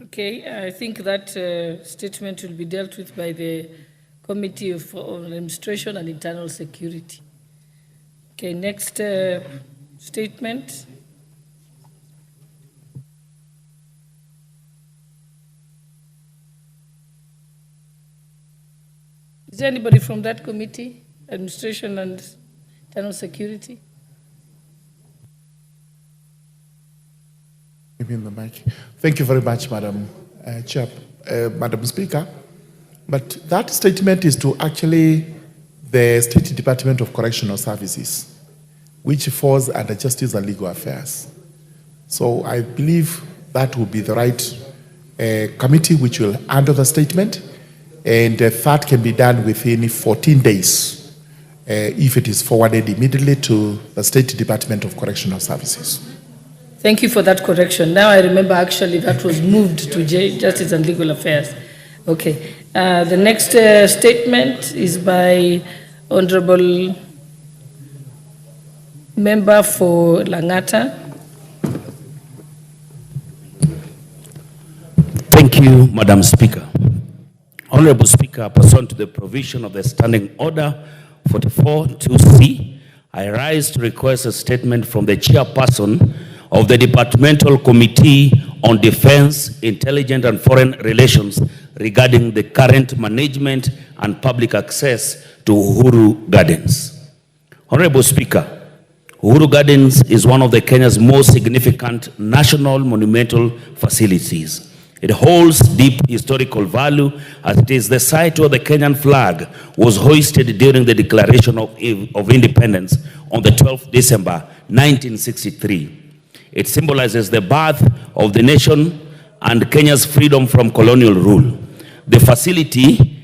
Okay, I think that statement will be dealt with by the Committee of Administration and Internal Security. Okay, next statement. Is there anybody from that committee, Administration and Internal Security? Give me the mic. Thank you very much, Madam Madam Speaker. But that statement is to actually the State Department of Correctional Services, which falls under Justice and Legal Affairs. So I believe that will be the right committee which will handle the statement, and that can be done within 14 days if it is forwarded immediately to the State Department of Correctional Services. Thank you for that correction. Now I remember actually that was moved to Justice and Legal Affairs. Okay. The next statement is by Honorable Member for Langata. Thank you, Madam Speaker. Honorable Speaker, pursuant to the provision of the Standing Order 44.2c, I rise to request a statement from the chairperson of the Departmental Committee on Defense, Intelligence and Foreign Relations regarding the current management and public access to Uhuru Gardens. Honorable Speaker, Uhuru Gardens is one of Kenya's most significant national monumental facilities It holds deep historical value as it is the site where the Kenyan flag was hoisted during the Declaration of Independence on the 12th December 1963. It symbolizes the birth of the nation and Kenya's freedom from colonial rule. The facility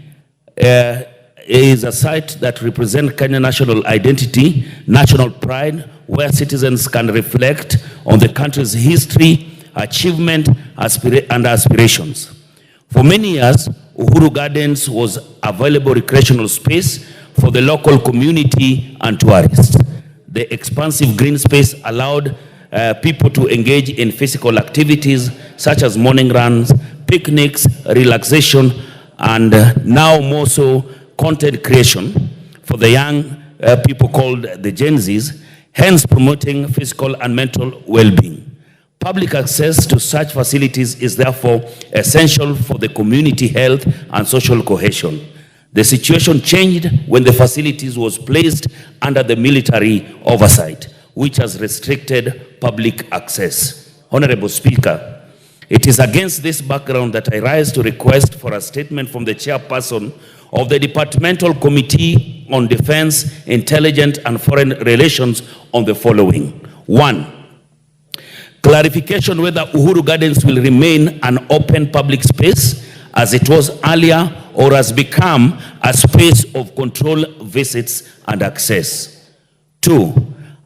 is a site that represents Kenyan national identity, national pride, where citizens can reflect on the country's history, achievement, and aspirations. For many years, Uhuru Gardens was available recreational space for the local community and tourists. The expansive green space allowed people to engage in physical activities such as morning runs, picnics, relaxation, and now more so content creation for the young people called the Gen Zs, hence promoting physical and mental well-being. Public access to such facilities is therefore essential for the community health and social cohesion. The situation changed when the facilities was placed under the military oversight, which has restricted public access. Honorable Speaker, it is against this background that I rise to request for a statement from the chairperson of the Departmental Committee on Defense, Intelligence and Foreign Relations on the following. 1. Clarification whether Uhuru Gardens will remain an open public space as it was earlier or has become a space of control visits and access. 2.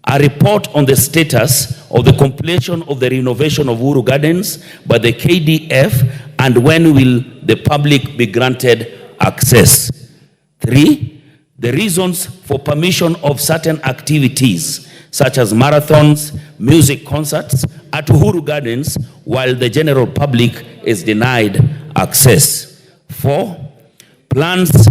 A report on the status of the completion of the renovation of Uhuru Gardens by the KDF and when will the public be granted access. 3. The reasons for permission of certain activities such as marathons, music concerts at Uhuru Gardens while the general public is denied access. 4. Plans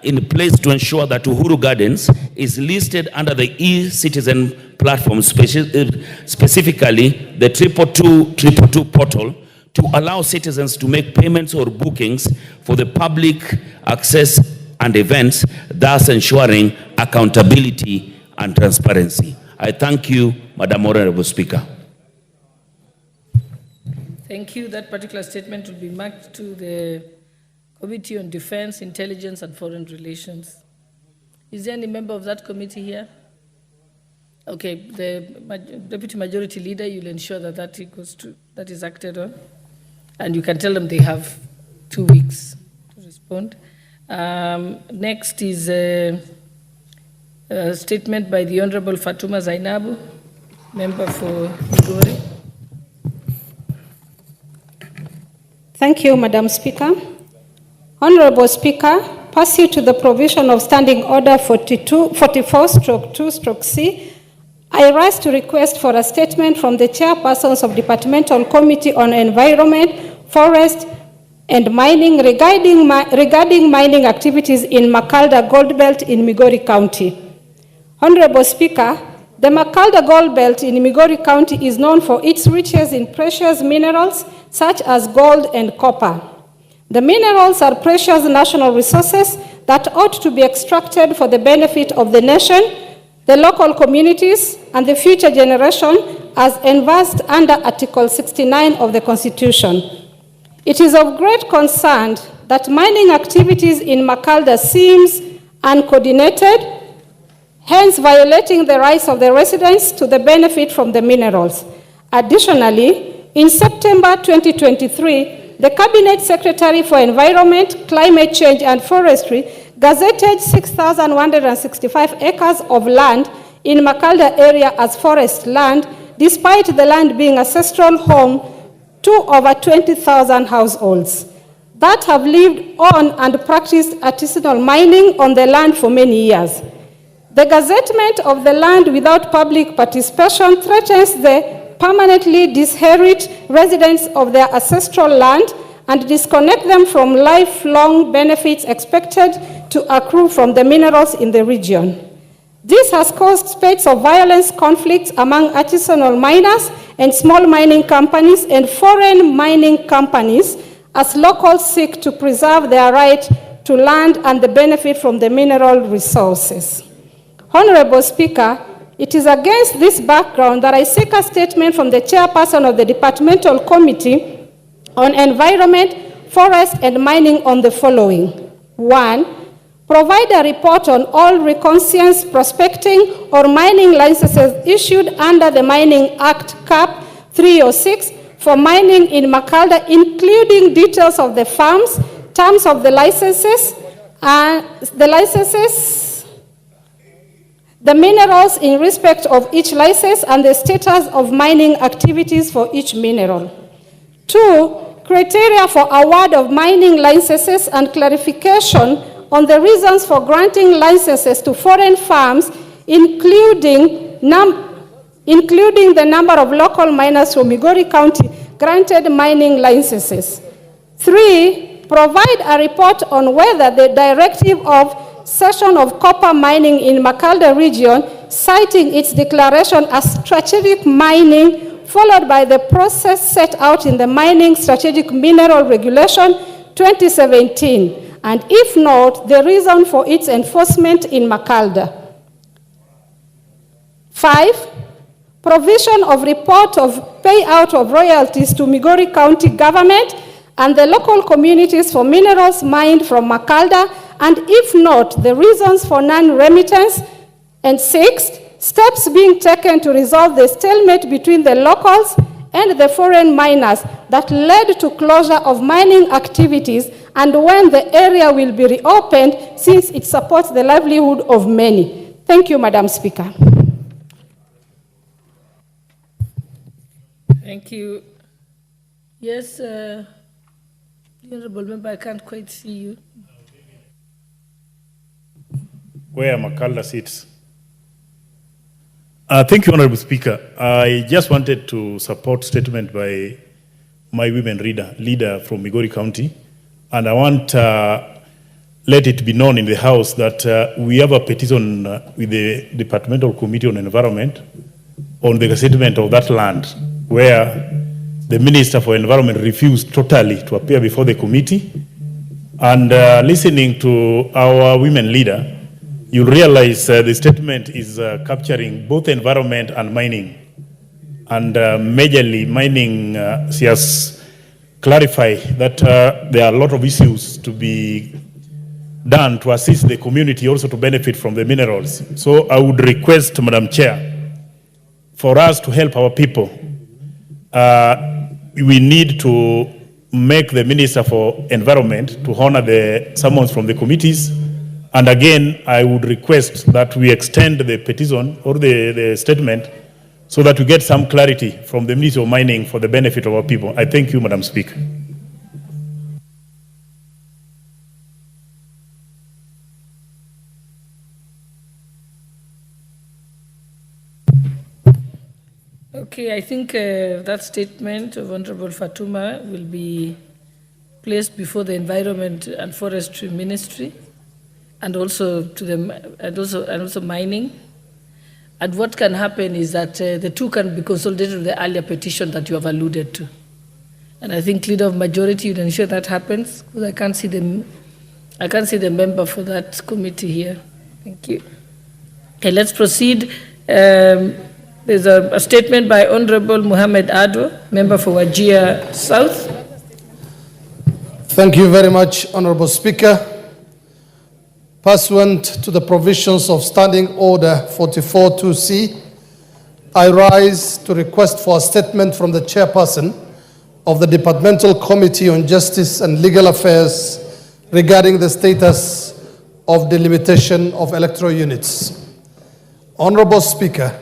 in place to ensure that Uhuru Gardens is listed under the e-citizen platform, specifically the 222 portal, to allow citizens to make payments or bookings for the public access and events, thus ensuring accountability and transparency. I thank you, Madam Honorable Speaker. Thank you. That particular statement will be marked to the Committee on Defense, Intelligence and Foreign Relations. Is there any member of that committee here? Okay, the Deputy Majority Leader, you'll ensure that that is acted on. And you can tell them they have 2 weeks to respond. Next is a statement by the Honorable Fatuma Zainabu, member for Migori. Thank you, Madam Speaker. Honorable Speaker, pursuant to the provision of Standing Order 44/2/C, I rise to request for a statement from the chairpersons of Departmental Committee on Environment, Forest, and Mining regarding mining activities in Makalda Gold Belt in Migori County. Honorable Speaker, the Makalda Gold Belt in Migori County is known for its riches in precious minerals such as gold and copper. The minerals are precious national resources that ought to be extracted for the benefit of the nation, the local communities, and the future generation as envisaged under Article 69 of the Constitution. It is of great concern that mining activities in Makalda seems uncoordinated, hence violating the rights of the residents to the benefit from the minerals. Additionally, in September 2023, the Cabinet Secretary for Environment, Climate Change and Forestry gazetted 6,165 acres of land in Makalda area as forest land, despite the land being ancestral home to over 20,000 households that have lived on and practiced artisanal mining on the land for many years. The gazettement of the land without public participation threatens the permanently disinherit residents of their ancestral land and disconnect them from lifelong benefits expected to accrue from the minerals in the region. This has caused spate of violence, conflicts among artisanal miners and small mining companies and foreign mining companies as locals seek to preserve their right to land and the benefit from the mineral resources. Honorable Speaker, it is against this background that I seek a statement from the chairperson of the Departmental Committee on environment, forest, and mining on the following. 1. Provide a report on all reconnaissance, prospecting, or mining licenses issued under the Mining Act Cap 306 for mining in Makalda, including details of the farms, terms of the licenses, the minerals in respect of each license, and the status of mining activities for each mineral. 2. Criteria for award of mining licenses and clarification on the reasons for granting licenses to foreign firms, including the number of local miners from Migori County granted mining licenses. 3. Provide a report on whether the directive of cession of copper mining in Makalda region, citing its declaration as strategic mining, followed by the process set out in the Mining Strategic Mineral Regulation 2017, and if not, the reason for its enforcement in Makalda. 5. Provision of report of payout of royalties to Migori County government and the local communities for minerals mined from Makalda, and if not, the reasons for non-remittance. And 6. Steps being taken to resolve the stalemate between the locals and the foreign miners that led to closure of mining activities, and when the area will be reopened since it supports the livelihood of many. Thank you, Madam Speaker. Thank you. Yes, Honorable Member, I can't quite see you. Where Makalda sits. Thank you, Honorable Speaker. I just wanted to support statement by my women leader from Migori County, and I want let it be known in the House that we have a petition with the Departmental Committee on Environment on the settlement of that land, where the Minister for Environment refused totally to appear before the committee. And listening to our women leader, you'll realize the statement is capturing both environment and mining. And majorly mining, she has clarified that there are a lot of issues to be done to assist the community also to benefit from the minerals. So I would request, Madam Chair, for us to help our people. We need to make the Minister for Environment to honor the summons from the committees. And again, I would request that we extend the petition or the statement so that we get some clarity from the Ministry of Mining for the benefit of our people. I thank you, Madam Speaker. Okay, I think that statement of Honorable Fatuma will be placed before the Environment and Forestry Ministry, and also to them, and also mining. And what can happen is that the two can be consolidated with the earlier petition that you have alluded to. And I think leader of majority would ensure that happens, because I can't see the member for that committee here. Thank you. Okay, let's proceed. There's a statement by Honorable Mohammed Ado, member for Wajir South. Thank you very much, Honorable Speaker. Pursuant to the provisions of Standing Order 44-2C, I rise to request for a statement from the chairperson of the Departmental Committee on Justice and Legal Affairs regarding the status of delimitation of electoral units. Honorable Speaker,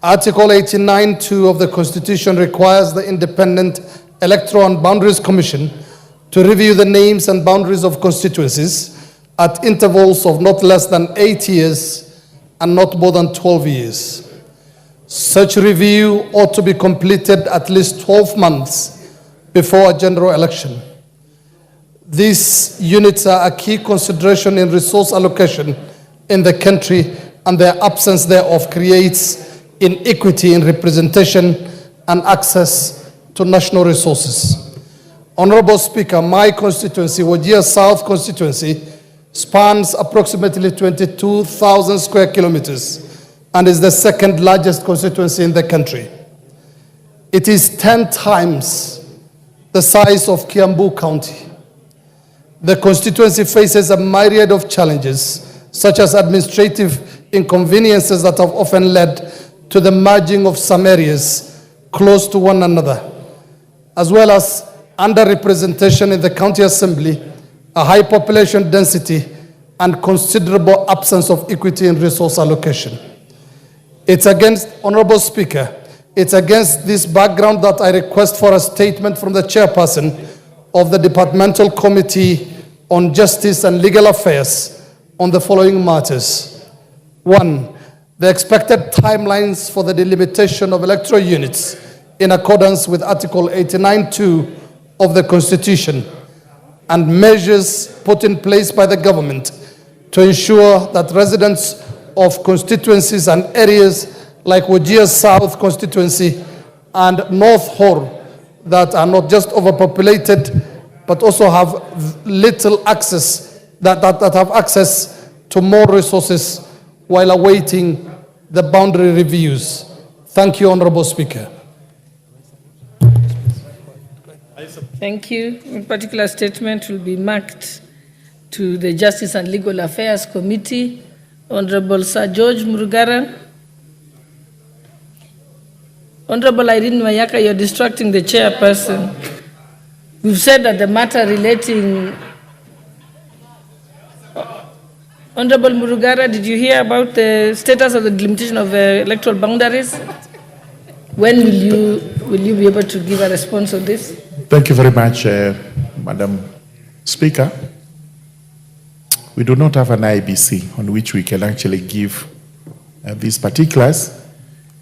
Article 89(2) of the Constitution requires the Independent Electoral and Boundaries Commission to review the names and boundaries of constituencies at intervals of not less than 8 years and not more than 12 years. Such review ought to be completed at least 12 months before a general election. These units are a key consideration in resource allocation in the country, and their absence thereof creates inequity in representation and access to national resources. Honorable Speaker, my constituency, Wajir South constituency, spans approximately 22,000 square kilometers and is the second largest constituency in the country. It is 10 times the size of Kiambu County. The constituency faces a myriad of challenges, such as administrative inconveniences that have often led to the merging of some areas close to one another, as well as underrepresentation in the county assembly, a high population density, and considerable absence of equity in resource allocation. It's against, Honorable Speaker, it's against this background that I request for a statement from the chairperson of the Departmental Committee on Justice and Legal Affairs on the following matters. 1, the expected timelines for the delimitation of electoral units in accordance with Article 89(2) of the Constitution, and measures put in place by the government to ensure that residents of constituencies and areas like Wajir South constituency and North Hor that are not just overpopulated but also have little access, that have access to more resources while awaiting the boundary reviews. Thank you, Honorable Speaker. Thank you. In particular statement will be marked to the Justice and Legal Affairs Committee. Honorable Sir George Murugara. Honorable Irene Mayaka, you're distracting the chairperson. We've said that the matter relating... Honorable Murugara, did you hear about the status of the delimitation of the electoral boundaries? When will you be able to give a response on this? Thank you very much, Madam Speaker. We do not have an IBC on which we can actually give these particulars.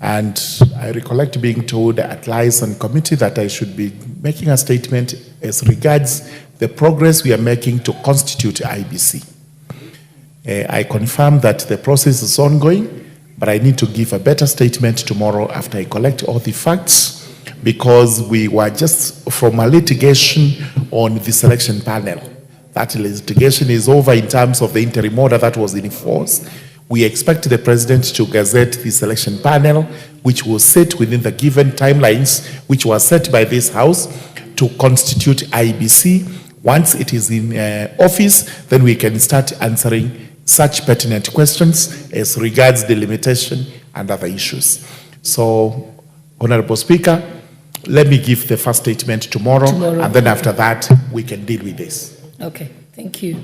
And I recollect being told at liaison committee that I should be making a statement as regards the progress we are making to constitute IBC. I confirm that the process is ongoing, but I need to give a better statement tomorrow after I collect all the facts, because we were just from a litigation on the selection panel. That litigation is over in terms of the interim order that was in force. We expect the president to gazette the selection panel, which will sit within the given timelines, which were set by this House, to constitute IBC. Once it is in office, then we can start answering such pertinent questions as regards delimitation and other issues. So, Honorable Speaker, let me give the first statement tomorrow. And then after that, we can deal with this. Okay, thank you.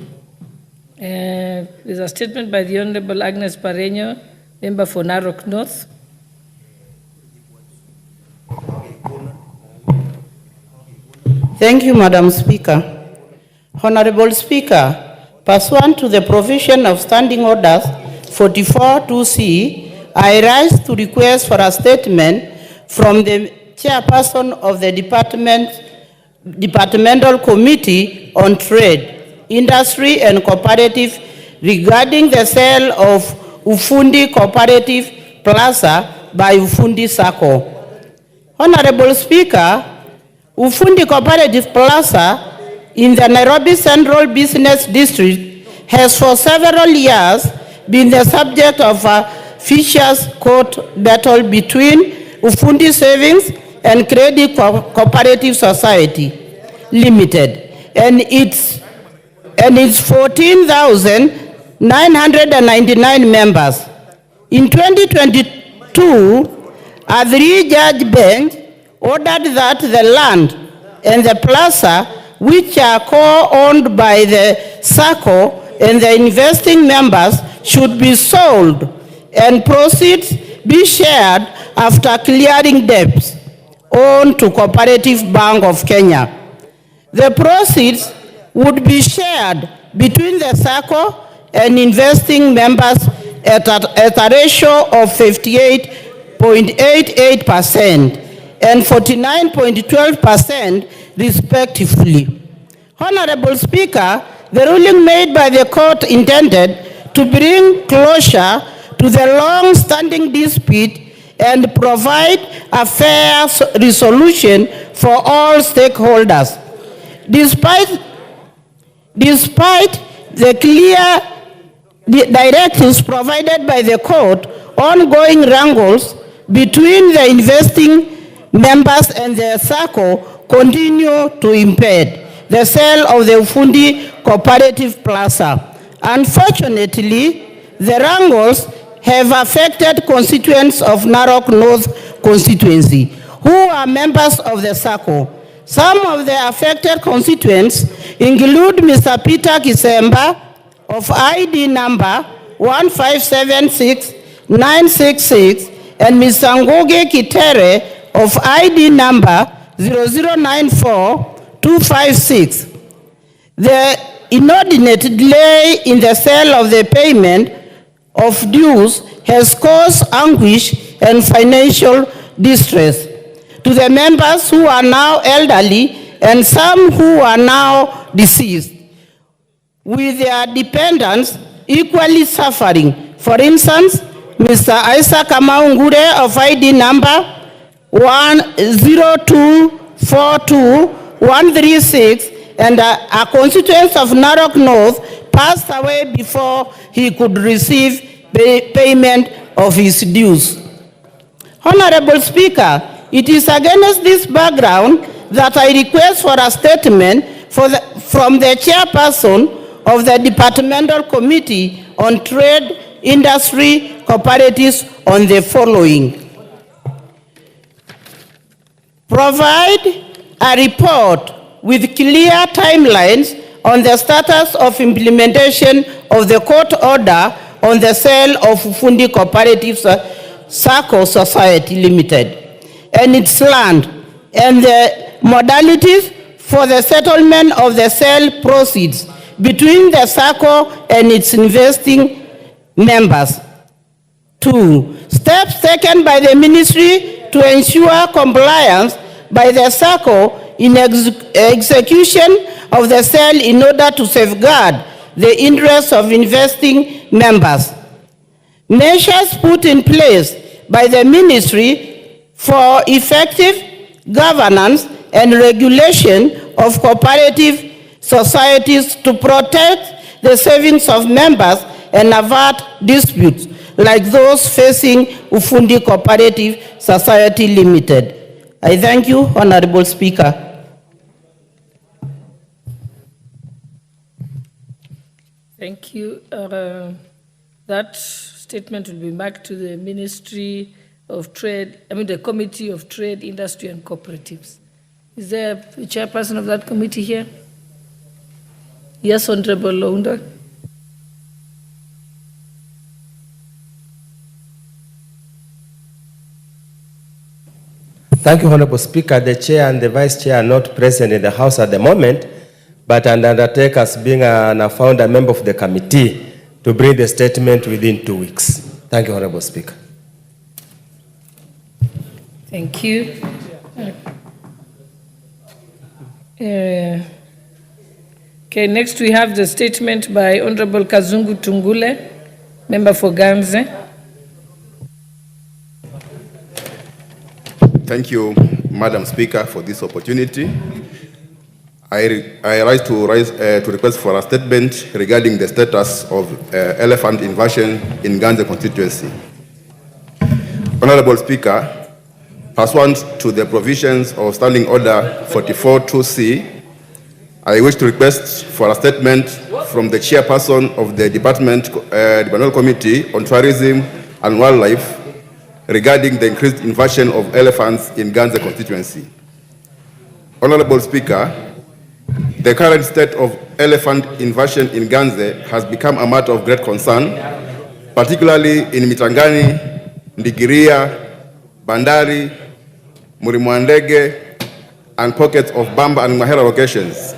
There's a statement by the Honorable Agnes Pareño, member for Narok North. Thank you, Madam Speaker. Honorable Speaker, pursuant to the provision of Standing Orders 44(2)C, I rise to request for a statement from the chairperson of the Departmental Committee on Trade, Industry and Cooperative regarding the sale of Ufundi Cooperative Plaza by Ufundi Sacco. Honorable Speaker, Ufundi Cooperative Plaza in the Nairobi Central Business District has for several years been the subject of a vicious court battle between Ufundi Savings and Credit Cooperative Society Limited and its 14,999 members. In 2022, a 3-judge bench ordered that the land and the plaza, which are co-owned by the SACCO and the investing members, should be sold and proceeds be shared after clearing debts owed to Cooperative Bank of Kenya. The proceeds would be shared between the SACCO and investing members at a ratio of 58.88% and 49.12% respectively. Honorable Speaker, the ruling made by the court intended to bring closure to the long-standing dispute and provide a fair resolution for all stakeholders. Despite the clear directives provided by the court, ongoing wrangles between the investing members and the SACCO continue to impede the sale of the Ufundi Cooperative Plaza. Unfortunately, the wrangles have affected constituents of Narok North constituency who are members of the SACCO. Some of the affected constituents include Mr. Peter Kisemba of ID number 1576966 and Mr. Ngoge Kitere of ID number 0094256. The inordinate delay in the sale of the payment of dues has caused anguish and financial distress to the members who are now elderly and some who are now deceased, with their dependents equally suffering. For instance, Mr. Isaac Amaungure of ID number 10242-136 and a constituent of Narok North passed away before he could receive payment of his dues. Honorable Speaker, it is against this background that I request for a statement from the chairperson of the Departmental Committee on Trade, Industry, Cooperatives on the following. Provide a report with clear timelines on the status of implementation of the court order on the sale of Ufundi Cooperative SACCO Society Limited and its land, and the modalities for the settlement of the sale proceeds between the SACCO and its investing members. 2. Steps taken by the ministry to ensure compliance by the SACCO in execution of the sale in order to safeguard the interests of investing members. Measures put in place by the ministry for effective governance and regulation of cooperative societies to protect the savings of members and avert disputes like those facing Ufundi Cooperative Society Limited. I thank you, Honorable Speaker. Thank you. That statement will be back to the Ministry of Trade, the Committee of Trade, Industry and Cooperatives. Is there a chairperson of that committee here? Yes, Honorable Lounda. Thank you, Honorable Speaker. The Chair and the Vice Chair are not present in the House at the moment, but I undertake as being a founder member of the committee to bring the statement within 2 weeks. Thank you, Honorable Speaker. Thank you. Okay, next we have the statement by Honorable Kazungu Tungule, member for Ganze. Thank you, Madam Speaker, for this opportunity. I rise to request for a statement regarding the status of elephant invasion in Ganze constituency. Honorable Speaker, pursuant to the provisions of Standing Order 44-2C, I wish to request for a statement from the chairperson of the Departmental Committee on Tourism and Wildlife regarding the increased invasion of elephants in Ganze constituency. Honorable Speaker, the current state of elephant invasion in Ganze has become a matter of great concern, particularly in Mitangani, Ndigiria, Bandari, Murimwandege, and pockets of Bamba and Mahera locations.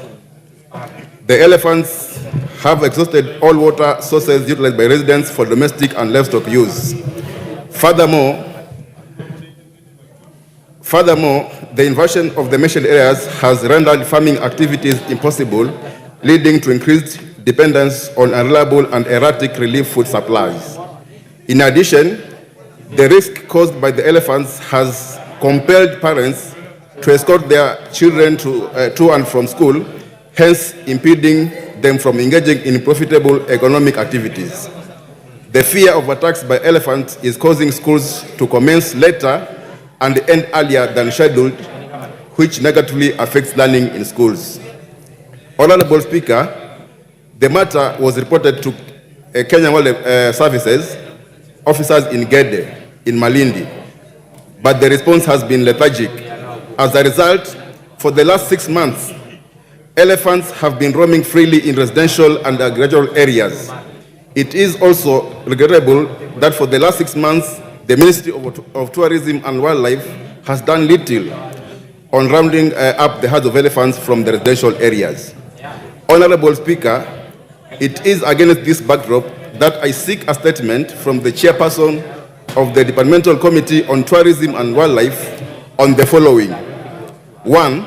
The elephants have exhausted all water sources utilized by residents for domestic and livestock use. Furthermore, the invasion of the mentioned areas has rendered farming activities impossible, leading to increased dependence on unreliable and erratic relief food supplies. In addition, the risk caused by the elephants has compelled parents to escort their children to and from school, hence impeding them from engaging in profitable economic activities. The fear of attacks by elephants is causing schools to commence later and end earlier than scheduled, which negatively affects learning in schools. Honorable Speaker, the matter was reported to Kenya Wildlife Services officers in Gede, in Malindi, but the response has been lethargic. As a result, for the last 6 months, elephants have been roaming freely in residential and agricultural areas. It is also regrettable that for the last 6 months, the Ministry of Tourism and Wildlife has done little on rounding up the herds of elephants from the residential areas. Honorable Speaker, it is against this backdrop that I seek a statement from the chairperson of the Departmental Committee on Tourism and Wildlife on the following. 1.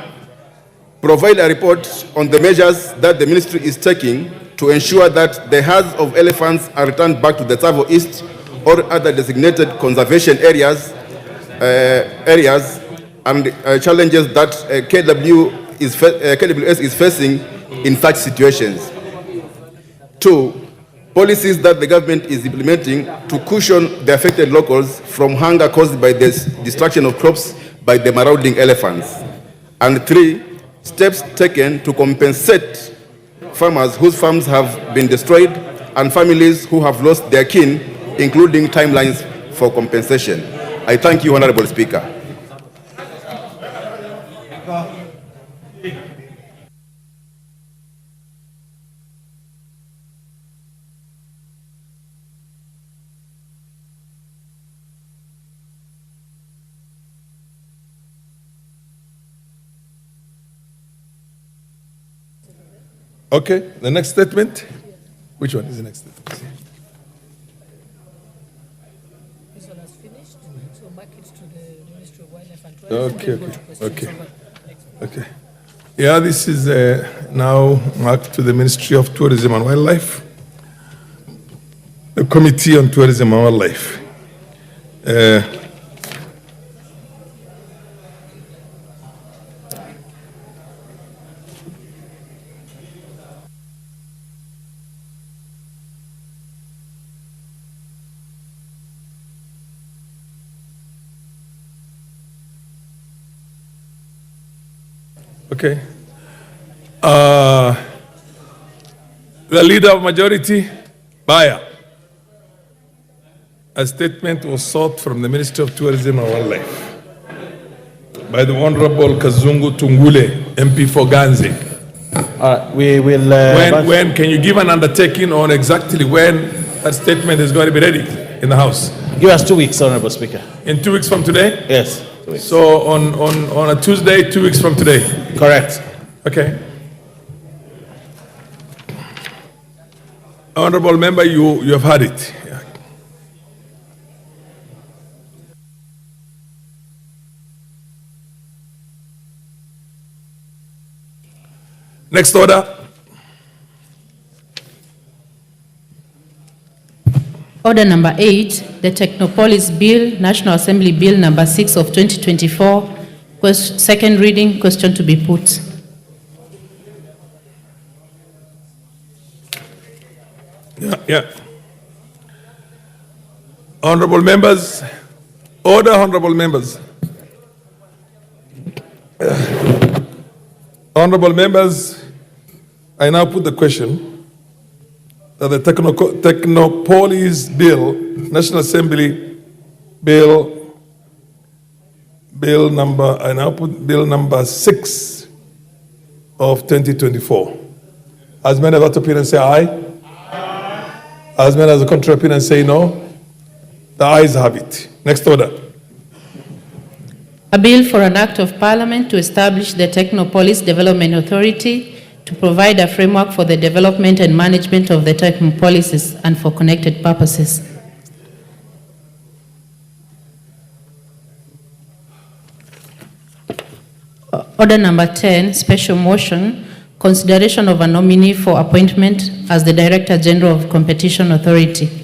Provide a report on the measures that the ministry is taking to ensure that the herds of elephants are returned back to the Tsavo East or other designated conservation areas, and challenges that KWS is facing in such situations. 2. Policies that the government is implementing to cushion the affected locals from hunger caused by the destruction of crops by the marauding elephants. And 3. Steps taken to compensate farmers whose farms have been destroyed and families who have lost their kin, including timelines for compensation. I thank you, Honorable Speaker. Okay, the next statement. Which one is the next statement? This one has finished, so back it to the Ministry of Wildlife and Tourism. Okay. Yeah, this is now marked to the Ministry of Tourism and Wildlife, the Committee on Tourism and Wildlife. Okay. The leader of majority, Baya. A statement was sought from the Ministry of Tourism and Wildlife by the Honorable Kazungu Tungule, MP for Ganze. We will. When can you give an undertaking on exactly when that statement is going to be ready in the House? Give us 2 weeks, Honorable Speaker. In 2 weeks from today? Yes. 2 weeks. So on a Tuesday, 2 weeks from today? Correct. Okay. Honorable member, you have heard it. Yeah. Next order. Order number 8, the Technopolis Bill, National Assembly Bill number 6 of 2024, second reading, question to be put. Yeah. Honorable members, order, honorable members. Honorable members, I now put the question that the Technopolis Bill, National Assembly Bill number, I now put Bill number 6 of 2024. As many of that opinion say aye. As many as the contrary opinion say no. The ayes have it. Next order. A bill for an act of parliament to establish the Technopolis Development Authority to provide a framework for the development and management of the Technopolises and for connected purposes. Order number 10, special motion, consideration of a nominee for appointment as the Director General of Competition Authority.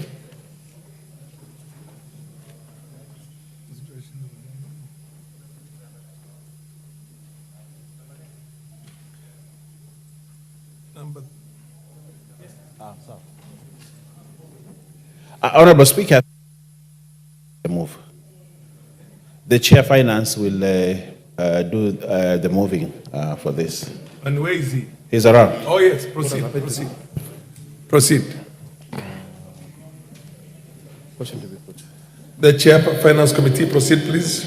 Honorable Speaker, move. The Chair Finance will do the moving for this. And where is he? He's around. Oh, yes, proceed. Proceed. The Chair of Finance Committee, proceed, please.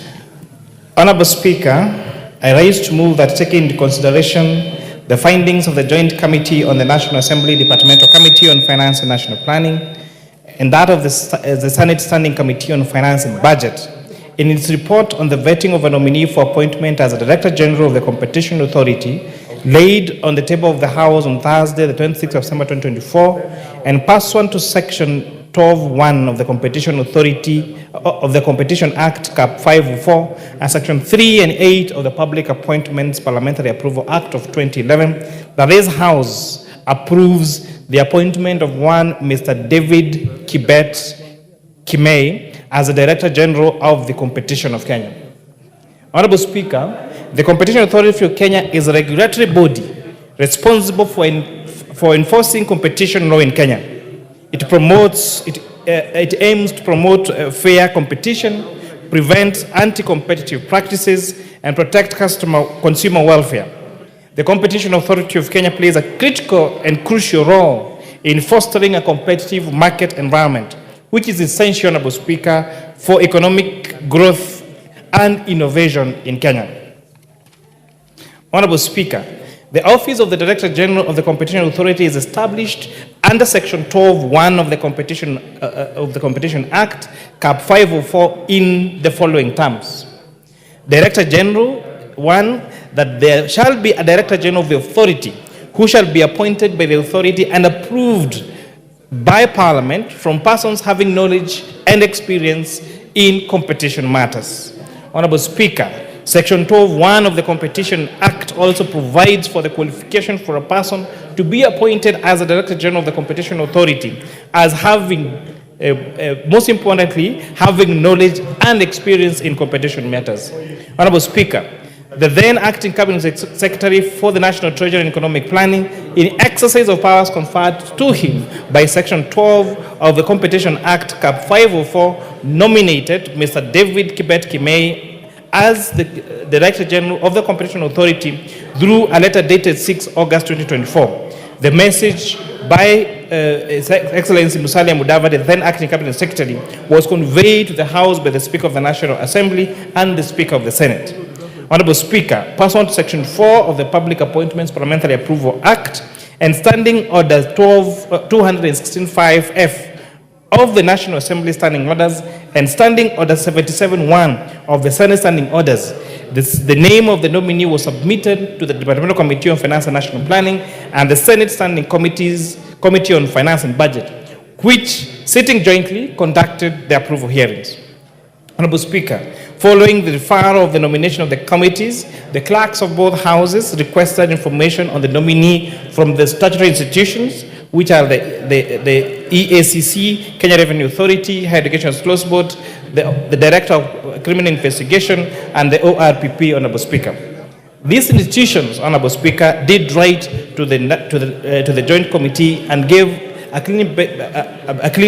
Honorable Speaker, I rise to move that taking into consideration the findings of the Joint Committee on the National Assembly Departmental Committee on Finance and National Planning and that of the Senate Standing Committee on Finance and Budget in its report on the vetting of a nominee for appointment as a Director General of the Competition Authority laid on the table of the House on Thursday, the 26th of December 2024, and pursuant to Section 12(1) of the Competition Authority of the Competition Act, Cap 504, and Section 3 and 8 of the Public Appointments Parliamentary Approval Act of 2011, that this House approves the appointment of one Mr. David Kibet Kimei as the Director General of the Competition of Kenya. Honorable Speaker, the Competition Authority of Kenya is a regulatory body responsible for enforcing competition law in Kenya. It aims to promote fair competition, prevent anti-competitive practices, and protect consumer welfare. The Competition Authority of Kenya plays a critical and crucial role in fostering a competitive market environment, which is essential, Honorable Speaker, for economic growth and innovation in Kenya. Honorable Speaker, the Office of the Director General of the Competition Authority is established under Section 12(1) of the Competition Act, Cap 504, in the following terms. Director General, 1, that there shall be a Director General of the Authority who shall be appointed by the authority and approved by Parliament from persons having knowledge and experience in competition matters. Honorable Speaker, Section 12(1) of the Competition Act also provides for the qualification for a person to be appointed as a Director General of the Competition Authority as having, most importantly, having knowledge and experience in competition matters. Honorable Speaker, the then acting Cabinet Secretary for the National Treasury and Economic Planning, in exercise of powers conferred to him by Section 12 of the Competition Act, Cap 504, nominated Mr. David Kibet Kimei as the Director General of the Competition Authority through a letter dated 6 August 2024. The message by His Excellency Musalia Mudavadi, the then acting Cabinet Secretary, was conveyed to the House by the Speaker of the National Assembly and the Speaker of the Senate. Honorable Speaker, pursuant to Section 4 of the Public Appointments Parliamentary Approval Act and Standing Order 216(5)(f) of the National Assembly Standing Orders and Standing Order 77(1) of the Senate Standing Orders, the name of the nominee was submitted to the Departmental Committee on Finance and National Planning and the Senate Standing Committee on Finance and Budget, which, sitting jointly, conducted the approval hearings. Honorable Speaker, following the referral of the nomination of the committees, the clerks of both houses requested information on the nominee from the statutory institutions, which are the EACC, Kenya Revenue Authority, Higher Education Close Board, the Director of Criminal Investigation, and the ORPP, Honorable Speaker. These institutions, Honorable Speaker, did write to the Joint Committee and gave a clean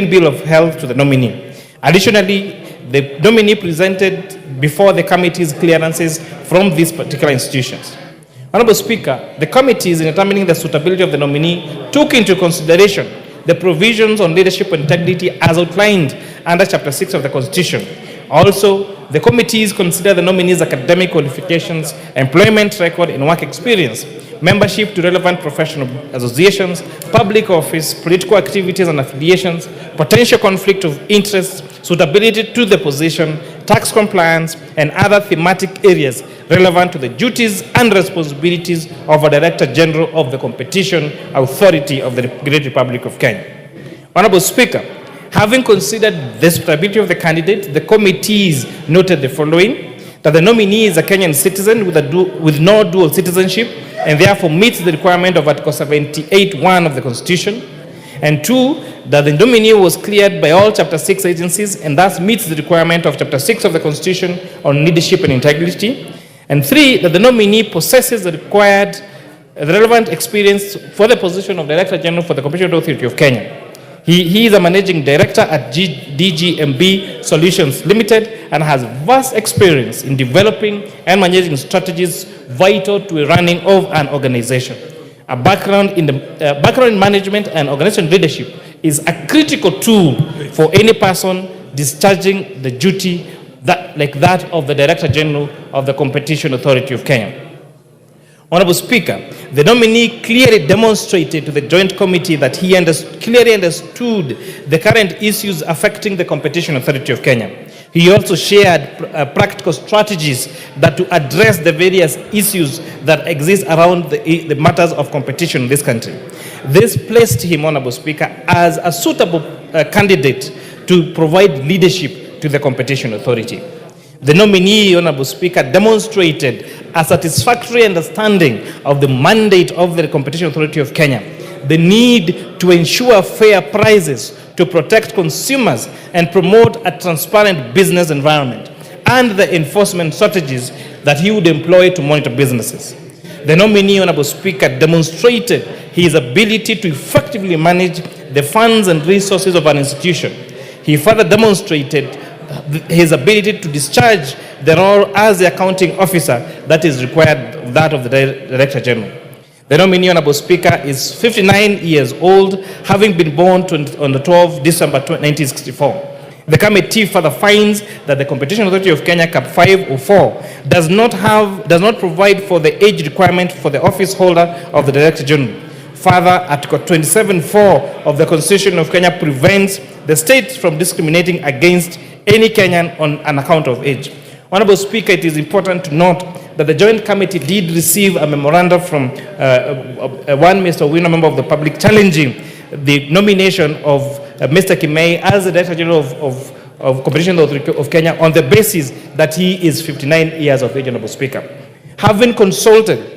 bill of health to the nominee. Additionally, the nominee presented before the committee's clearances from these particular institutions. Honorable Speaker, the committees in determining the suitability of the nominee took into consideration the provisions on leadership and integrity as outlined under Chapter 6 of the Constitution. Also, the committees consider the nominee's academic qualifications, employment record and work experience, membership to relevant professional associations, public office, political activities and affiliations, potential conflict of interest, suitability to the position, tax compliance, and other thematic areas relevant to the duties and responsibilities of a Director General of the Competition Authority of the Great Republic of Kenya. Honorable Speaker, having considered the suitability of the candidate, the committees noted the following: that the nominee is a Kenyan citizen with no dual citizenship and therefore meets the requirement of Article 78(1) of the Constitution. And 2, that the nominee was cleared by all Chapter 6 agencies and thus meets the requirement of Chapter 6 of the Constitution on leadership and integrity. And 3, that the nominee possesses the relevant experience for the position of Director General for the Competition Authority of Kenya. He is a Managing Director at DGMB Solutions Limited and has vast experience in developing and managing strategies vital to a running of an organization. A background in management and organization leadership is a critical tool for any person discharging the duty like that of the Director General of the Competition Authority of Kenya. Honorable Speaker, the nominee clearly demonstrated to the Joint Committee that he clearly understood the current issues affecting the Competition Authority of Kenya. He also shared practical strategies that to address the various issues that exist around the matters of competition in this country. This placed him, Honorable Speaker, as a suitable candidate to provide leadership to the Competition Authority. The nominee, Honorable Speaker, demonstrated a satisfactory understanding of the mandate of the Competition Authority of Kenya, the need to ensure fair prices, to protect consumers and promote a transparent business environment, and the enforcement strategies that he would employ to monitor businesses. The nominee, Honorable Speaker, demonstrated his ability to effectively manage the funds and resources of an institution. He further demonstrated his ability to discharge the role as the accounting officer that is required, that of the Director General. The nominee, Honorable Speaker, is 59 years old, having been born on the 12th December 1964. The committee further finds that the Competition Authority of Kenya, Cap 504, does not provide for the age requirement for the office holder of the Director General. Further, Article 27(4) of the Constitution of Kenya prevents the state from discriminating against any Kenyan on an account of age. Honorable Speaker, it is important to note that the Joint Committee did receive a memorandum from one Mr. Wino, member of the public, challenging the nomination of Mr. Kimei as the Director General of Competition Authority of Kenya on the basis that he is 59 years of age, Honorable Speaker. Having consulted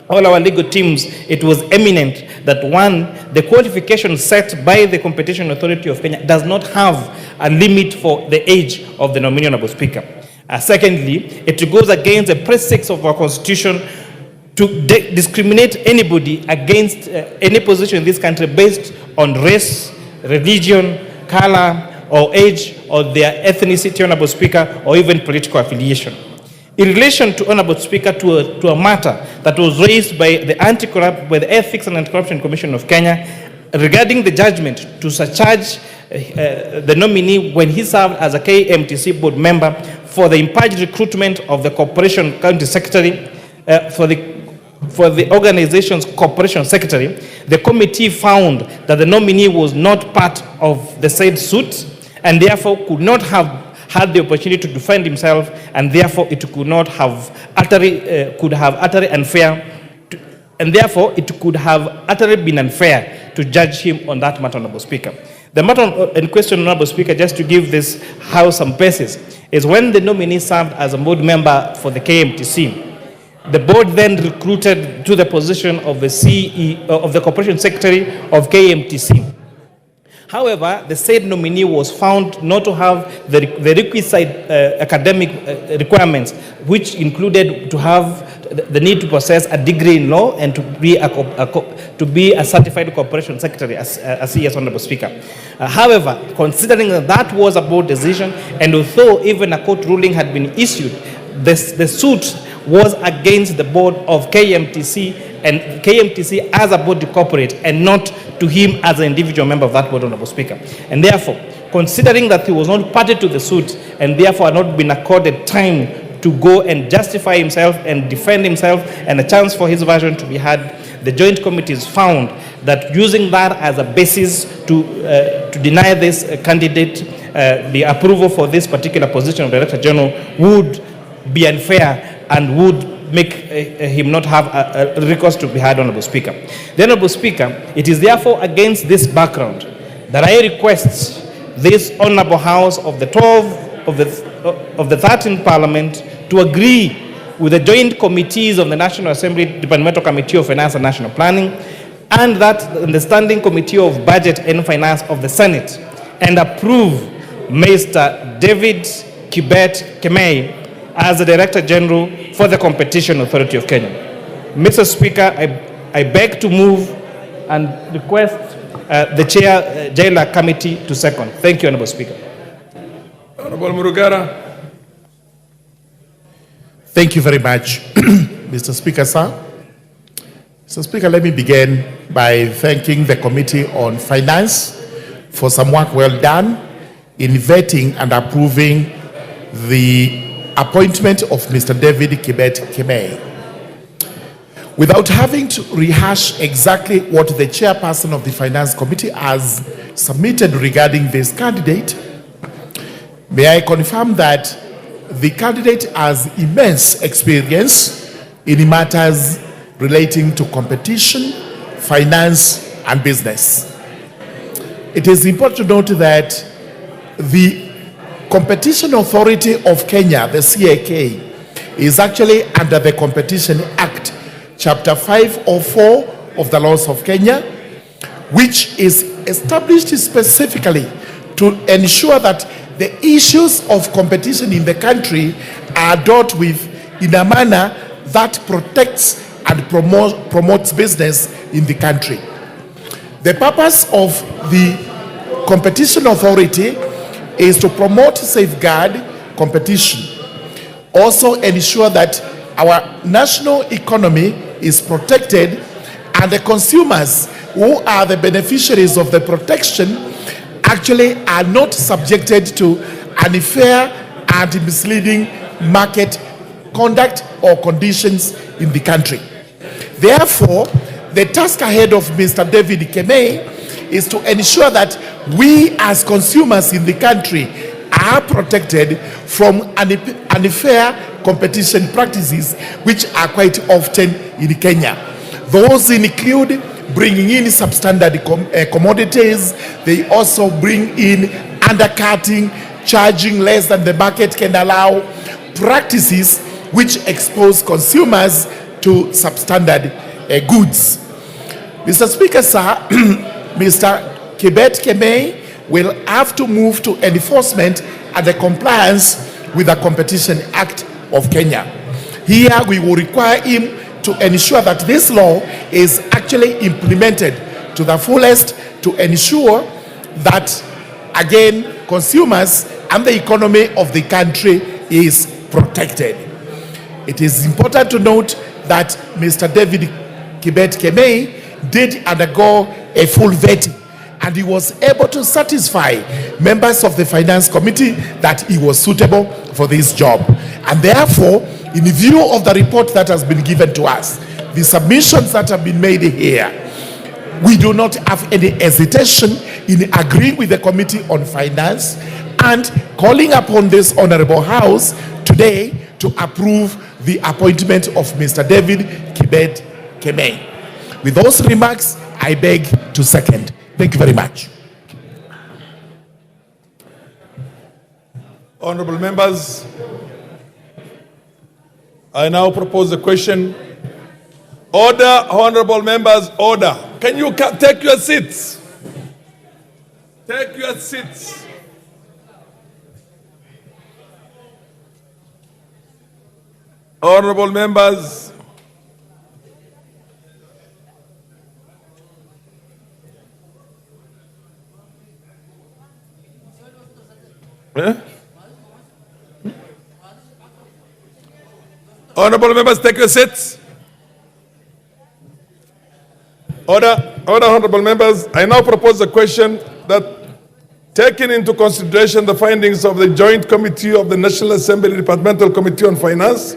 all our legal teams, it was eminent that one, the qualification set by the Competition Authority of Kenya does not have a limit for the age of the nominee, Honorable Speaker. Secondly, it goes against the precincts of our Constitution to discriminate anybody against any position in this country based on race, religion, color, or age, or their ethnicity, Honorable Speaker, or even political affiliation. In relation to, Honorable Speaker, to a matter that was raised by the Ethics and Anti-Corruption Commission of Kenya regarding the judgment to surcharge the nominee when he served as a KMTC board member for the impartial recruitment of the corporation county secretary, for the organization's corporation secretary, the committee found that the nominee was not part of the said suit and therefore could not have had the opportunity to defend himself, and therefore it could not have utterly been unfair to judge him on that matter, Honorable Speaker. The matter in question, Honorable Speaker, just to give this House some basis, is when the nominee served as a board member for the KMTC, the board then recruited to the position of the CEO of the corporation secretary of KMTC. However, the said nominee was found not to have the requisite academic requirements, which included to have the need to possess a degree in law and to be a certified corporation secretary, as he is, Honorable Speaker. However, considering that was a board decision, and although even a court ruling had been issued, the suit was against the board of KMTC, and KMTC as a body corporate, and not to him as an individual member of that board, Honorable Speaker. And therefore, considering that he was not party to the suit, and therefore had not been accorded time to go and justify himself and defend himself, and a chance for his version to be heard, the joint committees found that using that as a basis to deny this candidate the approval for this particular position of Director General would be unfair and would make him not have a recourse to be heard, Honorable Speaker. The Honorable Speaker, it is therefore against this background that I request this Honorable House of the 13th Parliament to agree with the joint committees of the National Assembly, Departmental Committee of Finance and National Planning, and the Standing Committee of Budget and Finance of the Senate, and approve Mr. David Kibet Kemei as the Director General for the Competition Authority of Kenya. Mr. Speaker, I beg to move and request the Chair Jailer Committee to second. Thank you, Honorable Speaker. Honorable Murugara. Thank you very much, Mr. Speaker, sir. Mr. Speaker, let me begin by thanking the Committee on Finance for some work well done in vetting and approving the appointment of Mr. David Kibet Kemei. Without having to rehash exactly what the chairperson of the Finance Committee has submitted regarding this candidate, may I confirm that the candidate has immense experience in matters relating to competition, finance, and business. It is important to note that the Competition Authority of Kenya, the CAK, is actually under the Competition Act, Chapter 504 of the laws of Kenya, which is established specifically to ensure that the issues of competition in the country are dealt with in a manner that protects and promotes business in the country. The purpose of the Competition Authority is to promote, safeguard competition, also ensure that our national economy is protected and the consumers who are the beneficiaries of the protection actually are not subjected to unfair and misleading market conduct or conditions in the country. Therefore, the task ahead of Mr. David Kemei is to ensure that we as consumers in the country are protected from unfair competition practices which are quite often in Kenya. Those include bringing in substandard commodities. They also bring in undercutting, charging less than the market can allow, practices which expose consumers to substandard goods. Mr. Speaker, sir, Mr. Kibet Kemei will have to move to enforcement and the compliance with the Competition Act of Kenya. Here we will require him to ensure that this law is actually implemented to the fullest to ensure that, again, consumers and the economy of the country is protected. It is important to note that Mr. David Kibet Kemei did undergo a full vetting, and he was able to satisfy members of the Finance Committee that he was suitable for this job. And therefore, in view of the report that has been given to us, the submissions that have been made here, we do not have any hesitation in agreeing with the Committee on Finance and calling upon this Honorable House today to approve the appointment of Mr. David Kibet Kemei. With those remarks, I beg to second. Thank you very much. Honorable members, I now propose the question. Order, honorable members, order. Can you take your seats? Take your seats. Honorable members, honorable members, take your seats. Order, honorable members. I now propose a question that, taking into consideration the findings of the Joint Committee of the National Assembly Departmental Committee on Finance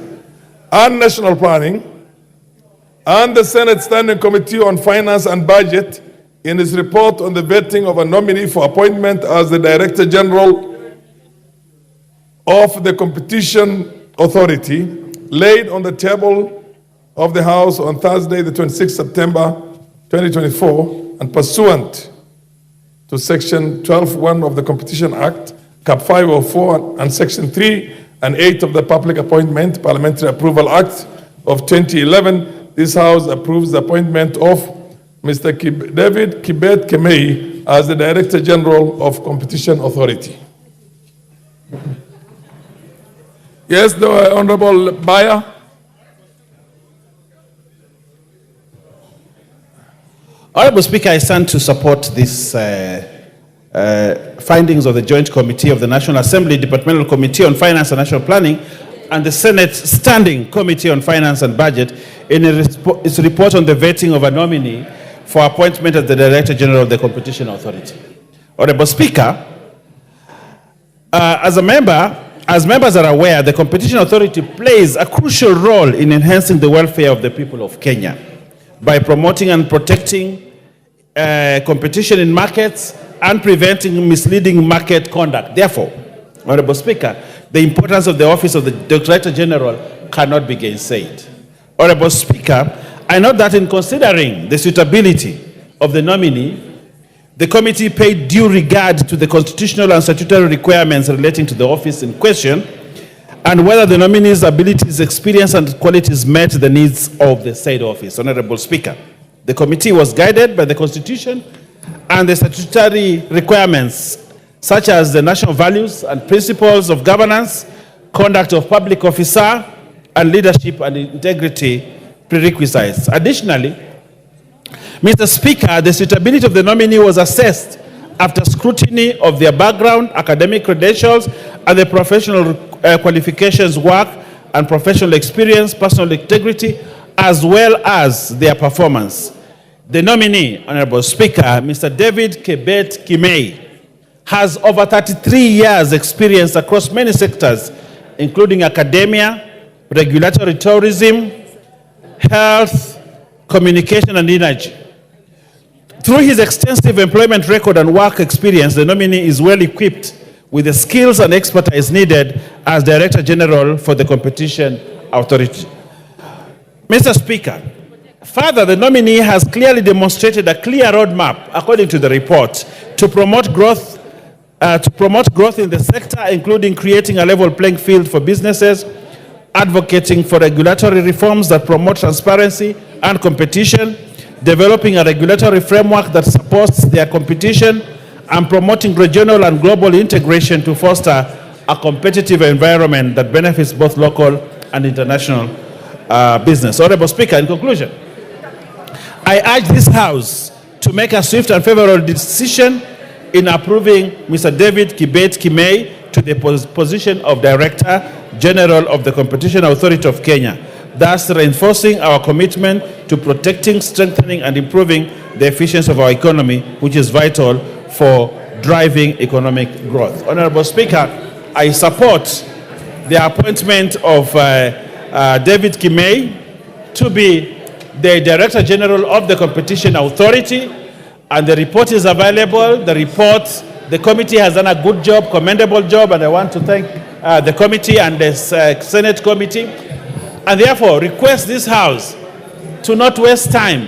and National Planning and the Senate Standing Committee on Finance and Budget in its report on the vetting of a nominee for appointment as the Director General of the Competition Authority, laid on the table of the House on Thursday, the 26th September 2024, and pursuant to Section 12(1) of the Competition Act, Cap 504, and Section 3 and 8 of the Public Appointment Parliamentary Approval Act of 2011, this House approves the appointment of Mr. David Kibet Kemei as the Director General of Competition Authority. Yes, the Honorable Bayer. Honorable Speaker, I stand to support these findings of the Joint Committee of the National Assembly Departmental Committee on Finance and National Planning and the Senate Standing Committee on Finance and Budget in its report on the vetting of a nominee for appointment as the Director General of the Competition Authority. Honorable Speaker, as members are aware, the Competition Authority plays a crucial role in enhancing the welfare of the people of Kenya by promoting and protecting competition in markets and preventing misleading market conduct. Therefore, Honorable Speaker, the importance of the office of the Director General cannot be gainsaid. Honorable Speaker, I note that in considering the suitability of the nominee, the committee paid due regard to the constitutional and statutory requirements relating to the office in question and whether the nominee's abilities, experience, and qualities met the needs of the said office. Honorable Speaker, the committee was guided by the Constitution and the statutory requirements such as the national values and principles of governance, conduct of public officer, and leadership and integrity prerequisites. Additionally, Mr. Speaker, the suitability of the nominee was assessed after scrutiny of their background, academic credentials, and the professional qualifications, work, and professional experience, personal integrity, as well as their performance. The nominee, Honorable Speaker, Mr. David Kibet Kimei, has over 33 years' experience across many sectors, including academia, regulatory tourism, health, communication, and energy. Through his extensive employment record and work experience, the nominee is well equipped with the skills and expertise needed as Director General for the Competition Authority. Mr. Speaker, further, the nominee has clearly demonstrated a clear roadmap, according to the report, to promote growth in the sector, including creating a level playing field for businesses, advocating for regulatory reforms that promote transparency and competition, developing a regulatory framework that supports their competition, and promoting regional and global integration to foster a competitive environment that benefits both local and international business. Honorable Speaker, in conclusion, I urge this House to make a swift and favorable decision in approving Mr. David Kibet Kimei to the position of Director General of the Competition Authority of Kenya, thus reinforcing our commitment to protecting, strengthening, and improving the efficiency of our economy, which is vital for driving economic growth. Honorable Speaker, I support the appointment of David Kimei to be the Director General of the Competition Authority, and the report is available. The committee has done a good job, commendable job, and I want to thank the committee and the Senate committee, and therefore request this House to not waste time,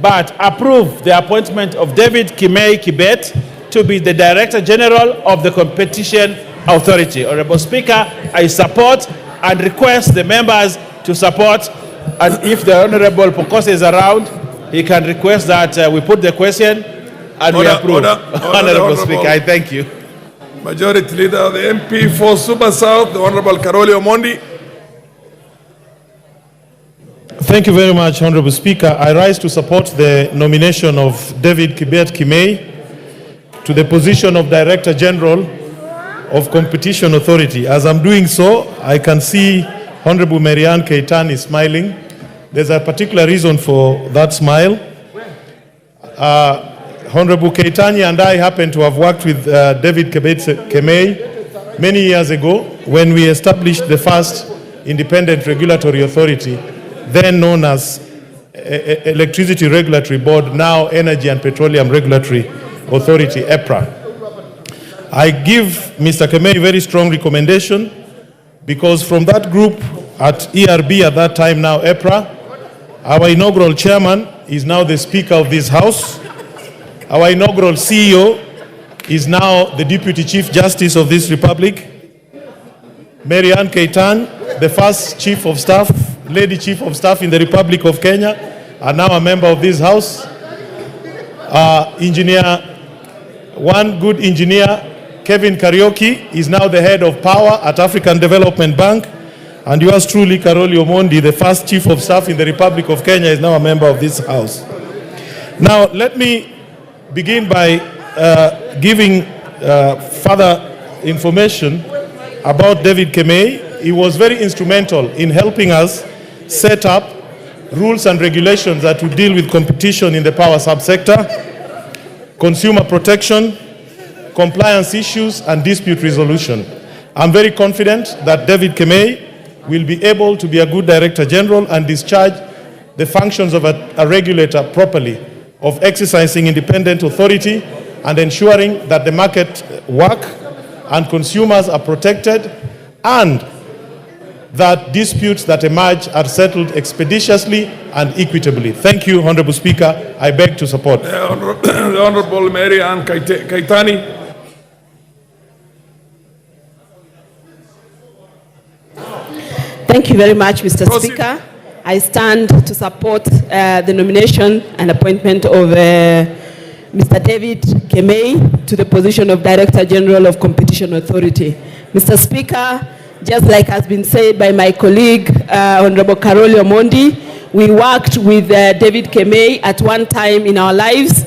but approve the appointment of David Kimei Kibet to be the Director General of the Competition Authority. Honorable Speaker, I support and request the members to support, and if the Honorable Pokose is around, he can request that we put the question and we approve. Honorable Speaker, I thank you. Majority Leader of the MP for Super South, the Honorable Karoli Omondi. Thank you very much, Honorable Speaker. I rise to support the nomination of David Kibet Kimei to the position of Director General of Competition Authority. As I'm doing so, I can see Honorable Marianne Keitan is smiling. There's a particular reason for that smile. Honorable Keitani and I happen to have worked with David Kibet Kimei many years ago when we established the first independent regulatory authority, then known as Electricity Regulatory Board, now Energy and Petroleum Regulatory Authority, EPRA. I give Mr. Kimei a very strong recommendation because from that group at ERB at that time, now EPRA, our inaugural chairman is now the Speaker of this House. Our inaugural CEO is now the Deputy Chief Justice of this Republic. Marianne Keitan, the first Chief of Staff, Lady Chief of Staff in the Republic of Kenya, and now a member of this House. One good engineer, Kevin Karaoke, is now the head of power at African Development Bank. And yours truly, Karoli Omondi, the first Chief of Staff in the Republic of Kenya, is now a member of this House. Now, let me begin by giving further information about David Kimei. he was very instrumental in helping us set up rules and regulations that will deal with competition in the power subsector, consumer protection, compliance issues, and dispute resolution. I'm very confident that David Kemei will be able to be a good Director General and discharge the functions of a regulator properly, of exercising independent authority and ensuring that the market work and consumers are protected, and that disputes that emerge are settled expeditiously and equitably. Thank you, Honorable Speaker. I beg to support. The Honorable Mary Ann Kaitani. Thank you very much, Mr. Speaker. I stand to support the nomination and appointment of Mr. David Kemei to the position of Director General of Competition Authority. Mr. Speaker, just like has been said by my colleague, Honorable Karoli Omondi, we worked with David Kemei at one time in our lives,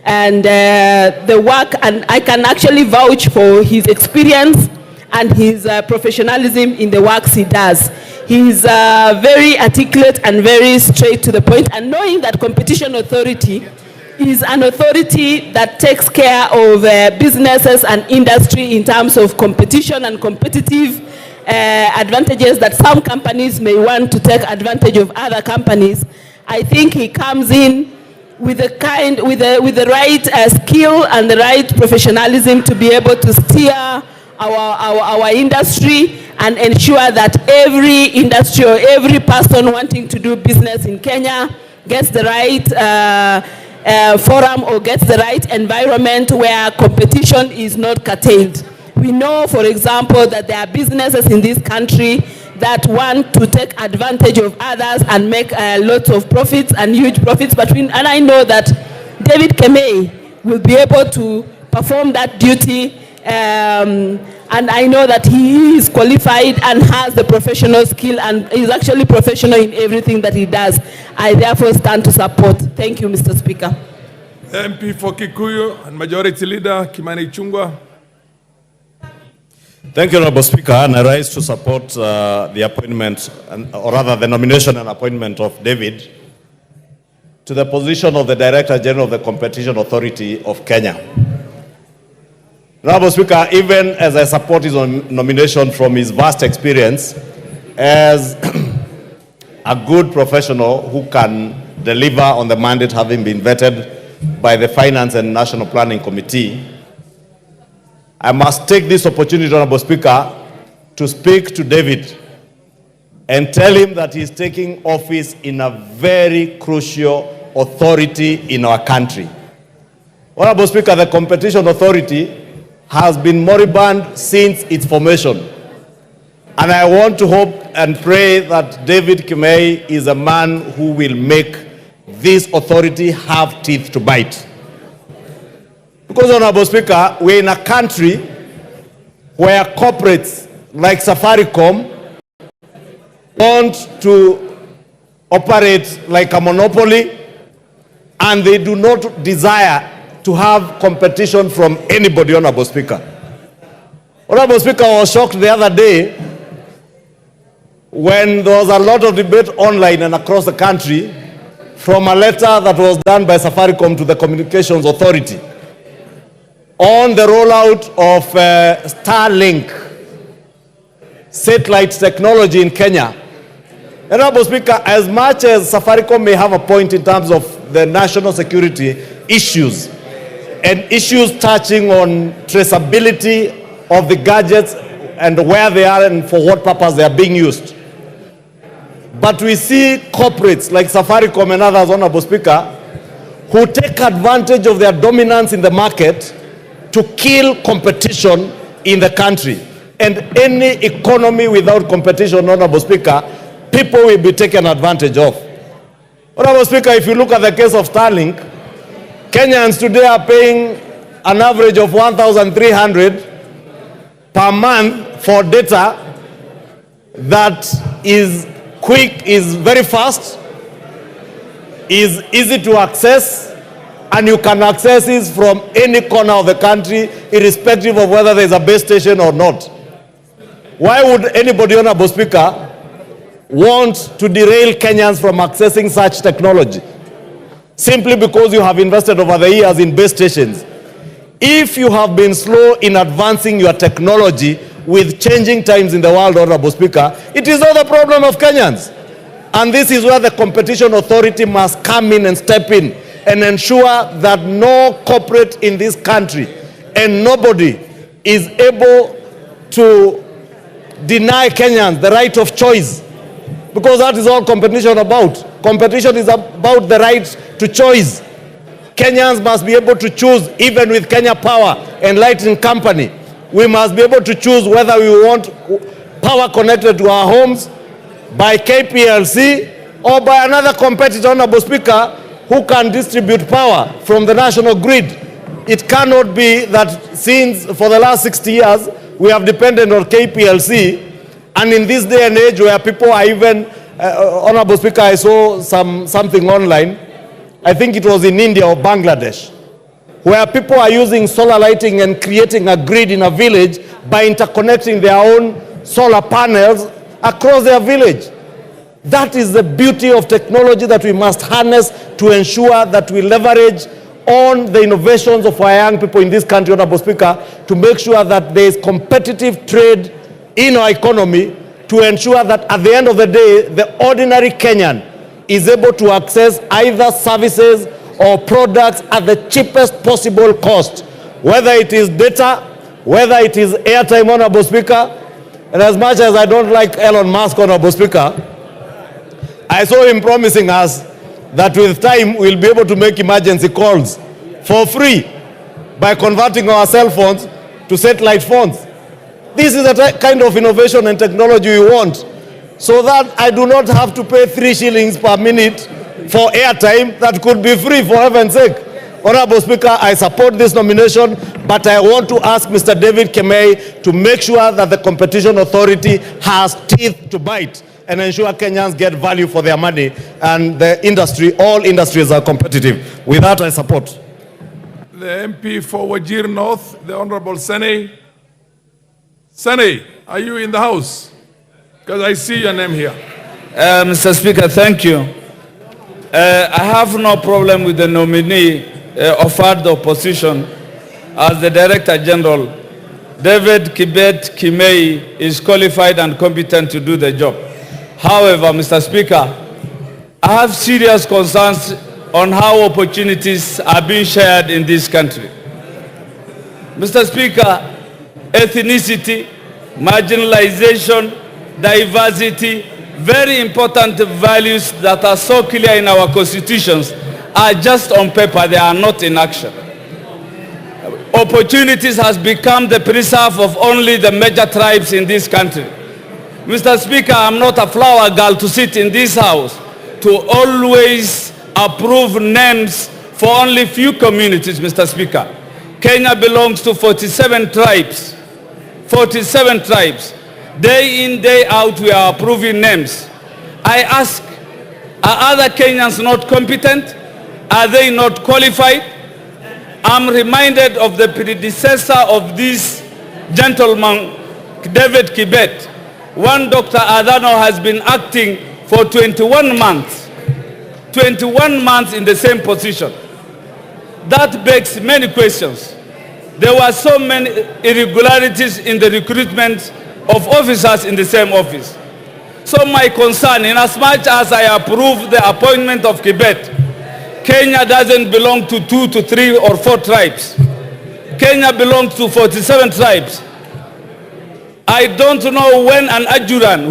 and the work, and I can actually vouch for his experience and his professionalism in the works he does. He's very articulate and very straight to the point, and knowing that Competition Authority is an authority that takes care of businesses and industry in terms of competition and competitive advantages that some companies may want to take advantage of other companies. I think he comes in with the right skill and the right professionalism to be able to steer our industry and ensure that every industry or every person wanting to do business in Kenya gets the right forum or gets the right environment where competition is not curtailed. We know, for example, that there are businesses in this country that want to take advantage of others and make lots of profits and huge profits. And I know that David Kemei will be able to perform that duty, and I know that he is qualified and has the professional skill and is actually professional in everything that he does. I therefore stand to support. Thank you, Mr. Speaker. MP for Kikuyu and Majority Leader Kimani Ichung'wah. Thank you, Honorable Speaker, and I rise to support the appointment, or rather the nomination and appointment of David to the position of the Director General of the Competition Authority of Kenya. Honorable Speaker, even as I support his nomination from his vast experience as a good professional who can deliver on the mandate having been vetted by the Finance and National Planning Committee, I must take this opportunity, Honorable Speaker, to speak to David and tell him that he's taking office in a very crucial authority in our country. Honorable Speaker, the Competition Authority has been moribund since its formation. And I want to hope and pray that David Kemei is a man who will make this authority have teeth to bite. Because, Honorable Speaker, we're in a country where corporates like Safaricom want to operate like a monopoly, and they do not desire to have competition from anybody, Honorable Speaker. Honorable Speaker, I was shocked the other day when there was a lot of debate online and across the country from a letter that was done by Safaricom to the Communications Authority on the rollout of Starlink satellite technology in Kenya. Honorable Speaker, as much as Safaricom may have a point in terms of the national security issues and issues touching on traceability of the gadgets and where they are and for what purpose they are being used, but we see corporates like Safaricom and others, Honorable Speaker, who take advantage of their dominance in the market to kill competition in the country. And any economy without competition, Honorable Speaker, people will be taken advantage of. Honorable Speaker, if you look at the case of Starlink, Kenyans today are paying an average of 1,300 per month for data that is quick, is very fast, is easy to access, and you can access it from any corner of the country, irrespective of whether there's a base station or not. Why would anybody, Honorable Speaker, want to derail Kenyans from accessing such technology? Simply because you have invested over the years in base stations. If you have been slow in advancing your technology with changing times in the world, Honorable Speaker, it is not the problem of Kenyans. And this is where the Competition Authority must come in and step in and ensure that no corporate in this country and nobody is able to deny Kenyans the right of choice. Because that is all competition about. Competition is about the right to choice. Kenyans must be able to choose, even with Kenya Power and Lighting Company. We must be able to choose whether we want power connected to our homes by KPLC or by another competitor, Honorable Speaker, who can distribute power from the national grid. It cannot be that since for the last 60 years, we have depended on KPLC, and in this day and age where people are even, Honorable Speaker, I saw something online, I think it was in India or Bangladesh, where people are using solar lighting and creating a grid in a village by interconnecting their own solar panels across their village. That is the beauty of technology that we must harness to ensure that we leverage on the innovations of our young people in this country, Honorable Speaker, to make sure that there is competitive trade in our economy, to ensure that at the end of the day, the ordinary Kenyan is able to access either services or products at the cheapest possible cost, whether it is data, whether it is airtime, Honorable Speaker. And as much as I don't like Elon Musk, Honorable Speaker, I saw him promising us that with time we'll be able to make emergency calls for free by converting our cell phones to satellite phones. This is the kind of innovation and technology we want, so that I do not have to pay 3 shillings per minute for airtime that could be free, for heaven's sake. Honorable Speaker, I support this nomination, but I want to ask Mr. David Kemei to make sure that the Competition Authority has teeth to bite and ensure Kenyans get value for their money, and the industry, all industries are competitive. With that, I support. The MP for Wajir North, the Honorable Sene. Sene, are you in the house? Because I see your name here. Mr. Speaker, thank you. I have no problem with the nominee offered the opposition as the Director General. David Kibet Kimei is qualified and competent to do the job. However, Mr. Speaker, I have serious concerns on how opportunities are being shared in this country. Mr. Speaker, ethnicity, marginalization, diversity, very important values that are so clear in our constitutions are just on paper, they are not in action. Opportunities has become the preserve of only the major tribes in this country. Mr. Speaker, I'm not a flower girl to sit in this house to always approve names for only few communities, Mr. Speaker. Kenya belongs to 47 tribes. 47 tribes. Day in, day out, we are approving names. I ask, are other Kenyans not competent? Are they not qualified? I'm reminded of the predecessor of this gentleman, David Kibet. One Dr. Adano has been acting for 21 months. 21 months in the same position. That begs many questions. There were so many irregularities in the recruitment of officers in the same office. So my concern, in as much as I approve the appointment of Kibet, Kenya doesn't belong to 2 to 3 or 4 tribes. Kenya belongs to 47 tribes. I don't know when an Ajuran,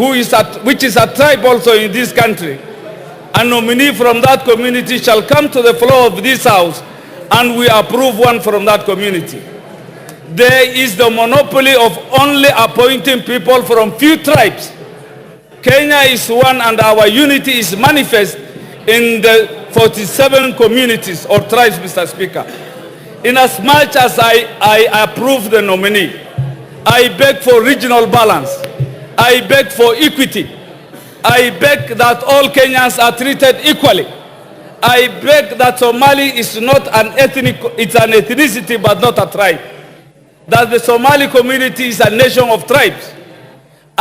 which is a tribe also in this country, a nominee from that community shall come to the floor of this house and we approve one from that community. There is the monopoly of only appointing people from few tribes. Kenya is one and our unity is manifest in the 47 communities or tribes, Mr. Speaker. In as much as I approve the nominee, I beg for regional balance. I beg for equity. I beg that all Kenyans are treated equally. I beg that Somali is not an ethnic, it's an ethnicity but not a tribe. That the Somali community is a nation of tribes.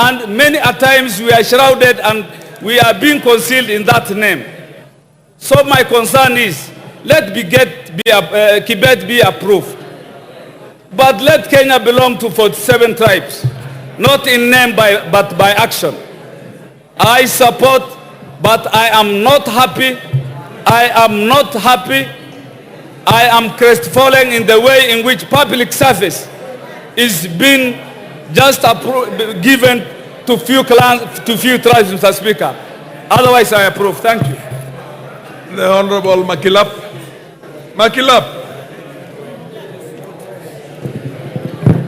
and many a times we are shrouded and we are being concealed in that name. So my concern is, let Kibet be approved. But let Kenya belong to 47 tribes, not in name but by action. I support, but I am not happy. I am not happy. I am crestfallen in the way in which public service is being just given to few clans, to few tribes, Mr. Speaker. Otherwise, I approve. Thank you. The Honorable Makilap. Makilap.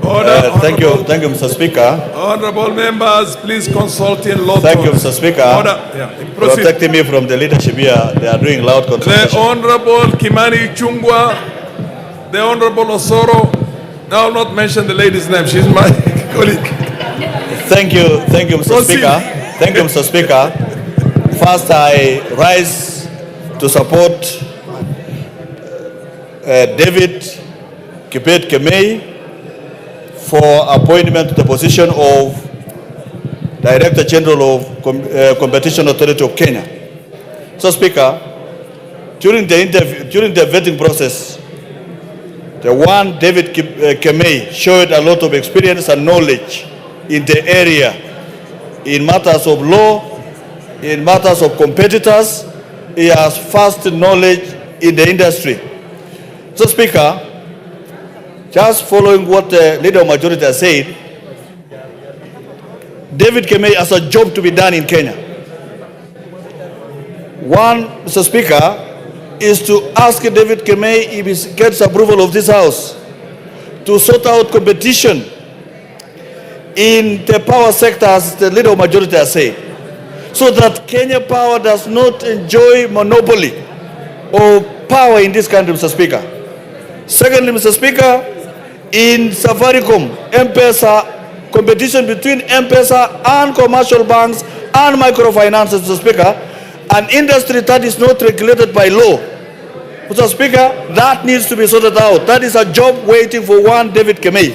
Order, thank you, Mr. Speaker. Honorable members, please consult in law. Thank you, Mr. Speaker. Order. Yeah. Protecting me from the leadership here. They are doing loud consultation. The Honorable Kimani Chungwa, the Honorable Osoro. Now, I'll not mention the lady's name. She's my colleague. Thank you, Mr. Speaker. Thank you, Mr. Speaker. First, I rise to support David Kibet Kemei for appointment to the position of Director General of Competition Authority of Kenya. So, Speaker, during the vetting process, the one David Kemei showed a lot of experience and knowledge in the area, in matters of law, in matters of competitors. He has vast knowledge in the industry. So, Speaker, just following what the Leader of Majority has said, David Kemei has a job to be done in Kenya. One, Mr. Speaker, is to ask David Kemei, if he gets approval of this House, to sort out competition in the power sector, as the Leader of Majority has said, so that Kenya Power does not enjoy monopoly of power in this country, Mr. Speaker. Secondly, Mr. Speaker, in Safaricom, M-Pesa, competition between M-Pesa and commercial banks and microfinances, Mr. Speaker, an industry that is not regulated by law. Mr. Speaker, that needs to be sorted out. That is a job waiting for one David Kemei.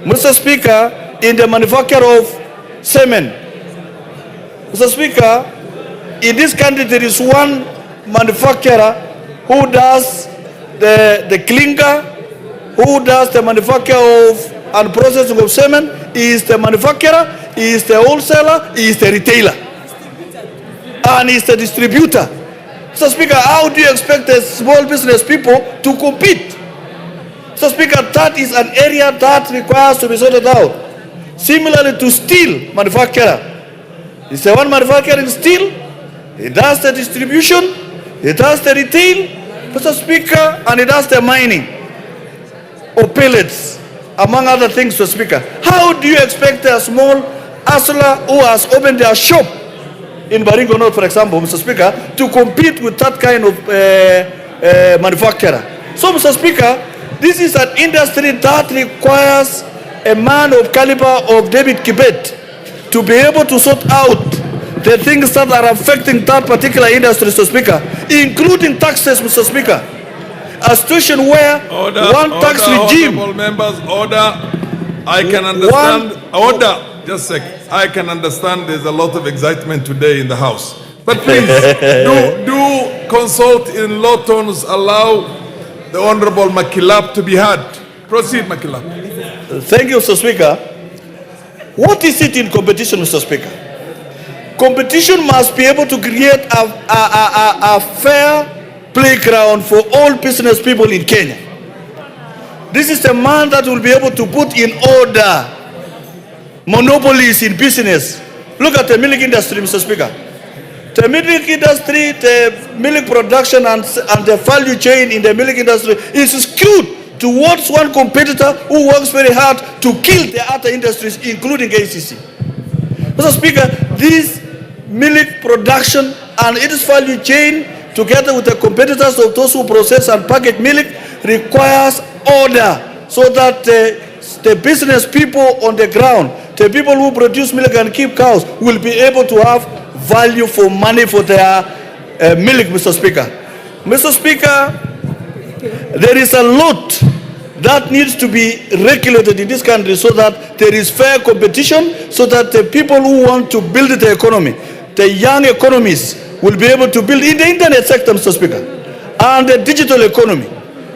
Mr. Speaker, in the manufacture of semen, Mr. Speaker, in this country there is one manufacturer who does the clinker, who does the manufacture of and processing of semen. He is the manufacturer, he is the wholesaler, he is the retailer, and he is the distributor. Mr. Speaker, how do you expect the small business people to compete? Mr. Speaker, that is an area that requires to be sorted out. Similarly to steel manufacturer, it's the one manufacturing steel, he does the distribution, he does the retail, Mr. Speaker, and he does the mining of pellets, among other things, Mr. Speaker. How do you expect a small hustler who has opened their shop in Baringo North, for example, Mr. Speaker, to compete with that kind of manufacturer? So, Mr. Speaker, this is an industry that requires a man of caliber of David Kibet to be able to sort out the things that are affecting that particular industry, Mr. Speaker, including taxes, Mr. Speaker. A situation where tax regime. Honorable members, order. I can understand. Just a sec. I can understand there's a lot of excitement today in the House. But please, do consult in low tones. Allow the Honorable Makilap to be heard. Proceed, Makilap. Thank you, Mr. Speaker. What is it in competition, Mr. Speaker? Competition must be able to create a fair playground for all business people in Kenya. This is the man that will be able to put in order monopolies in business. Look at the milk industry, Mr. Speaker. The milk industry, the milk production and the value chain in the milk industry is skewed towards one competitor who works very hard to kill the other industries, including ACC. Mr. Speaker, this milk production and its value chain, together with the competitors of those who process and package milk, requires order so that the business people on the ground, the people who produce milk and keep cows, will be able to have value for money for their milk, Mr. Speaker. Mr. Speaker, there is a lot That needs to be regulated in this country so that there is fair competition, so that the people who want to build the economy, the young economists, will be able to build in the internet sector, Mr. Speaker, and the digital economy.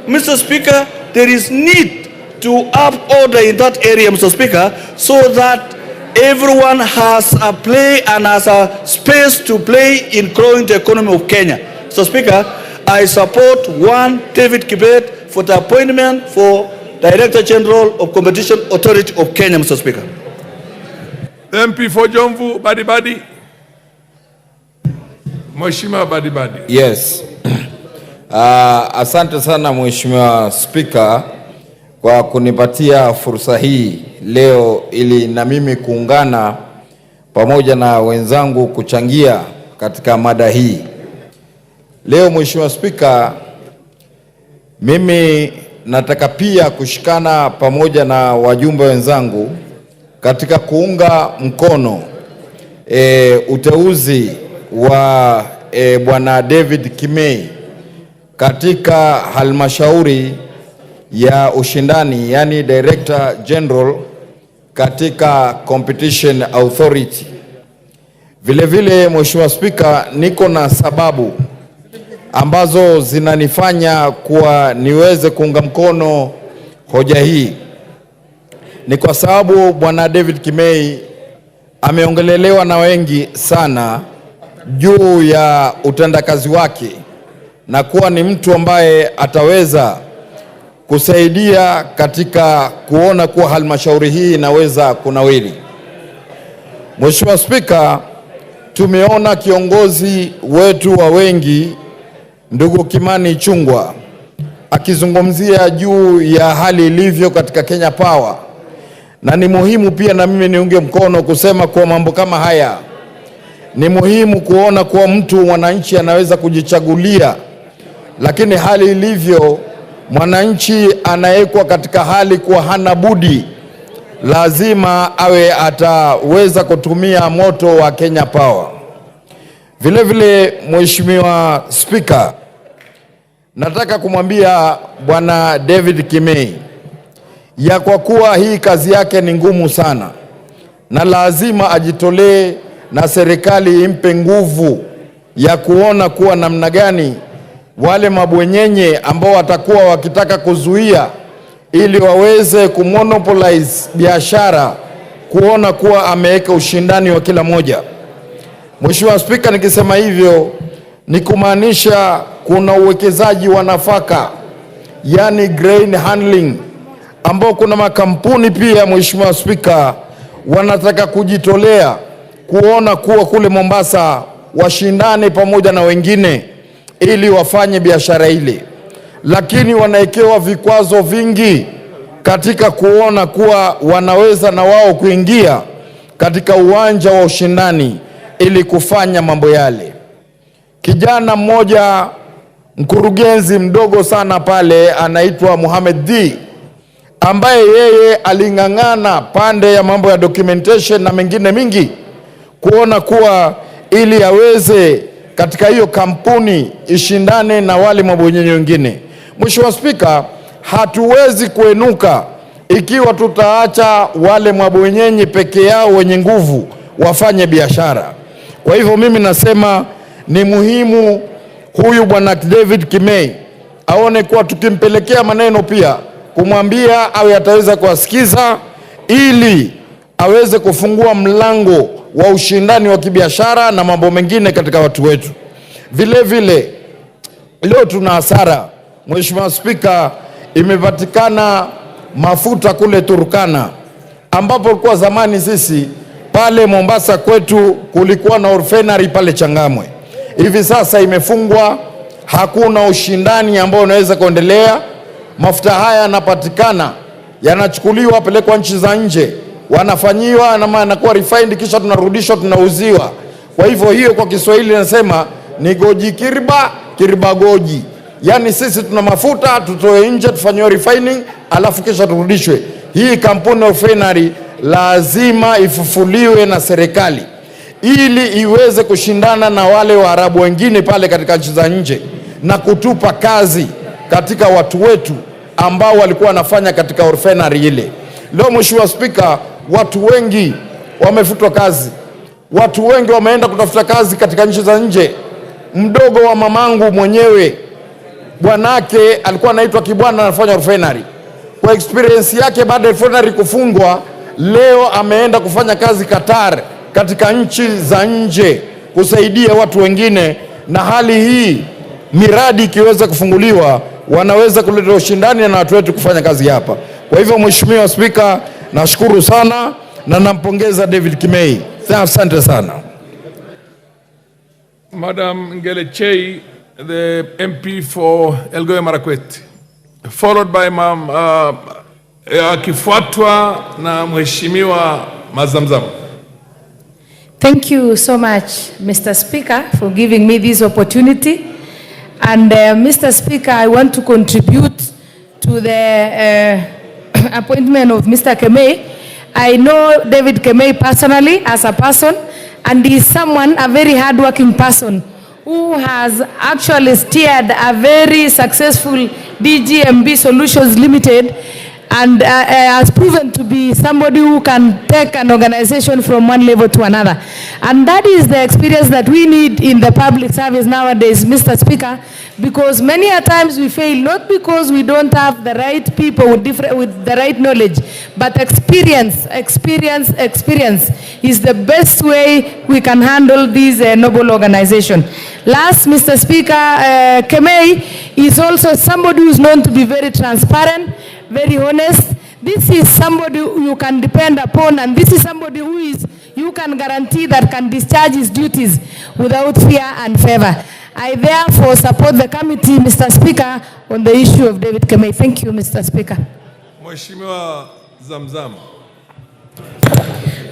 Mr. Speaker, there is need to up order in that area, Mr. Speaker, so that everyone has a play and has a space to play in growing the economy of Kenya. Mr. Speaker, I support David Kibet for the appointment for Director General of Competition Authority of Kenya, Mr. Speaker. The MP for Jomvu, Badibadi. Mheshimiwa Badibadi. Yes. Asante sana Mheshimiwa Speaker kwa kunipatia fursa hii leo ili na mimi kuungana pamoja na wenzangu kuchangia katika mada hii. Leo Mheshimiwa Speaker, mimi nataka pia kushikana pamoja na wajumbe wenzangu katika kuunga mkono uteuzi wa Bwana David Kimei katika halmashauri ya ushindani, yani Director General katika Competition Authority. Vile vile Mheshimiwa Speaker, niko na sababu ambazo zinanifanya kuwa niweze kuunga mkono hoja hii. Ni kwa sababu Bwana David Kimei ameongelelewa na wengi sana juu ya utendakazi wake na kuwa ni mtu ambaye ataweza kusaidia katika kuona kuwa halmashauri hii inaweza kunawiri. Mheshimiwa Speaker, tumeona kiongozi wetu wa wengi ndugu Kimani Ichung'wah akizungumzia juu ya hali ilivyo katika Kenya Power, na ni muhimu pia na mimi niunge mkono kusema kwa mambo kama haya. Ni muhimu kuona kuwa mtu mwananchi anaweza kujichagulia, lakini hali ilivyo mwananchi anawekwa katika hali kuwa hana budi, lazima awe ataweza kutumia moto wa Kenya Power. Vile vile Mheshimiwa Speaker, nataka kumwambia Bwana David Kimei ya kwa kuwa hii kazi yake ni ngumu sana na lazima ajitolee na serikali impe nguvu ya kuona kuwa namna gani wale mabwenyenye ambao watakuwa wakitaka kuzuia ili waweze kumonopolize biashara, kuona kuwa ameweka ushindani wa kila moja. Mheshimiwa Speaker, nikisema hivyo ni kumaanisha kuna uwekezaji wa nafaka, yani grain handling, ambao kuna makampuni pia Mheshimiwa Speaker wanataka kujitolea kuona kuwa kule Mombasa washindane pamoja na wengine ili wafanye biashara ile, lakini wanaekewa vikwazo vingi katika kuona kuwa wanaweza na wao kuingia katika uwanja wa ushindani ili kufanya mambo yale. Kijana mmoja mkurugenzi mdogo sana pale anaitwa Mohamed D, ambaye yeye aling'ang'ana pande ya mambo ya documentation na mengine mingi kuona kuwa ili aweze katika hiyo kampuni ishindane na wale mabwenyenye wengine. Mheshimiwa Speaker, hatuwezi kuenuka ikiwa tutaacha wale mabwenyenye peke yao wenye nguvu wafanye biashara. Kwa hivyo mimi nasema ni muhimu huyu Bwana David Kimei aone kuwa tukimpelekea maneno pia kumwambia awe ataweza kuwasikiza ili aweze kufungua mlango wa ushindani wa kibiashara na mambo mengine katika watu wetu. Vile vile leo tuna hasara Mheshimiwa Speaker, imepatikana mafuta kule Turkana, ambapo kwa zamani sisi pale Mombasa kwetu kulikuwa na refinery pale Changamwe. Hivi sasa imefungwa, hakuna ushindani ambao unaweza kuendelea. Mafuta haya yanapatikana, yanachukuliwa pelekwa nchi za nje, wanafanyiwa na yanakuwa refined, kisha tunarudishwa tunauziwa. Kwa hivyo hiyo kwa Kiswahili nasema ni goji kirba, kirba goji. Yani sisi tuna mafuta tutoe nje tufanywe refining alafu kisha turudishwe. Hii kampuni ya refinery lazima ifufuliwe na serikali ili iweze kushindana na wale Waarabu wengine pale katika nchi za nje na kutupa kazi katika watu wetu ambao walikuwa wanafanya katika orphanary ile. Leo Mheshimiwa Spika, watu wengi wamefutwa kazi. Watu wengi wameenda kutafuta kazi katika nchi za nje. Mdogo wa mamangu mwenyewe, bwanake alikuwa anaitwa Kibwana, anafanya orphanary. Kwa experience yake, baada ya orphanary kufungwa, leo ameenda kufanya kazi Qatar, katika nchi za nje, kusaidia watu wengine. Na hali hii, miradi ikiweza kufunguliwa, wanaweza kuleta ushindani na watu wetu kufanya kazi hapa. Kwa hivyo Mheshimiwa Spika, nashukuru sana na nampongeza David Kimei. Asante sana. Madam Ngelechei, the MP for Elgeyo Marakwet, followed by akifuatwa na Mheshimiwa Mazamzam. Thank you so much, Mr. Speaker, for giving me this opportunity. And Mr. Speaker, I want to contribute to the appointment of Mr. Kimei. I know David Kimei personally as a person, and he is someone, a very hardworking person, who has actually steered a very successful DGMB Solutions Limited, and has proven to be somebody who can take an organization from one level to another. And that is the experience that we need in the public service nowadays, Mr. Speaker, because many a times we fail, not because we don't have the right people with the right knowledge, but experience is the best way we can handle this noble organization. Last, Mr. Speaker, Kimei is also somebody who is known to be very transparent, very honest. This is somebody you can depend upon, and this is somebody who is, you can guarantee that can discharge his duties without fear and favor. I therefore support the committee, Mr. Speaker, on the issue of David Kimei. Thank you, Mr. Speaker. Mheshimiwa Zamzam.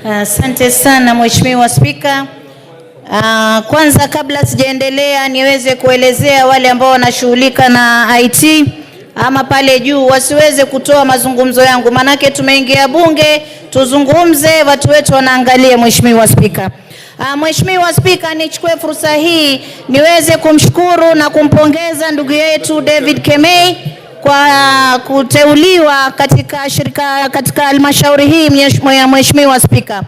Asante sana Mheshimiwa Spika. Kwanza kabla sijaendelea niweze kuelezea wale ambao wanashughulika na IT ama pale juu wasiweze kutoa mazungumzo yangu, manake tumeingia bunge tuzungumze, watu wetu wanaangalia. Mheshimiwa Spika, Mheshimiwa Spika, nichukue fursa hii niweze kumshukuru na kumpongeza ndugu yetu David Kimei kwa kuteuliwa katika halmashauri hii. Mheshimiwa Spika,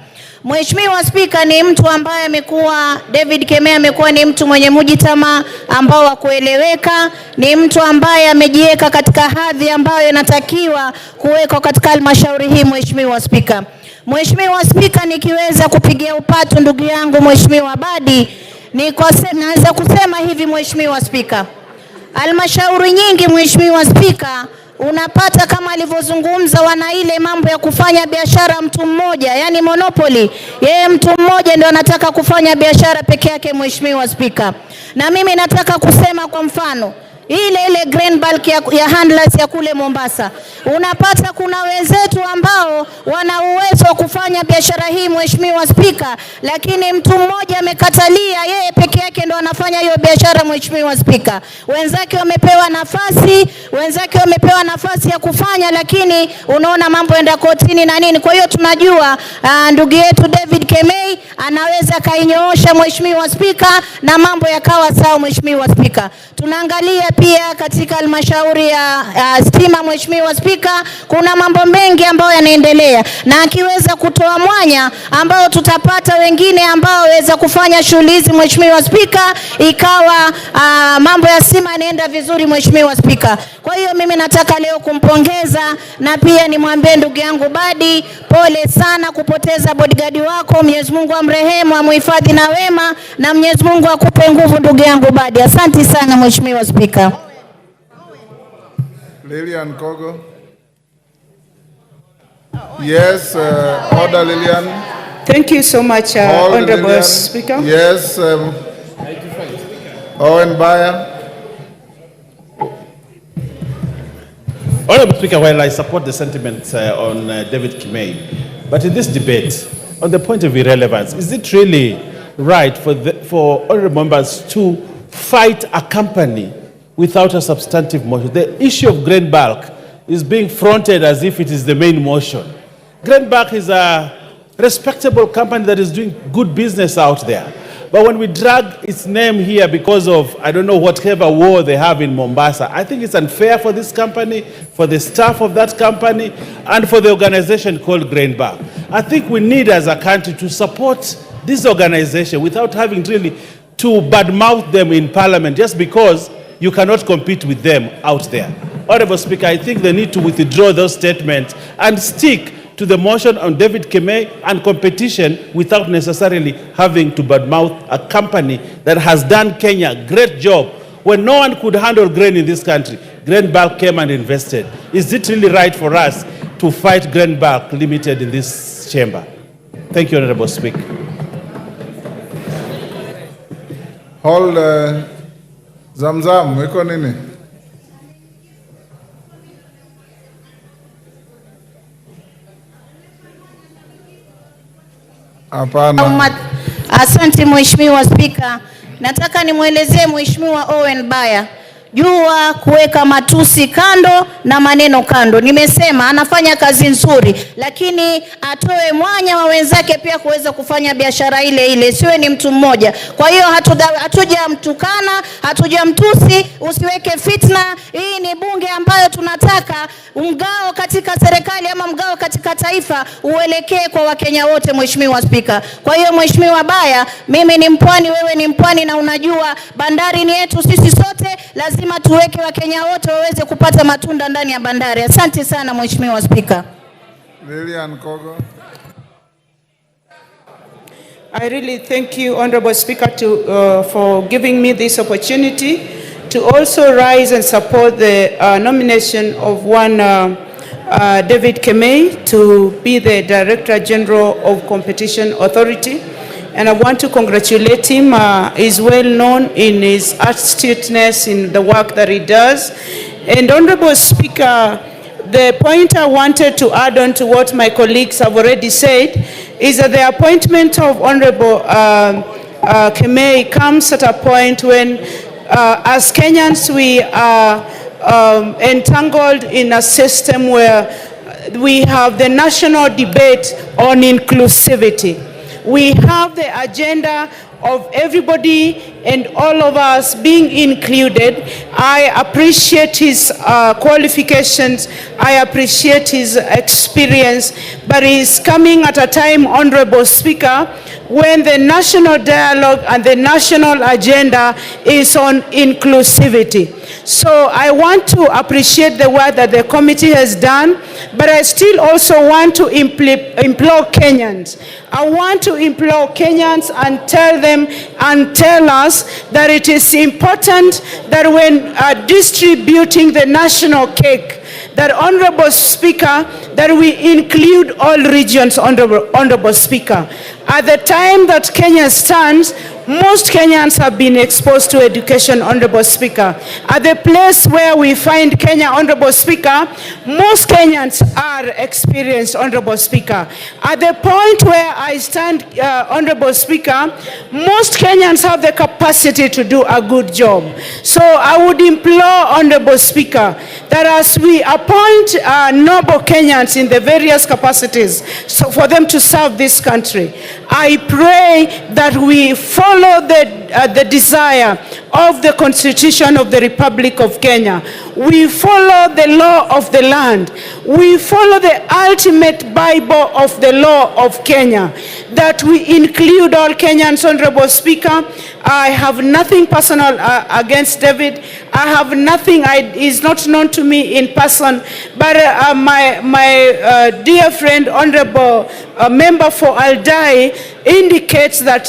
Mheshimiwa Spika, ni mtu ambaye David Kimei amekuwa ni mtu mwenye mujitama ambao wa kueleweka, ni mtu ambaye amejiweka katika hadhi ambayo inatakiwa kuwekwa katika halmashauri hii. Mheshimiwa Spika, Mheshimiwa Spika, nikiweza kupigia upatu ndugu yangu Mheshimiwa Badi, naweza kusema hivi Mheshimiwa Spika, halmashauri nyingi Mheshimiwa Spika, unapata kama alivyozungumza, wana ile mambo ya kufanya biashara mtu mmoja, yani monopoly. Yeye mtu mmoja ndio anataka kufanya biashara peke yake Mheshimiwa Spika. Na mimi nataka kusema kwa mfano ile grain bulk ya handlers ya kule Mombasa, unapata kuna wenzetu ambao wana uwezo wa kufanya biashara hii Mheshimiwa Spika, lakini mtu mmoja amekatalia, yeye peke yake ndo anafanya hiyo biashara Mheshimiwa Spika. Wenzake wamepewa nafasi ya kufanya, lakini unaona mambo enda kotini na nini. Kwa hiyo tunajua ndugu yetu David Kimei anaweza kainyoosha Mheshimiwa Spika na mambo yakawa sawa Mheshimiwa Spika. Tunaangalia pia katika halmashauri ya stima Mheshimiwa Spika, kuna mambo mengi ambayo yanaendelea, na akiweza kutoa mwanya ambao tutapata wengine ambao waweza kufanya shughuli hizi Mheshimiwa Spika, ikawa mambo ya stima yanaenda vizuri Mheshimiwa Spika. Kwa hiyo mimi nataka leo kumpongeza, na pia nimwambie ndugu yangu Badi, pole sana kupoteza bodyguard wako. Mwenyezi Mungu amrehemu, amhifadhi na wema, na Mwenyezi Mungu akupe nguvu ndugu yangu Badi. Asante sana Mheshimiwa Spika. Lilian Kogo. Yes, order Lilian. Thank you so much, Honorable Lilian. Speaker. Yes, Owen Bayer. Honorable Speaker, while I support the sentiments on David Kimei, but in this debate, on the point of irrelevance, is it really right for honorable members to fight a company without a substantive motion? The issue of grain bulk is being fronted as if it is the main motion. Grain bulk is a respectable company that is doing good business out there. But when we drag its name here because of, I don't know, whatever war they have in Mombasa, I think it's unfair for this company, for the staff of that company, and for the organization called Grain Bar. I think we need as a country to support this organization without having really to badmouth them in parliament just because you cannot compete with them out there. Honorable Speaker, I think they need to withdraw those statements and stick to the motion on David Kemei and competition without necessarily having to badmouth a company that has done Kenya a great job. When no one could handle grain in this country, Grain Bulk came and invested. Is it really right for us to fight Grain Bulk Limited in this chamber? Thank you, Honorable Speaker. Hold Zamzam, weko nini? Hapana. Asante Mheshimiwa Spika. Nataka nimwelezee Mheshimiwa Owen Baya jua kuweka matusi kando na maneno kando. Nimesema anafanya kazi nzuri, lakini atoe mwanya wa wenzake pia kuweza kufanya biashara ile ile, siwe ni mtu mmoja. Kwa hiyo hatujamtukana, hatujamtusi, usiweke fitna. Hii ni bunge ambayo tunataka mgao katika serikali ama mgao katika taifa uelekee kwa Wakenya wote, Mheshimiwa Spika. Kwa hiyo Mheshimiwa Baya, mimi ni mpwani, wewe ni mpwani, na unajua bandari ni yetu sisi sote, lazima tuweke Wakenya wote waweze kupata matunda ndani ya bandari. Asante sana Mheshimiwa Spika. Lilian Kogo. I really thank you, Honorable Speaker, for giving me this opportunity to also rise and support the nomination of one David Kemei to be the Director General of Competition Authority. And I want to congratulate him. He's well known in his astuteness in the work that he does. And Honorable Speaker, the point I wanted to add on to what my colleagues have already said is that the appointment of Honorable Kemei comes at a point when, as Kenyans, we are entangled in a system where we have the national debate on inclusivity. We have the agenda of everybody and all of us being included. I appreciate his qualifications. I appreciate his experience, but he's coming at a time, Honorable Speaker, when the national dialogue and the national agenda is on inclusivity. So I want to appreciate the work that the committee has done, but I still also want to implore Kenyans. I want to implore Kenyans and tell them and tell us that it is important that when distributing the national cake, that Honorable Speaker, that we include all regions, Honorable Speaker. At the time that Kenya stands, most Kenyans have been exposed to education, Honorable Speaker. At the place where we find Kenya, Honorable Speaker, most Kenyans are experienced, Honorable Speaker. At the point where I stand, Honorable Speaker, most Kenyans have the capacity to do a good job. So I would implore, Honorable Speaker, that as we appoint noble Kenyans in the various capacities, so for them to serve this country, I pray that we follow the desire of the Constitution of the Republic of Kenya. We follow the law of the land. We follow the ultimate Bible of the law of Kenya, that we include all Kenyans, Honorable Speaker. I have nothing personal against David. I have nothing, he's not known to me in person, but my dear friend, Honorable Member for Aldai, indicates that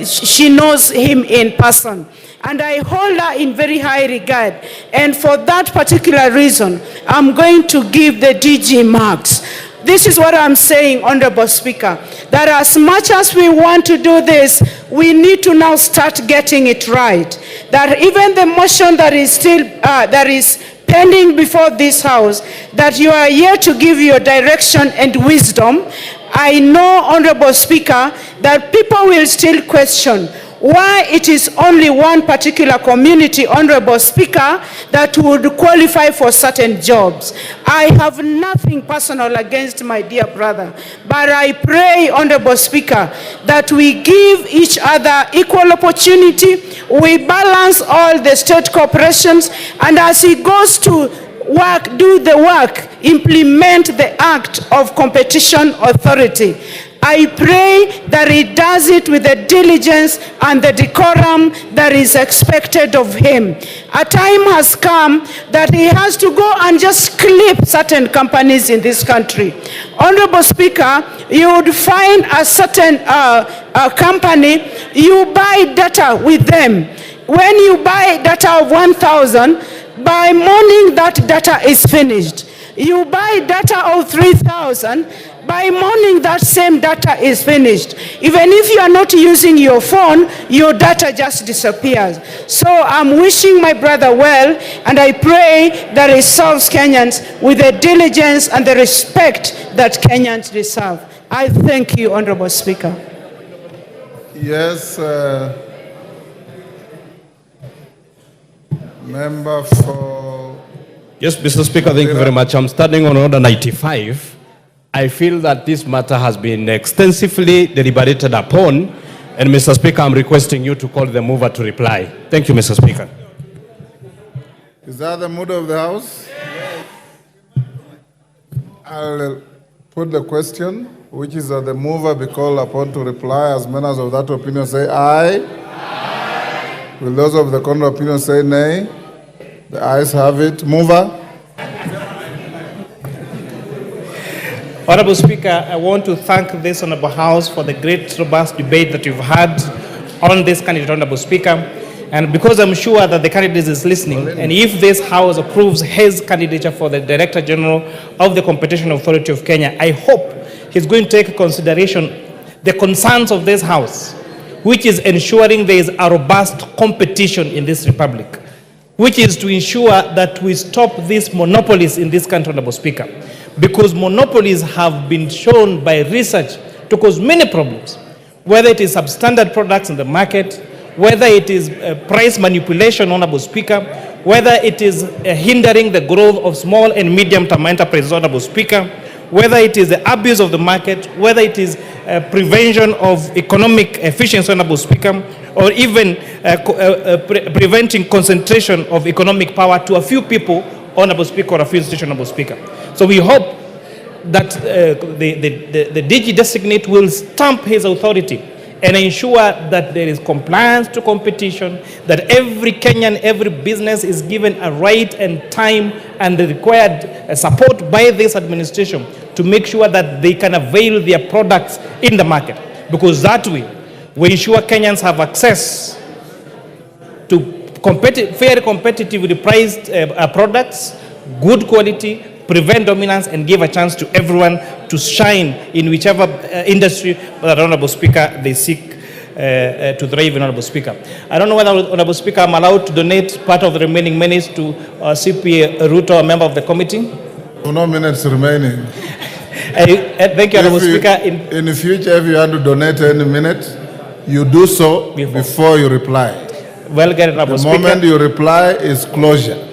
she knows him in person. And I hold her in very high regard. And for that particular reason, I'm going to give the DG marks. This is what I'm saying, Honorable Speaker, that as much as we want to do this, we need to now start getting it right. That even the motion that is still, that is pending before this House, that you are here to give your direction and wisdom. I know, Honorable Speaker, that people will still question, why it is only one particular community, Honorable Speaker, that would qualify for certain jobs. I have nothing personal against my dear brother, but I pray, Honorable Speaker, that we give each other equal opportunity, we balance all the state corporations, and as he goes to work, do the work, implement the Act of Competition Authority. I pray that he does it with the diligence and the decorum that is expected of him. A time has come that he has to go and just clip certain companies in this country. Honorable Speaker, you would find a certain company, you buy data with them. When you buy data of 1,000, by morning that data is finished. You buy data of 3,000, by morning that same data is finished. Even if you are not using your phone, your data just disappears. So I'm wishing my brother well, and I pray that he serves Kenyans with the diligence and the respect that Kenyans deserve. I thank you, Honorable Speaker. Yes, member for... Yes, Mr. Speaker, thank you very much. I'm standing on order 95. I feel that this matter has been extensively deliberated upon, and Mr. Speaker, I'm requesting you to call the mover to reply. Thank you, Mr. Speaker. Is that the mood of the House? I'll put the question, which is that the mover be called upon to reply. As members of that opinion say aye. Aye. Will those of the contrary opinion say nay? The ayes have it. Mover. Honorable Speaker, I want to thank this Honorable House for the great robust debate that you've had on this candidate, Honorable Speaker. And because I'm sure that the candidate is listening, and if this House approves his candidature for the Director General of the Competition Authority of Kenya, I hope he's going to take consideration the concerns of this House, which is ensuring there is a robust competition in this republic, which is to ensure that we stop these monopolies in this country, Honorable Speaker. Because monopolies have been shown by research to cause many problems, whether it is substandard products in the market, whether it is price manipulation, Honorable Speaker, whether it is hindering the growth of small and medium-term enterprises, Honorable Speaker, whether it is the abuse of the market, whether it is prevention of economic efficiency, Honorable Speaker, or even preventing concentration of economic power to a few people, Honorable Speaker, or a few institutions, Honorable Speaker. So we hope that the DG designate will stamp his authority and ensure that there is compliance to competition, that every Kenyan, every business is given a right and time and the required support by this administration to make sure that they can avail their products in the market. Because that way, we ensure Kenyans have access to fairly competitively priced products, good quality, prevent dominance, and give a chance to everyone to shine in whichever industry that, Honorable Speaker, they seek to thrive in, Honorable Speaker. I don't know whether, Honorable Speaker, I'm allowed to donate part of the remaining minutes to CPA Ruto, a member of the committee. No minutes remaining. Thank you, Honorable Speaker. In the future, if you want to donate any minute, you do so before you reply. Well, get it, Honorable Speaker. The moment you reply is closure.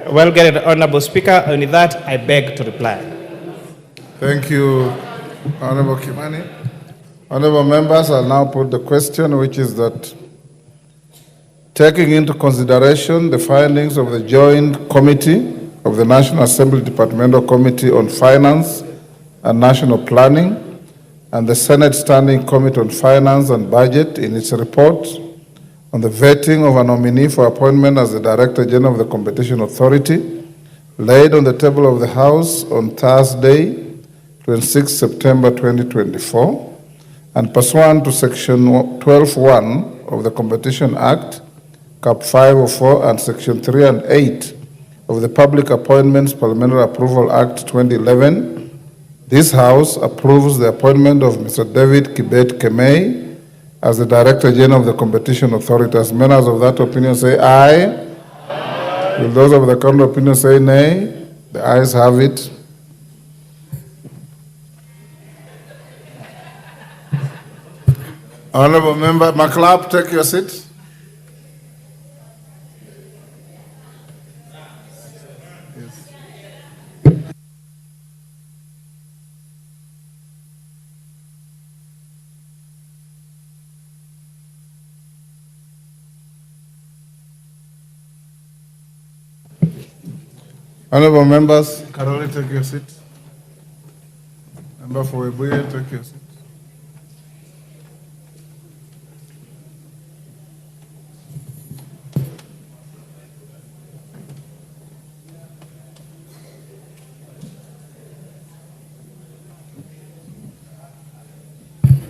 Well, get it, Honorable Speaker. Only that, I beg to reply. Thank you, Honorable Kimani. Honorable members, I'll now put the question, which is that taking into consideration the findings of the Joint Committee of the National Assembly Departmental Committee on Finance and National Planning and the Senate Standing Committee on Finance and Budget in its report on the vetting of a nominee for appointment as the Director General of the Competition Authority, laid on the table of the House on Thursday, 26 September 2024, and pursuant to Section 12(1) of the Competition Act, Cap 504, and Section 3 and 8 of the Public Appointments Parliamentary Approval Act 2011, this House approves the appointment of Mr. David Kibet Kemei as the Director General of the Competition Authority. As members of that opinion say aye. Aye. Will those of the contrary opinion say nay? The ayes have it. Honorable Member McLeod, take your seat. Honorable members, Carole, take your seat. Member for Webuye, take your seat.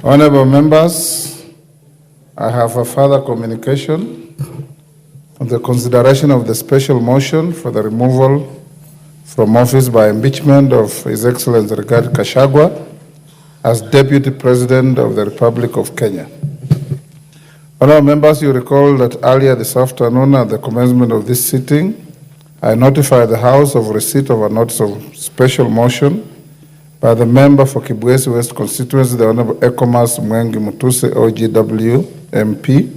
Honorable members, I have a further communication on the consideration of the special motion for the removal from office by impeachment of His Excellency Gachagua as Deputy President of the Republic of Kenya. Honorable members, you recall that earlier this afternoon at the commencement of this sitting, I notified the House of receipt of a notice of special motion by the member for Kibwezi West constituency, the Honorable Ekomas Mwengi Mutuse, OGW MP,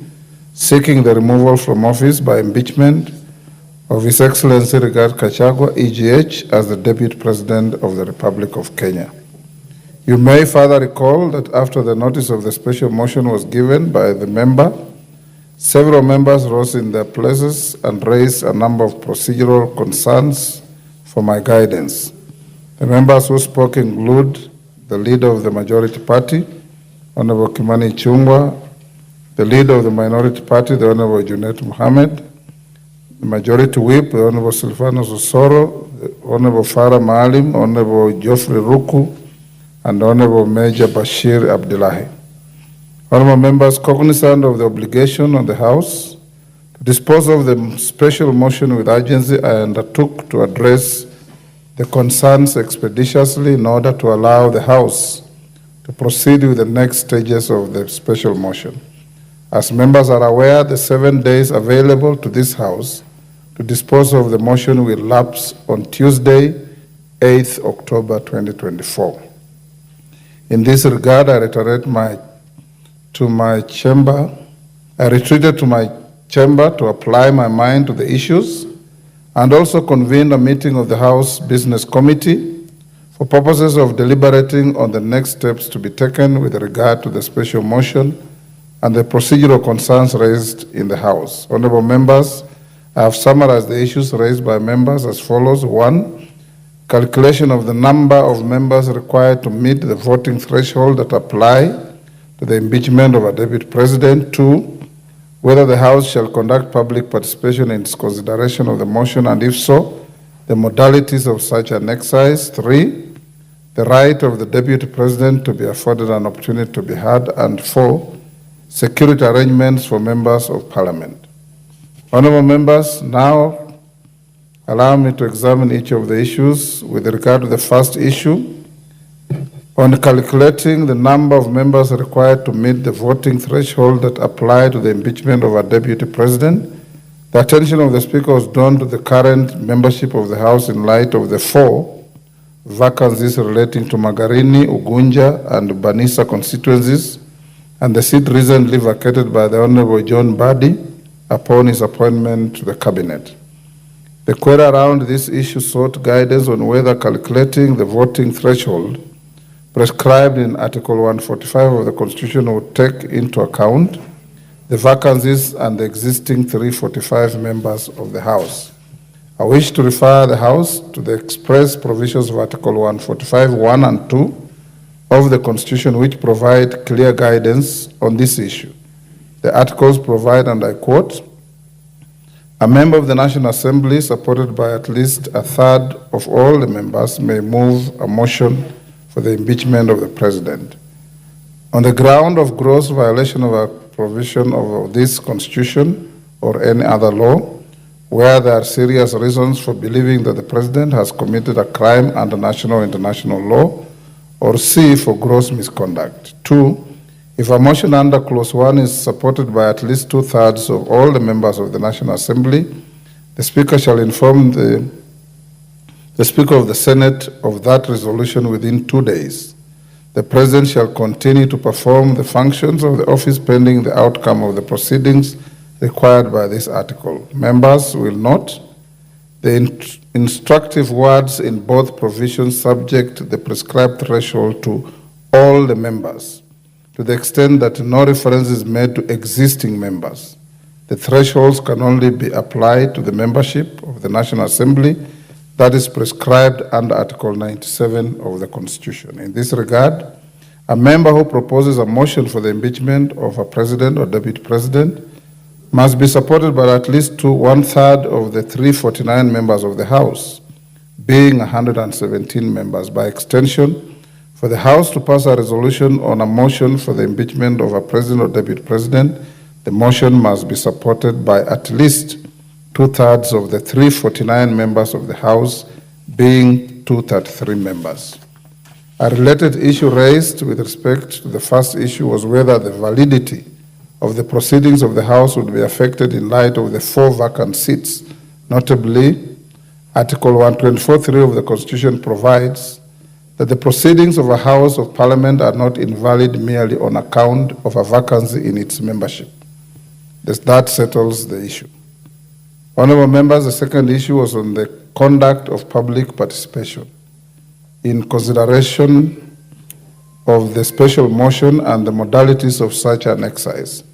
seeking the removal from office by impeachment of His Excellency Gachagua, EGH, as the Deputy President of the Republic of Kenya. You may further recall that after the notice of the special motion was given by the member, several members rose in their places and raised a number of procedural concerns for my guidance. The members who spoke include the leader of the majority party, Honorable Kimani Ichung'wah, the leader of the minority party, the Honorable Junet Mohammed, the majority whip, the Honorable Silvanus Osoro, the Honorable Farah Maalim, Honorable Geoffrey Ruku, and Honorable Major Bashir Abdullahi. Honorable members, cognizant of the obligation on the House to dispose of the special motion with urgency, I undertook to address the concerns expeditiously in order to allow the House to proceed with the next stages of the special motion. As members are aware, the 7 days available to this House to dispose of the motion will lapse on Tuesday, 8th October 2024. In this regard, I retreated to my chamber to apply my mind to the issues and also convened a meeting of the House Business Committee for purposes of deliberating on the next steps to be taken with regard to the special motion and the procedural concerns raised in the House. Honorable members, I have summarized the issues raised by members as follows. 1, calculation of the number of members required to meet the voting threshold that apply to the impeachment of a deputy president. 2, whether the House shall conduct public participation in its consideration of the motion, and if so, the modalities of such an exercise. 3, the right of the Deputy President to be afforded an opportunity to be heard, and 4, security arrangements for members of Parliament. Honorable members, now allow me to examine each of the issues. With regard to the first issue, on calculating the number of members required to meet the voting threshold that apply to the impeachment of a deputy president, the attention of the Speaker was drawn to the current membership of the House in light of the 4 vacancies relating to Magarini, Ugunja, and Banisa constituencies, and the seat recently vacated by the Honorable John Badi upon his appointment to the Cabinet. The query around this issue sought guidance on whether calculating the voting threshold prescribed in Article 145 of the Constitution would take into account the vacancies and the existing 345 members of the House. I wish to refer the House to the express provisions of Article 145, 1 and 2 of the Constitution, which provide clear guidance on this issue. The articles provide, and I quote, a member of the National Assembly, supported by at least a third of all the members, may move a motion for the impeachment of the President. On the ground of gross violation of a provision of this Constitution or any other law, where there are serious reasons for believing that the President has committed a crime under national or international law, or C, for gross misconduct. 2, if a motion under Clause 1 is supported by at least 2/3 of all the members of the National Assembly, the Speaker shall inform the Speaker of the Senate of that resolution within 2 days. The President shall continue to perform the functions of the office pending the outcome of the proceedings required by this article. Members will note the instructive words in both provisions subject the prescribed threshold to all the members, to the extent that no reference is made to existing members. The thresholds can only be applied to the membership of the National Assembly that is prescribed under Article 97 of the Constitution. In this regard, a member who proposes a motion for the impeachment of a president or deputy president must be supported by at least one-third of the 349 members of the House, being 117 members. By extension, for the House to pass a resolution on a motion for the impeachment of a president or deputy president, the motion must be supported by at least two-thirds of the 349 members of the House, being 233 members. A related issue raised with respect to the first issue was whether the validity of the proceedings of the House would be affected in light of the 4 vacant seats. Notably, Article 124(3) of the Constitution provides that the proceedings of a House of Parliament are not invalid merely on account of a vacancy in its membership. That settles the issue. Honourable members, the second issue was on the conduct of public participation. In consideration of the special motion and the modalities of such an exercise,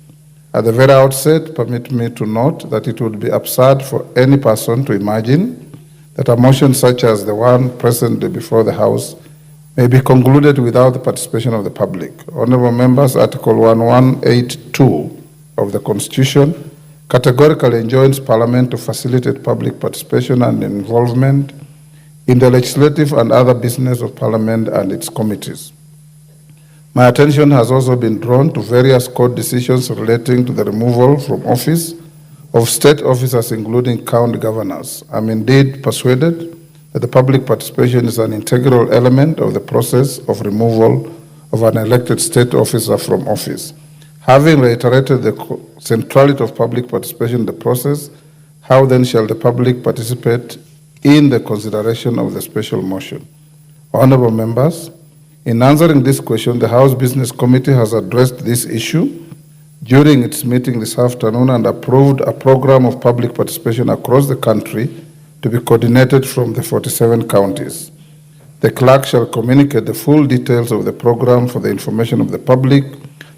at the very outset, permit me to note that it would be absurd for any person to imagine that a motion such as the one present before the House may be concluded without the participation of the public. Honourable members, Article 1182 of the Constitution categorically enjoins Parliament to facilitate public participation and involvement in the legislative and other business of Parliament and its committees. My attention has also been drawn to various court decisions relating to the removal from office of state officers, including county governors. I'm indeed persuaded that the public participation is an integral element of the process of removal of an elected state officer from office. Having reiterated the centrality of public participation in the process, how then shall the public participate in the consideration of the special motion? Honourable members, in answering this question, the House Business Committee has addressed this issue during its meeting this afternoon and approved a program of public participation across the country to be coordinated from the 47 counties. The clerk shall communicate the full details of the program for the information of the public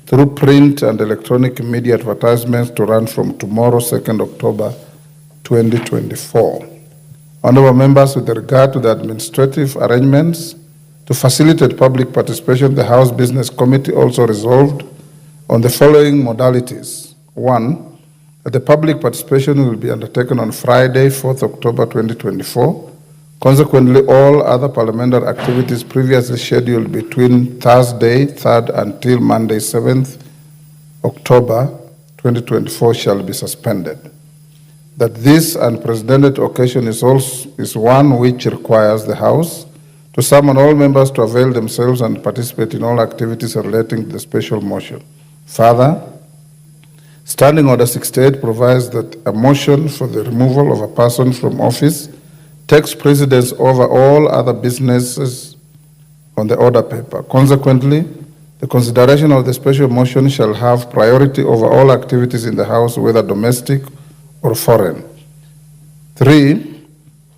through print and electronic media advertisements to run from tomorrow, 2nd October 2024. Honourable members, with regard to the administrative arrangements to facilitate public participation, the House Business Committee also resolved on the following modalities. 1, that the public participation will be undertaken on Friday, 4th October 2024. Consequently, all other parliamentary activities previously scheduled between Thursday, 3rd, until Monday, 7th October 2024 shall be suspended. That this unprecedented occasion is one which requires the House to summon all members to avail themselves and participate in all activities relating to the special motion. Further, Standing Order 68 provides that a motion for the removal of a person from office takes precedence over all other businesses on the order paper. Consequently, the consideration of the special motion shall have priority over all activities in the House, whether domestic or foreign. 3,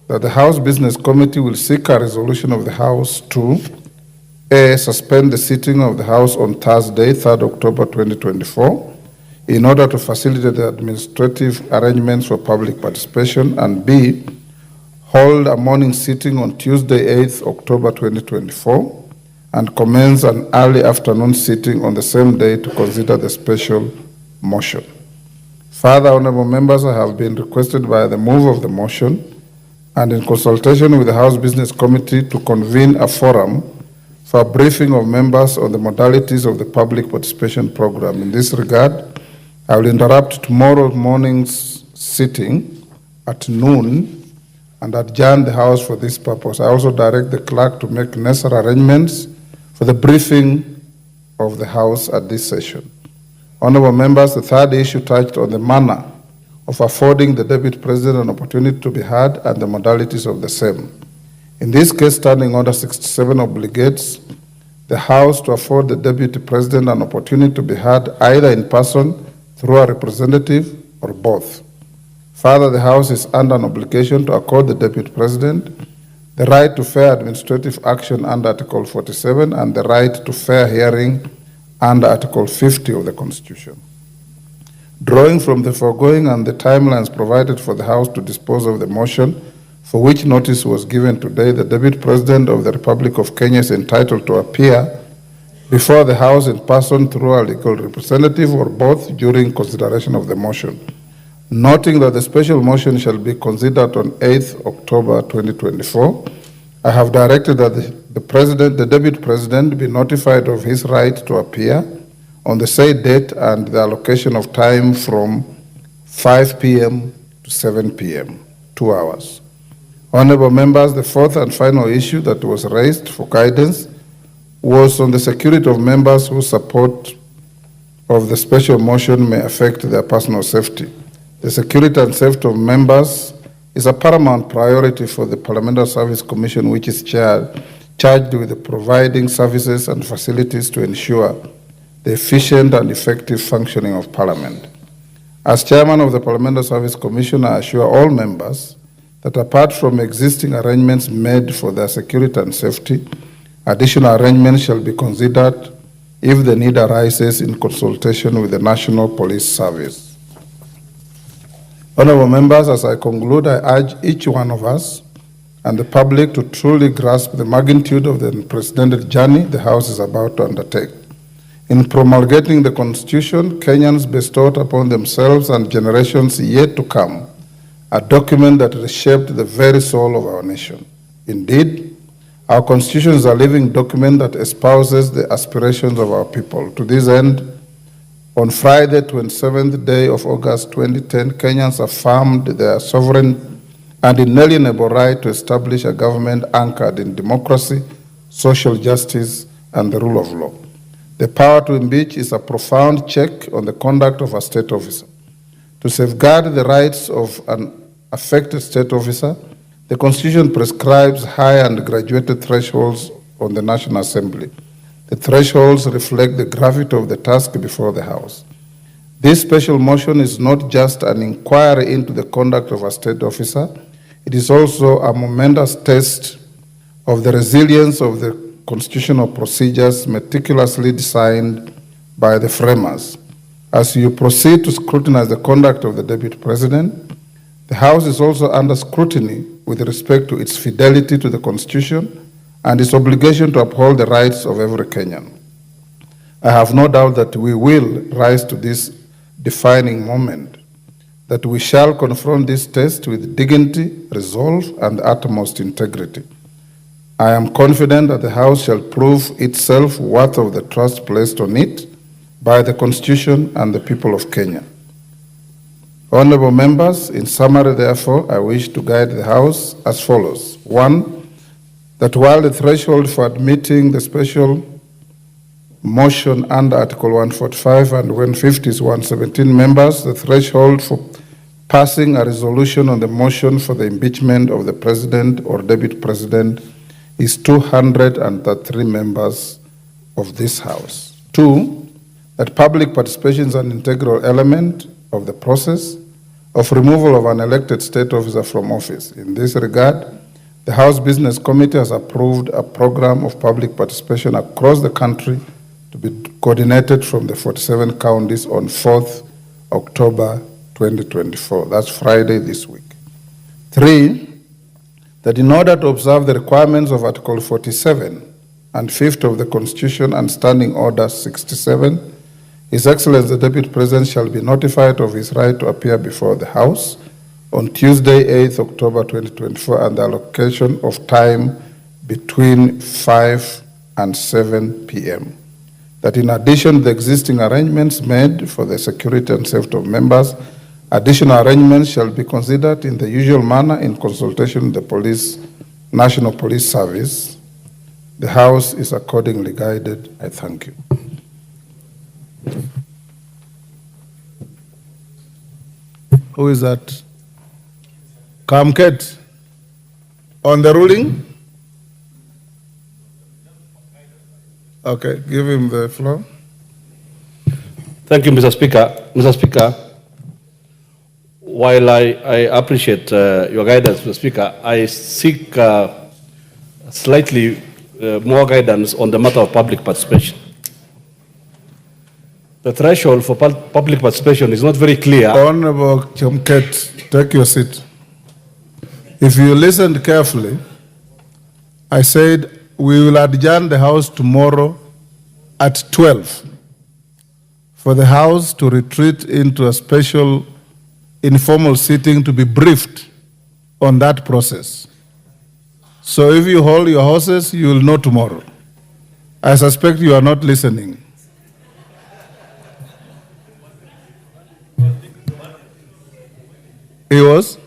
that the House Business Committee will seek a resolution of the House to A, suspend the sitting of the House on Thursday, 3rd October 2024, in order to facilitate the administrative arrangements for public participation, and B, hold a morning sitting on Tuesday, 8th October 2024, and commence an early afternoon sitting on the same day to consider the special motion. Further, honourable members, I have been requested by the move of the motion and in consultation with the House Business Committee to convene a forum for a briefing of members on the modalities of the public participation program. In this regard, I will interrupt tomorrow morning's sitting at noon and adjourn the House for this purpose. I also direct the clerk to make necessary arrangements for the briefing of the House at this session. Honourable members, the third issue touched on the manner of affording the Deputy President an opportunity to be heard and the modalities of the same. In this case, Standing Order 67 obligates the House to afford the Deputy President an opportunity to be heard either in person, through a representative, or both. Further, the House is under an obligation to accord the Deputy President the right to fair administrative action under Article 47 and the right to fair hearing under Article 50 of the Constitution. Drawing from the foregoing and the timelines provided for the House to dispose of the motion for which notice was given today, the Deputy President of the Republic of Kenya is entitled to appear before the House in person through a legal representative or both during consideration of the motion. Noting that the special motion shall be considered on 8th October 2024, I have directed that the Deputy President be notified of his right to appear on the said date and the allocation of time from 5 p.m. to 7 p.m., 2 hours. Honorable members, the fourth and final issue that was raised for guidance was on the security of members whose support of the special motion may affect their personal safety. The security and safety of members is a paramount priority for the Parliamentary Service Commission, which is charged with providing services and facilities to ensure the efficient and effective functioning of Parliament. As Chairman of the Parliamentary Service Commission, I assure all members that apart from existing arrangements made for their security and safety, additional arrangements shall be considered if the need arises in consultation with the National Police Service. Honorable members, as I conclude, I urge each one of us and the public to truly grasp the magnitude of the unprecedented journey the House is about to undertake. In promulgating the Constitution, Kenyans bestowed upon themselves and generations yet to come a document that reshaped the very soul of our nation. Indeed, our Constitution is a living document that espouses the aspirations of our people. To this end, on Friday, 27th day of August 2010, Kenyans affirmed their sovereign and inalienable right to establish a government anchored in democracy, social justice, and the rule of law. The power to impeach is a profound check on the conduct of a state officer. To safeguard the rights of an affected state officer, the Constitution prescribes high and graduated thresholds on the National Assembly. The thresholds reflect the gravity of the task before the House. This special motion is not just an inquiry into the conduct of a state officer, it is also a momentous test of the resilience of the constitutional procedures meticulously designed by the framers. As you proceed to scrutinize the conduct of the Deputy President, the House is also under scrutiny with respect to its fidelity to the Constitution and its obligation to uphold the rights of every Kenyan. I have no doubt that we will rise to this defining moment, that we shall confront this test with dignity, resolve, and utmost integrity. I am confident that the House shall prove itself worthy of the trust placed on it by the Constitution and the people of Kenya. Honorable members, in summary, therefore, I wish to guide the House as follows. 1, that while the threshold for admitting the special motion under Article 145 and 150 is 117 members, the threshold for passing a resolution on the motion for the impeachment of the President or Deputy President is 203 members of this House. 2, that public participation is an integral element of the process of removal of an elected state officer from office. In this regard, the House Business Committee has approved a program of public participation across the country to be coordinated from the 47 counties on 4th October 2024. That's Friday this week. 3, that in order to observe the requirements of Article 47 and 5th of the Constitution and Standing Order 67, His Excellency the Deputy President shall be notified of his right to appear before the House on Tuesday, 8th October 2024, and the allocation of time between 5 and 7 p.m. That in addition to the existing arrangements made for the security and safety of members, additional arrangements shall be considered in the usual manner in consultation with the National Police Service. The House is accordingly guided. I thank you. Who is that? Kamket. On the ruling? Okay, give him the floor. Thank you, Mr. Speaker. Mr. Speaker, while I appreciate your guidance, Mr. Speaker, I seek slightly more guidance on the matter of public participation. The threshold for public participation is not very clear. Honorable Chomket, take your seat. If you listened carefully, I said we will adjourn the House tomorrow at 12 for the House to retreat into a special informal sitting to be briefed on that process. So if you hold your horses, you will know tomorrow. I suspect you are not listening. He was?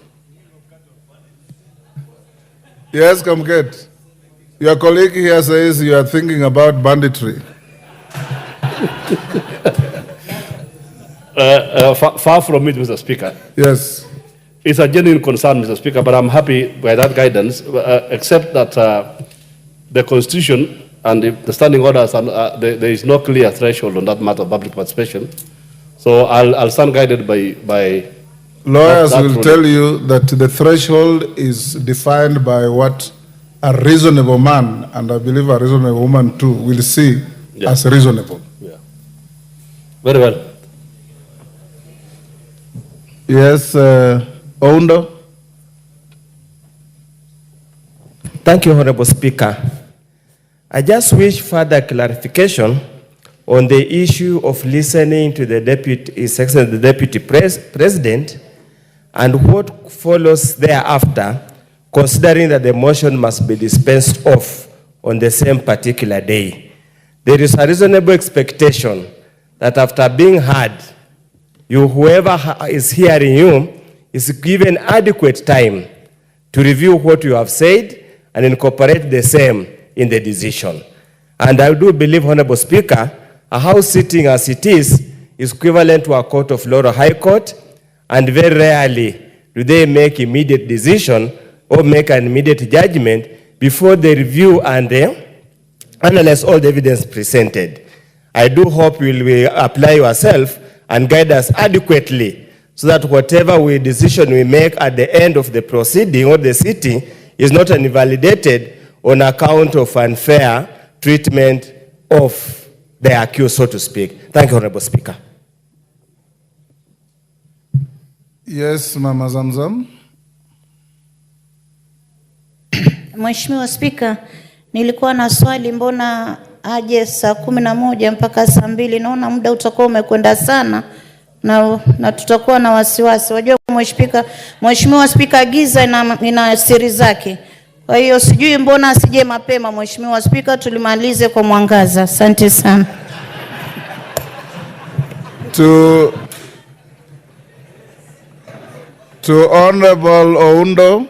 Yes, Kamket. Your colleague here says you are thinking about banditry. Far from it, Mr. Speaker. Yes. It's a genuine concern, Mr. Speaker, but I'm happy by that guidance, except that the Constitution and the standing orders, there is no clear threshold on that matter of public participation. So I'll stand guided by Lawyers will tell you that the threshold is defined by what a reasonable man, and I believe a reasonable woman too, will see as reasonable. Yeah. Very well. Yes, Oundo. Thank you, Honorable Speaker. I just wish further clarification on the issue of listening to the Deputy President and what follows thereafter, considering that the motion must be dispensed of on the same particular day. There is a reasonable expectation that after being heard, whoever is hearing you is given adequate time to review what you have said and incorporate the same in the decision. And I do believe, Honorable Speaker, a House sitting as it is equivalent to a court of law or high court, and very rarely do they make immediate decision or make an immediate judgment before they review and analyze all the evidence presented. I do hope you will apply yourself and guide us adequately so that whatever decision we make at the end of the proceeding or the sitting is not invalidated on account of unfair treatment of the accused, so to speak. Thank you, Honorable Speaker. Yes, Mama Zamzam. Mheshimiwa Spika, nilikuwa na swali, mbona aje saa 11 mpaka saa 2? Naona muda utakuwa umekwenda sana na tutakuwa na wasiwasi. Wajua Mheshimiwa Spika, giza ina siri zake. Kwa hiyo sijui mbona asije mapema Mheshimiwa Spika, tulimalize kwa mwangaza. Asante sana. To Honorable Oundo,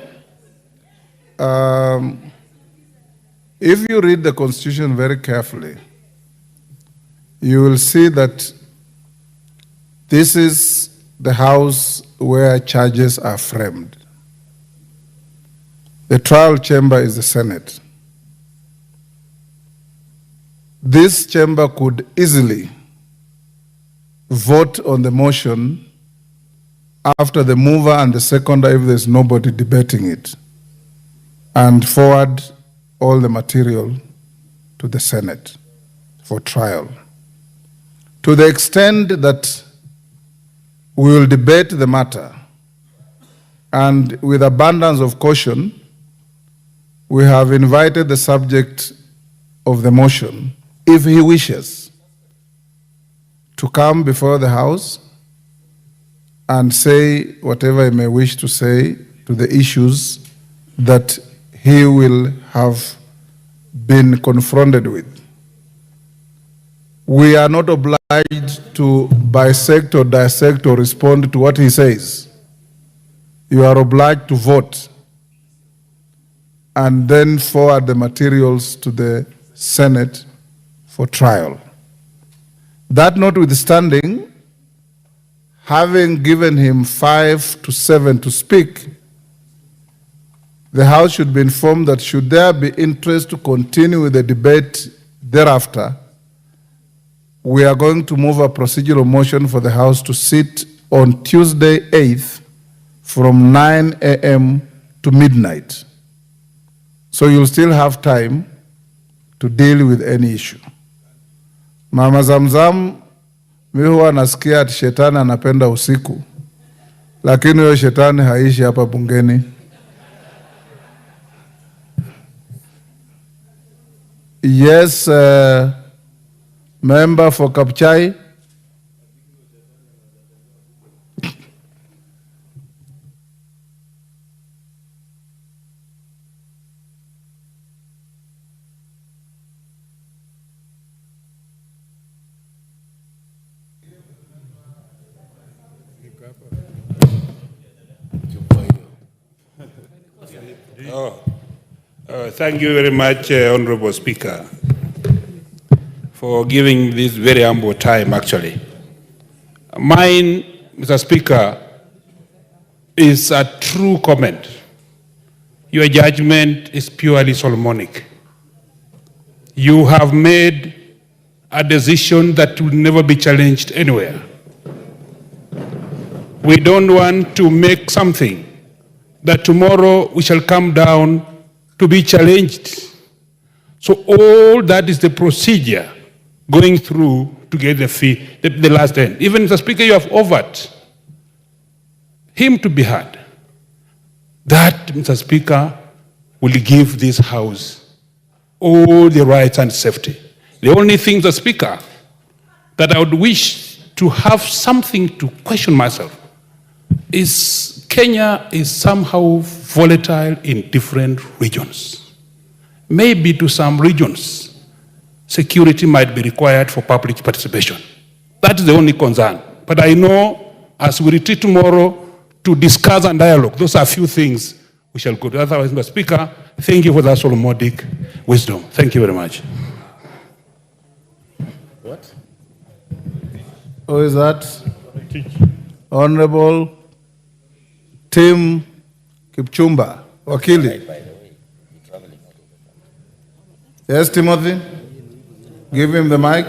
if you read the Constitution very carefully, you will see that this is the House where charges are framed. The trial chamber is the Senate. This chamber could easily vote on the motion after the mover and the seconder, if there's nobody debating it, and forward all the material to the Senate for trial. To the extent that we will debate the matter, and with abundance of caution, we have invited the subject of the motion, if he wishes, to come before the House and say whatever he may wish to say to the issues that he will have been confronted with. We are not obliged to bisect or dissect or respond to what he says. You are obliged to vote and then forward the materials to the Senate for trial. That notwithstanding, having given him 5 to 7 to speak, the House should be informed that should there be interest to continue with the debate Thereafter, we are going to move a procedural motion for the House to sit on Tuesday 8th from 9 a.m. to midnight. So you'll still have time to deal with any issue. Mama Zamzam, mimi huwa nasikia ati shetani anapenda usiku, lakini huyo shetani haishi hapa bungeni. Yes, member for Kapchai. Thank you very much, Honorable Speaker, for giving this very humble time, actually. Mine, Mr. Speaker, is a true comment. Your judgment is purely Solomonic. You have made a decision that will never be challenged anywhere. We don't want to make something that tomorrow we shall come down to be challenged. So all that is the procedure going through to get the fee, the last end. Even Mr. Speaker, you have offered him to be heard. That, Mr. Speaker, will give this House all the rights and safety. The only thing, Mr. Speaker, that I would wish to have something to question myself is Kenya is somehow volatile in different regions. Maybe to some regions, security might be required for public participation. That is the only concern. But I know as we retreat tomorrow to discuss and dialogue, those are a few things we shall go to. Otherwise, Mr. Speaker, thank you for that Solomonic wisdom. Thank you very much. What? Who is that? Honorable Tim Kipchumba, Wakili. Yes, Timothy? Give him the mic.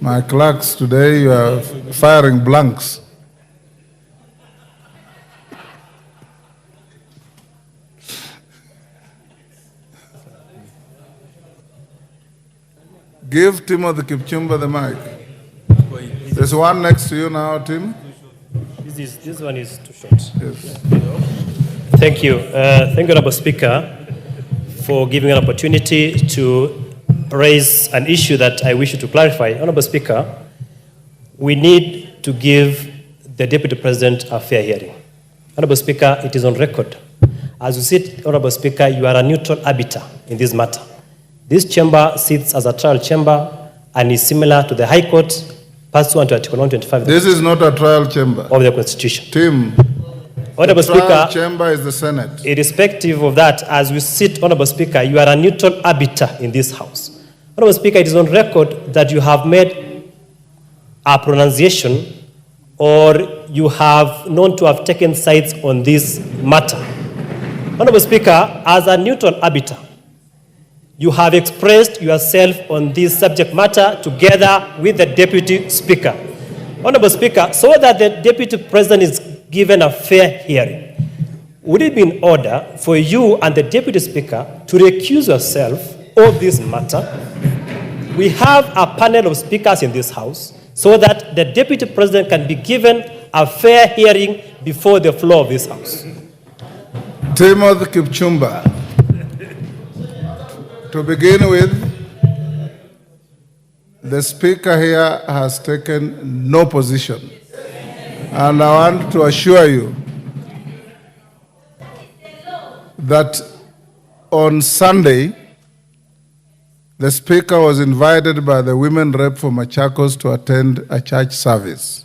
My clerks today, you are firing blanks. Give Timothy Kipchumba the mic. There's one next to you now, Tim. This one is too short. Yes. Thank you. Thank you, Honorable Speaker, for giving an opportunity to raise an issue that I wish you to clarify. Honorable Speaker, we need to give the Deputy President a fair hearing. Honorable Speaker, it is on record. As you sit, Honorable Speaker, you are a neutral arbiter in this matter. This chamber sits as a trial chamber and is similar to the High Court pursuant to Article 125. This is not a trial chamber of the Constitution. Tim, Honorable the trial Speaker, chamber is the Senate. Irrespective of that, as we sit, Honorable Speaker, you are a neutral arbiter in this House. Honorable Speaker, it is on record that you have made a pronunciation or you have known to have taken sides on this matter. Honorable Speaker, as a neutral arbiter, you have expressed yourself on this subject matter together with the Deputy Speaker. Honorable Speaker, so that the Deputy President is given a fair hearing, would it be in order for you and the Deputy Speaker to recuse yourself of this matter? We have a panel of speakers in this House so that the Deputy President can be given a fair hearing before the floor of this House. Timothy Kipchumba. To begin with, the Speaker here has taken no position. And I want to assure you that on Sunday, the Speaker was invited by the women rep for Machakos to attend a church service.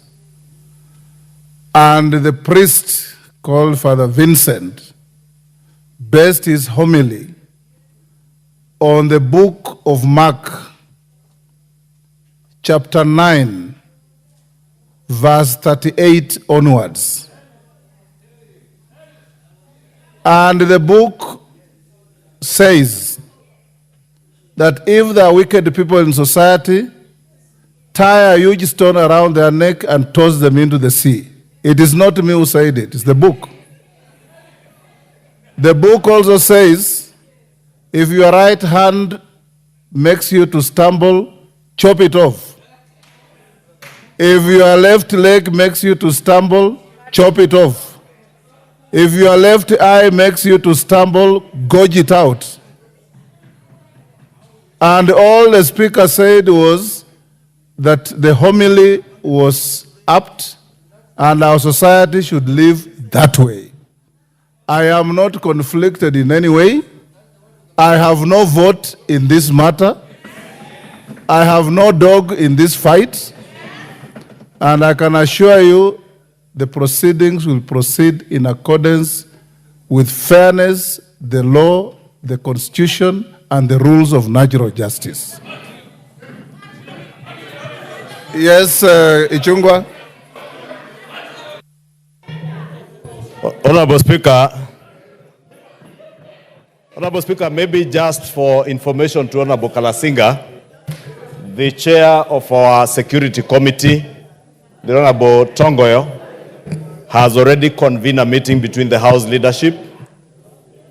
And the priest called Father Vincent based his homily on the book of Mark, chapter 9, verse 38 onwards. And the book says that if there are wicked people in society, tie a huge stone around their neck and toss them into the sea. It is not me who said it, it's the book. The book also says, if your right hand makes you to stumble, chop it off. If your left leg makes you to stumble, chop it off. If your left eye makes you to stumble, gouge it out. And all the speaker said was that the homily was apt and our society should live that way. I am not conflicted in any way. I have no vote in this matter. I have no dog in this fight. And I can assure you the proceedings will proceed in accordance with fairness, the law, the constitution, and the rules of natural justice. Yes, Ichungwa. Honorable Speaker, maybe just for information to Honorable Kalasinga, the chair of our security committee, the Honorable Tongoyo, has already convened a meeting between the House leadership,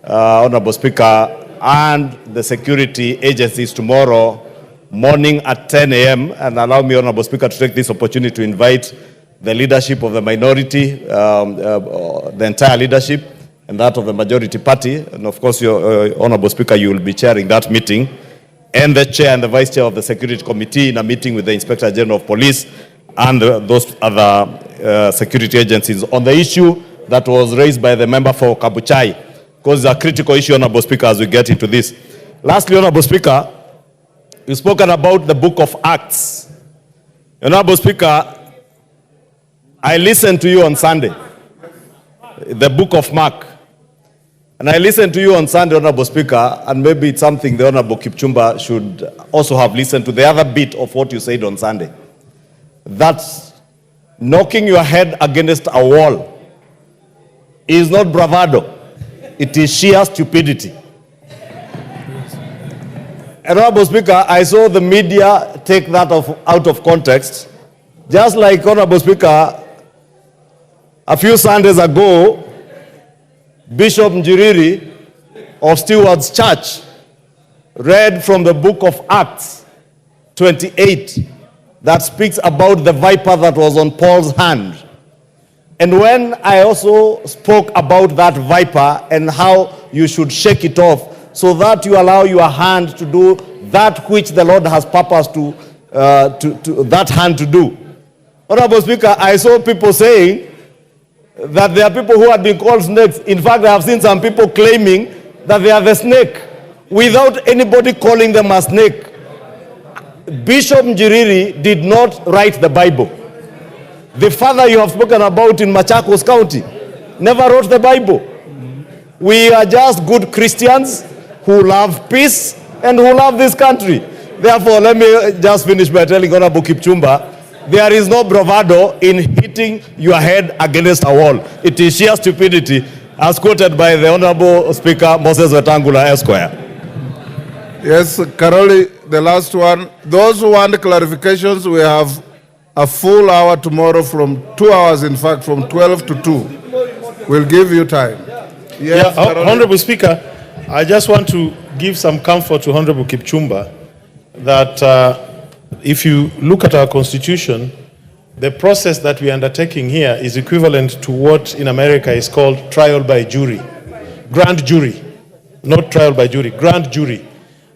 Honorable Speaker, and the security agencies tomorrow morning at 10 a.m. And allow me, Honorable Speaker, to take this opportunity to invite the leadership of the minority, the entire leadership, and that of the majority party. And of course, Honorable Speaker, you will be chairing that meeting, and the chair and the vice chair of the security committee in a meeting with the Inspector General of Police and those other security agencies on the issue that was raised by the member for Kabuchai, because it's a critical issue, Honorable Speaker, as we get into this. Lastly, Honorable Speaker, you've spoken about the book of Acts. Honorable Speaker, I listened to you on Sunday, the book of Mark. And I listened to you on Sunday, Honorable Speaker, and maybe it's something the Honorable Kipchumba should also have listened to, the other bit of what you said on Sunday. That's knocking your head against a wall is not bravado. It is sheer stupidity. Honorable Speaker, I saw the media take that out of context. Just like, Honorable Speaker, a few Sundays ago, Bishop Njiriri of Stewart's Church read from the book of Acts 28 that speaks about the viper that was on Paul's hand. And when I also spoke about that viper and how you should shake it off so that you allow your hand to do that which the Lord has purposed to that hand to do. Honorable Speaker, I saw people saying that there are people who had been called snakes. In fact, I have seen some people claiming that they are the snake without anybody calling them a snake. Bishop Njiriri did not write the Bible. The father you have spoken about in Machakos County never wrote the Bible. We are just good Christians who love peace and who love this country. Therefore, let me just finish by telling Honorable Kipchumba, there is no bravado in hitting your head against a wall. It is sheer stupidity, as quoted by the Honorable Speaker Moses Wetangula Esquire. Yes, Karoli, the last one. Those who want clarifications, we have a full hour tomorrow from 2 hours, in fact, from 12 to 2. We'll give you time. Yes, Honorable Speaker, I just want to give some comfort to Honorable Kipchumba that if you look at our Constitution, the process that we are undertaking here is equivalent to what in America is called trial by jury. Grand jury, not trial by jury, grand jury.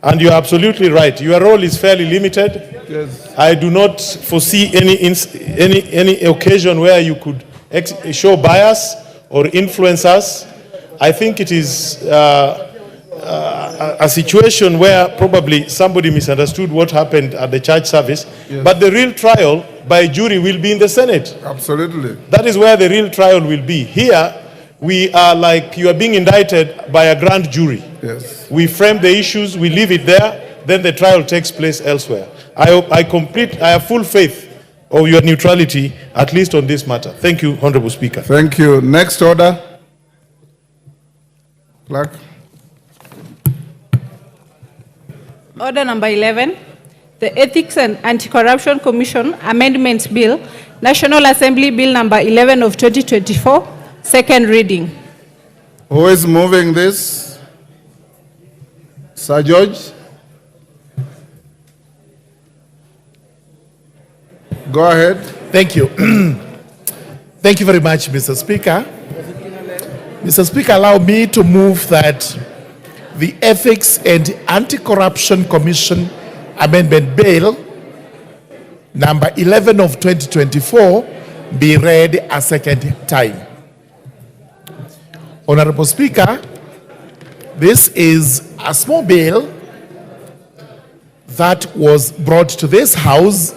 And you're absolutely right. Your role is fairly limited. Yes. I do not foresee any occasion where you could show bias or influence us. I think it is a situation where probably somebody misunderstood what happened at the church service. Yes. But the real trial by jury will be in the Senate. Absolutely. That is where the real trial will be. Here, we are like you are being indicted by a grand jury. Yes. We frame the issues, we leave it there, then the trial takes place elsewhere. I have full faith of your neutrality, at least on this matter. Thank you, Honorable Speaker. Thank you. Next order. Clerk. Order number 11, the Ethics and Anti-Corruption Commission Amendments Bill, National Assembly Bill number 11 of 2024, second reading. Who is moving this? Sir George? Go ahead. Thank you. Thank you very much, Mr. Speaker. Mr. Speaker, allow me to move that the Ethics and Anti-Corruption Commission Amendment Bill, number 11 of 2024, be read a second time. Honorable Speaker, this is a small bill that was brought to this House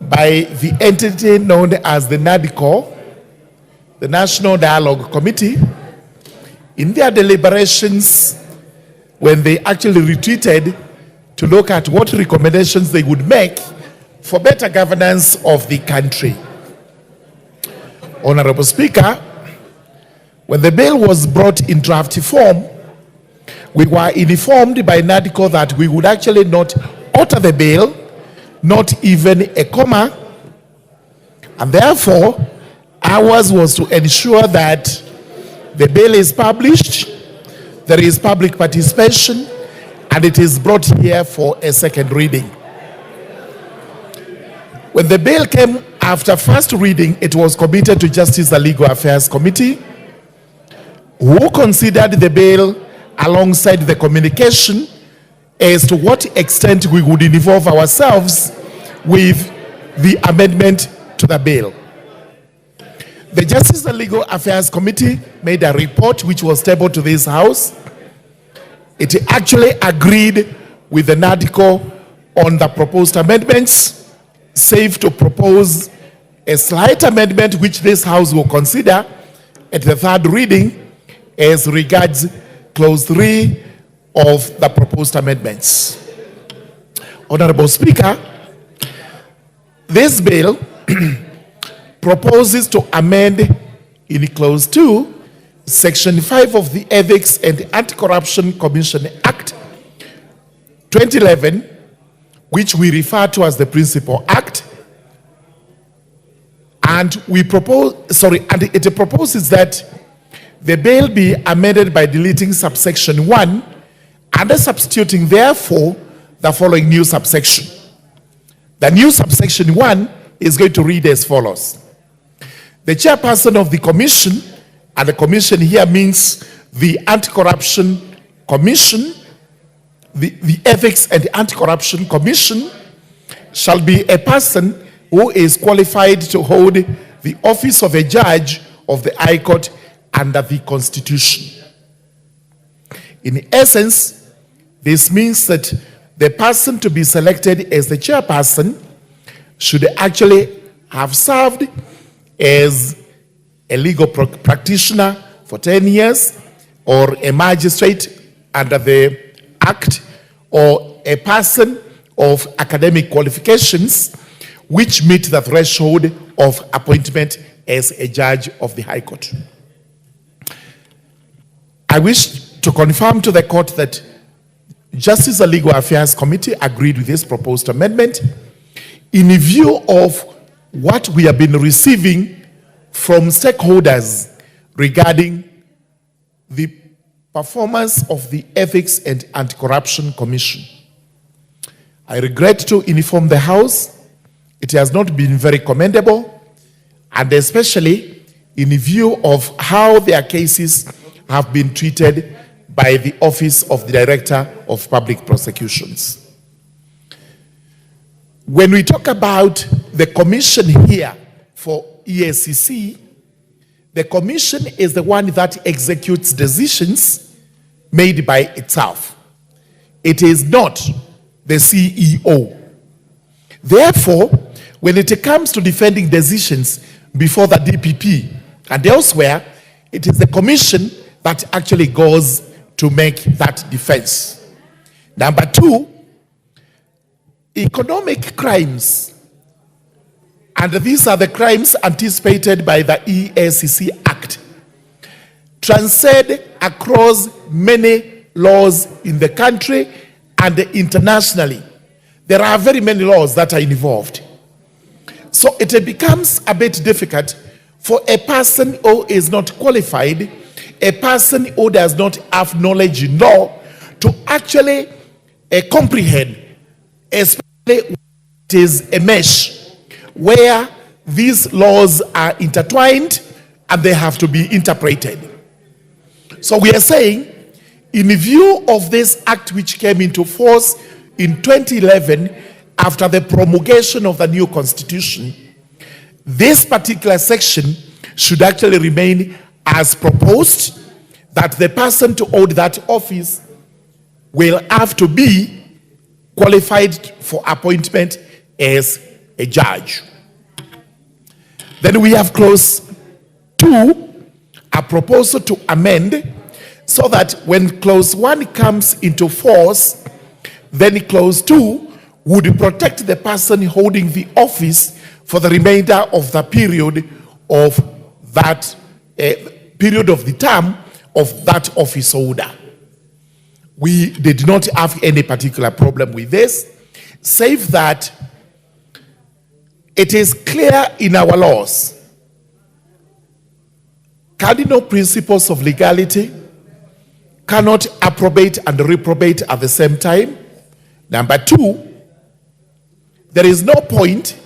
by the entity known as the NADCO, the National Dialogue Committee. In their deliberations, when they actually retreated to look at what recommendations they would make for better governance of the country. Honorable Speaker, when the bill was brought in draft form, we were informed by NADCO that we would actually not alter the bill, not even a comma, and therefore ours was to ensure that the bill is published, there is public participation, and it is brought here for a second reading. When the bill came after first reading, it was committed to Justice and Legal Affairs Committee, who considered the bill alongside the communication as to what extent we would involve ourselves with the amendment to the bill. The Justice and Legal Affairs Committee made a report which was tabled to this House. It actually agreed with the NADCO on the proposed amendments, save to propose a slight amendment which this House will consider at the third reading as regards clause 3 of the proposed amendments. Honorable Speaker, this bill proposes to amend in clause 2, section 5 of the Ethics and Anti-Corruption Commission Act 2011, which we refer to as the Principal Act, and it proposes that the bill be amended by deleting subsection 1 and substituting therefore the following new subsection. The new subsection 1 is going to read as follows. The chairperson of the commission, and the commission here means the Anti-Corruption Commission, the Ethics and Anti-Corruption Commission, shall be a person who is qualified to hold the office of a judge of the High Court under the Constitution. In essence, this means that the person to be selected as the chairperson should actually have served as a legal practitioner for 10 years, or a magistrate under the Act, or a person of academic qualifications which meet the threshold of appointment as a judge of the High Court. I wish to confirm to the court that Justice and Legal Affairs Committee agreed with this proposed amendment in view of what we have been receiving from stakeholders regarding the performance of the Ethics and Anti-Corruption Commission. I regret to inform the House it has not been very commendable, and especially in view of how their cases have been treated by the Office of the Director of Public Prosecutions. When we talk about the commission here for EACC, the commission is the one that executes decisions made by itself. It is not the CEO. Therefore, when it comes to defending decisions before the DPP and elsewhere, it is the commission that actually goes to make that defense. Number two, economic crimes, and these are the crimes anticipated by the EACC Act transcend across many laws in the country and internationally. There are very many laws that are involved. So it becomes a bit difficult for a person who is not qualified, a person who does not have knowledge in law, to actually comprehend, especially when it is a mesh where these laws are intertwined and they have to be interpreted. So we are saying, in view of this act which came into force in 2011 after the promulgation of the new constitution, this particular section should actually remain as proposed, that the person to hold that office will have to be qualified for appointment as a judge. Then we have clause 2, a proposal to amend, so that when clause 1 comes into force, then clause 2 would protect the person holding the office for the remainder of the period of that period of the term of that office holder. We did not have any particular problem with this, save that it is clear in our laws, cardinal principles of legality cannot approbate and reprobate at the same time. Number 2, there is no point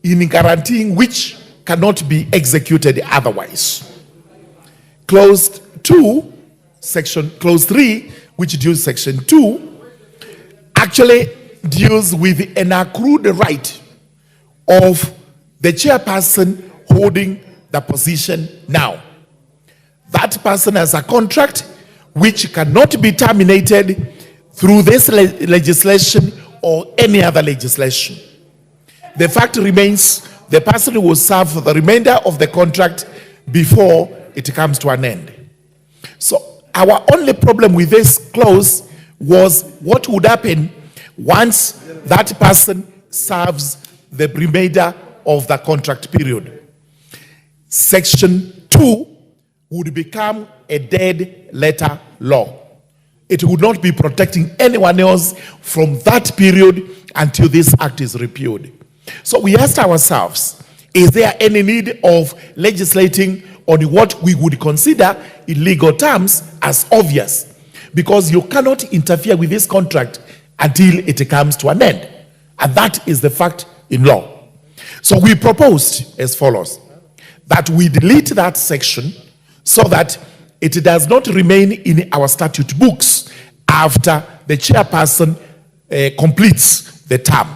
in guaranteeing which cannot be executed otherwise. Clause 2, clause 3, which deals section 2, actually deals with an accrued right of the chairperson holding the position now. That person has a contract which cannot be terminated through this legislation or any other legislation. The fact remains, the person will serve for the remainder of the contract before it comes to an end. So our only problem with this clause was what would happen once that person serves the remainder of the contract period. Section 2 would become a dead letter law. It would not be protecting anyone else from that period until this act is repealed. So we asked ourselves, is there any need of legislating on what we would consider in legal terms as obvious? Because you cannot interfere with this contract until it comes to an end. And that is the fact in law. So we proposed as follows, that we delete that section so that it does not remain in our statute books after the chairperson completes the term,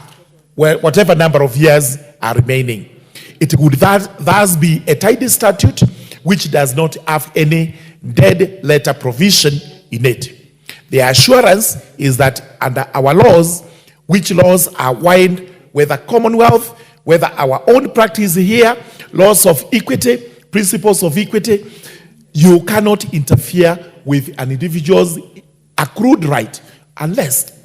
where whatever number of years are remaining. It would thus be a tidy statute which does not have any dead letter provision in it. The assurance is that under our laws, which laws are wide, whether Commonwealth, whether our own practice here, laws of equity, principles of equity, you cannot interfere with an individual's accrued right unless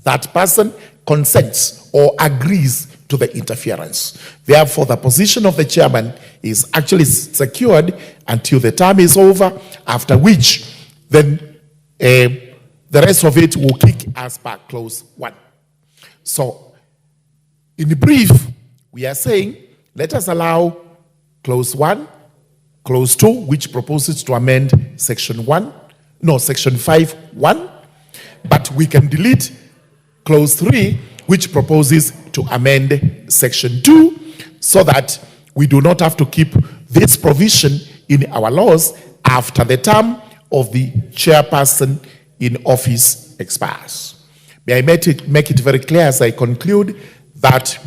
that person consents or agrees to the interference. Therefore, the position of the chairman is actually secured until the term is over, after which then the rest of it will kick as per clause 1. So, in brief, we are saying, let us allow clause 1, clause 2, which proposes to amend section 5(1), but we can delete clause 3, which proposes to amend section 2, so that we do not have to keep this provision in our laws after the term of the chairperson in office expires. May I make it very clear as I conclude that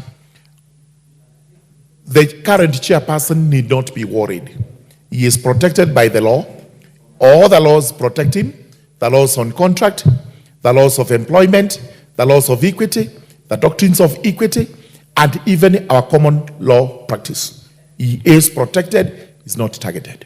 the current chairperson need not be worried. He is protected by the law. All the laws protect him, the laws on contract, the laws of employment, the laws of equity, the doctrines of equity, and even our common law practice. He is protected, is not targeted.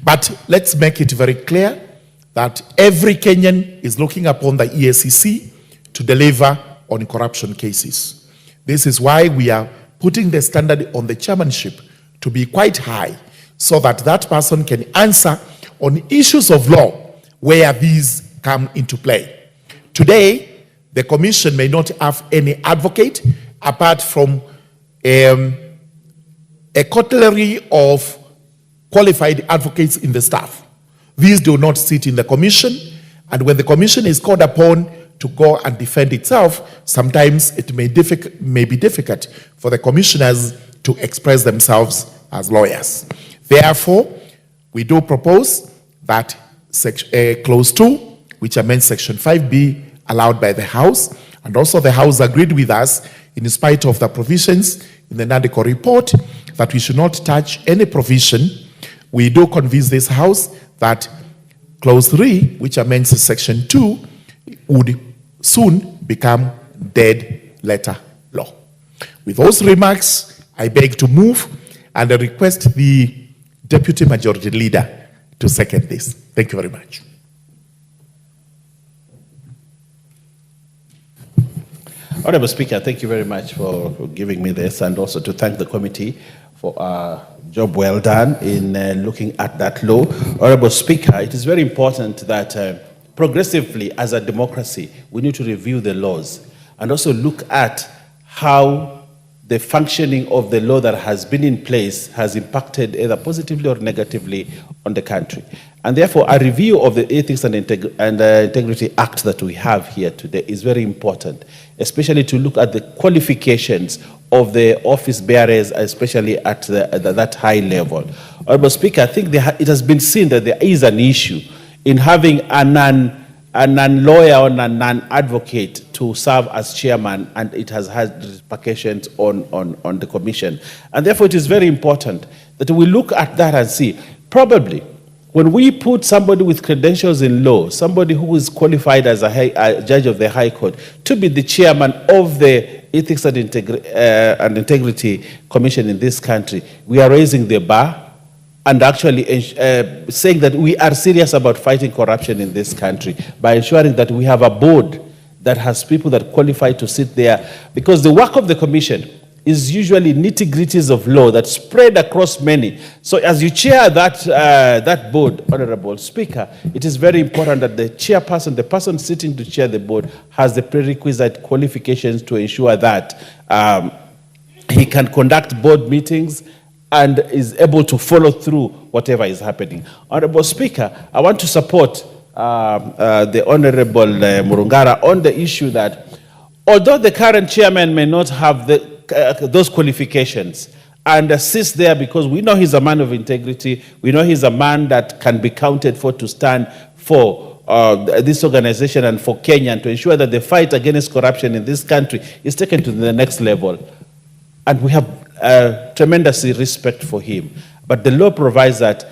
But let's make it very clear that every Kenyan is looking upon the EACC to deliver on corruption cases. This is why we are putting the standard on the chairmanship to be quite high, so that that person can answer on issues of law where these come into play. Today, the commission may not have any advocate apart from a cutlery of qualified advocates in the staff. These do not sit in the commission, and when the commission is called upon to go and defend itself, sometimes it may be difficult for the commissioners to express themselves as lawyers. Therefore, we do propose that Clause 2, which amends Section 5B, allowed by the House, and also the House agreed with us, in spite of the provisions in the NADECO report, that we should not touch any provision. We do convince this House that Clause 3, which amends Section 2, would soon become dead letter law. With those remarks, I beg to move and I request the Deputy Majority Leader to second this. Thank you very much. Honorable Speaker, thank you very much for giving me this, and also to thank the committee for a job well done in looking at that law. Honorable Speaker, it is very important that progressively as a democracy, we need to review the laws and also look at how the functioning of the law that has been in place has impacted either positively or negatively on the country. And therefore, a review of the Ethics and Integrity Act that we have here today is very important, especially to look at the qualifications of the office bearers, especially at that high level. Honorable Speaker, I think it has been seen that there is an issue in having a non-lawyer or a non-advocate to serve as chairman, and it has had repercussions on the commission. And therefore, it is very important that we look at that and see, probably, when we put somebody with credentials in law, somebody who is qualified as a judge of the High Court, to be the chairman of the Ethics and Integrity Commission in this country, we are raising the bar and actually saying that we are serious about fighting corruption in this country by ensuring that we have a board that has people that qualify to sit there. Because the work of the commission is usually nitty-gritties of law that spread across many. So as you chair that board, Honorable Speaker, it is very important that the chairperson, the person sitting to chair the board, has the prerequisite qualifications to ensure that he can conduct board meetings and is able to follow through whatever is happening. Honorable Speaker, I want to support the Honorable Murungara on the issue that although the current chairman may not have those qualifications and assist there, because we know he's a man of integrity, we know he's a man that can be counted for to stand for this organization and for Kenya, and to ensure that the fight against corruption in this country is taken to the next level. And we have tremendous respect for him. But the law provides that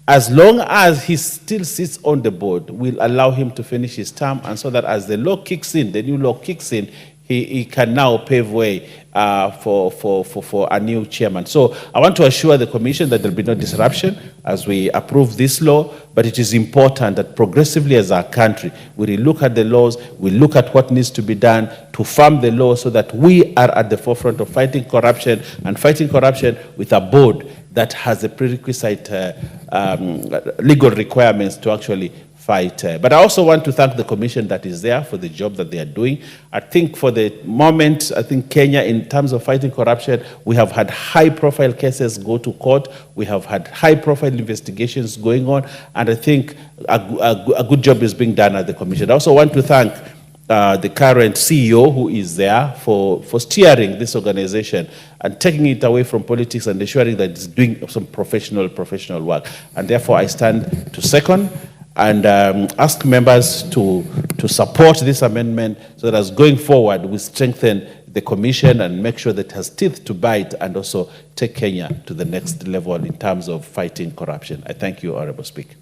as long as he still sits on the board, we'll allow him to finish his term, and so that as the law kicks in, the new law kicks in, he can now pave way for a new chairman. So I want to assure the Commission that there will be no disruption as we approve this law, but it is important that progressively as our country, we relook at the laws, we look at what needs to be done to farm the law so that we are at the forefront of fighting corruption, and fighting corruption with a board that has the prerequisite legal requirements to actually fight. But I also want to thank the Commission that is there for the job that they are doing. I think for the moment, I think Kenya, in terms of fighting corruption, we have had high-profile cases go to court. We have had high-profile investigations going on, and I think a good job is being done at the Commission. I also want to thank the current CEO who is there for steering this organization and taking it away from politics and ensuring that it's doing some professional work. And therefore, I stand to second and ask members to support this amendment so that as going forward, we strengthen the Commission and make sure that it has teeth to bite and also take Kenya to the next level in terms of fighting corruption. I thank you, Honorable Speaker.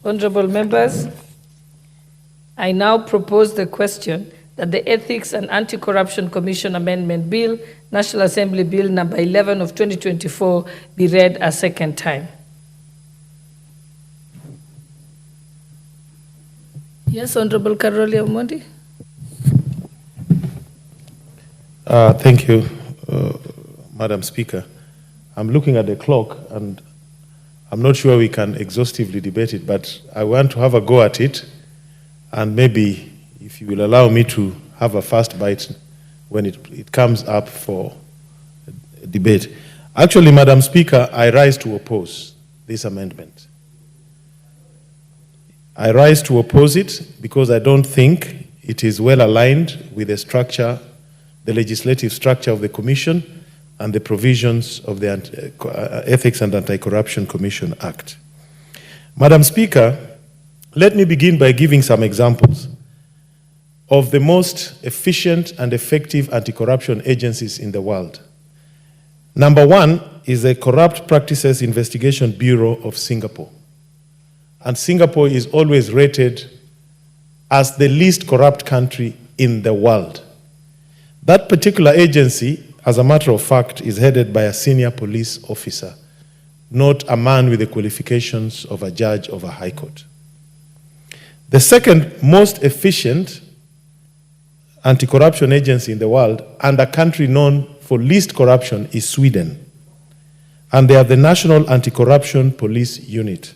Honorable members, I now propose the question that the Ethics and Anti-Corruption Commission Amendment Bill, National Assembly Bill number 11 of 2024, be read a second time. Yes, Honorable Karoli Omondi. Thank you, Madam Speaker. I'm looking at the clock, and I'm not sure we can exhaustively debate it, but I want to have a go at it, and maybe if you will allow me to have a first bite when it comes up for debate. Actually, Madam Speaker, I rise to oppose this amendment. I rise to oppose it because I don't think it is well aligned with the structure, the legislative structure of the Commission and the provisions of the Ethics and Anti-Corruption Commission Act. Madam Speaker, let me begin by giving some examples of the most efficient and effective anti-corruption agencies in the world. Number one is the Corrupt Practices Investigation Bureau of Singapore. And Singapore is always rated as the least corrupt country in the world. That particular agency, as a matter of fact, is headed by a senior police officer, not a man with the qualifications of a judge of a high court. The second most efficient anti-corruption agency in the world, and a country known for least corruption, is Sweden. And they have the National Anti-Corruption Police Unit,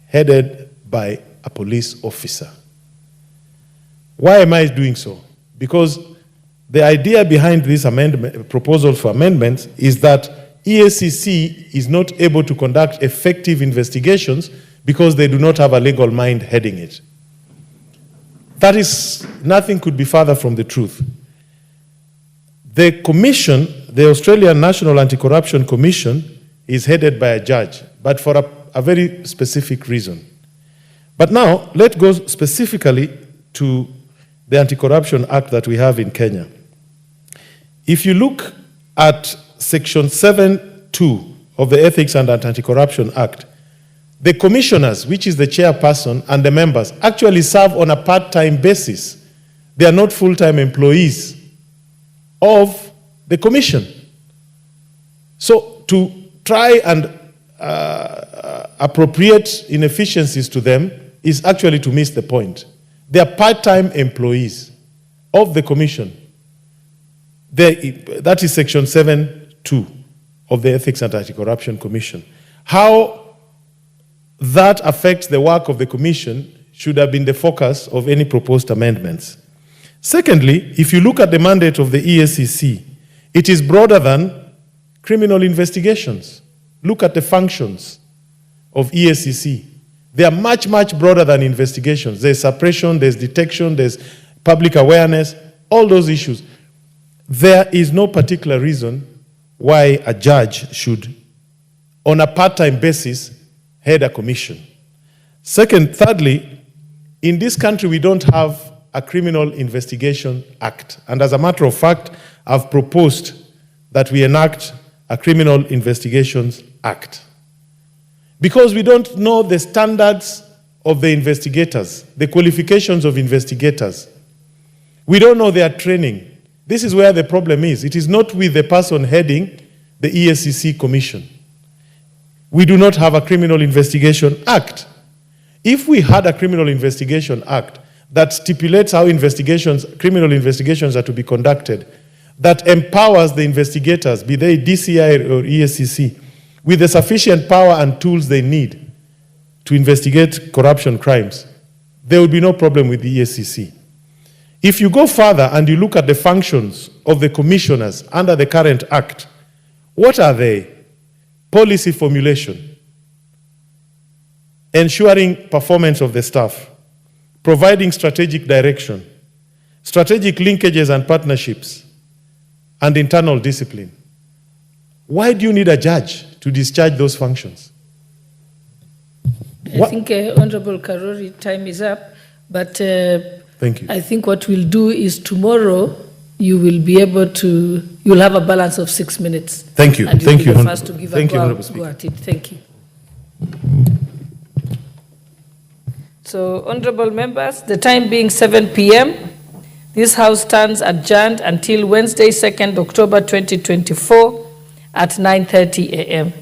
headed by a police officer. Why am I doing so? Because the idea behind this proposal for amendments is that EACC is not able to conduct effective investigations because they do not have a legal mind heading it. That is, nothing could be further from the truth. The commission, the Australian National Anti-Corruption Commission, is headed by a judge, but for a very specific reason. But now, let's go specifically to the Anti-Corruption Act that we have in Kenya. If you look at Section 7(2) of the Ethics and Anti-Corruption Act, the commissioners, which is the chairperson, and the members actually serve on a part-time basis. They are not full-time employees of the commission. So to try and appropriate inefficiencies to them is actually to miss the point. They are part-time employees of the commission. That is Section 7(2) of the Ethics and Anti-Corruption Commission. How that affects the work of the Commission should have been the focus of any proposed amendments. Secondly, if you look at the mandate of the EACC, it is broader than criminal investigations. Look at the functions of EACC. They are much, much broader than investigations. There's suppression, there's detection, there's public awareness, all those issues. There is no particular reason why a judge should, on a part-time basis, head a commission. Thirdly, in this country we don't have a Criminal Investigation Act. And as a matter of fact, I've proposed that we enact a Criminal Investigations Act. Because we don't know the standards of the investigators, the qualifications of investigators. We don't know their training. This is where the problem is. It is not with the person heading the EACC commission. We do not have a Criminal Investigation Act. If we had a Criminal Investigation Act that stipulates how criminal investigations are to be conducted, that empowers the investigators, be they DCI or EACC, with the sufficient power and tools they need to investigate corruption crimes, there would be no problem with the EACC. If you go further and you look at the functions of the commissioners under the current Act, what are they? Policy formulation, ensuring performance of the staff, providing strategic direction, strategic linkages and partnerships, and internal discipline. Why do you need a judge to discharge those functions? I think, Honorable Karori, time is up, but thank you. I think what we'll do is tomorrow you will be able to, you'll have a balance of 6 minutes. Thank you. And Thank you. You'll be the first to give Thank you, a Honorable go Speaker. at it. Thank you. So, honorable members, the time being 7 p.m., This House stands adjourned until Wednesday, 2nd October 2024 at 9:30 a.m.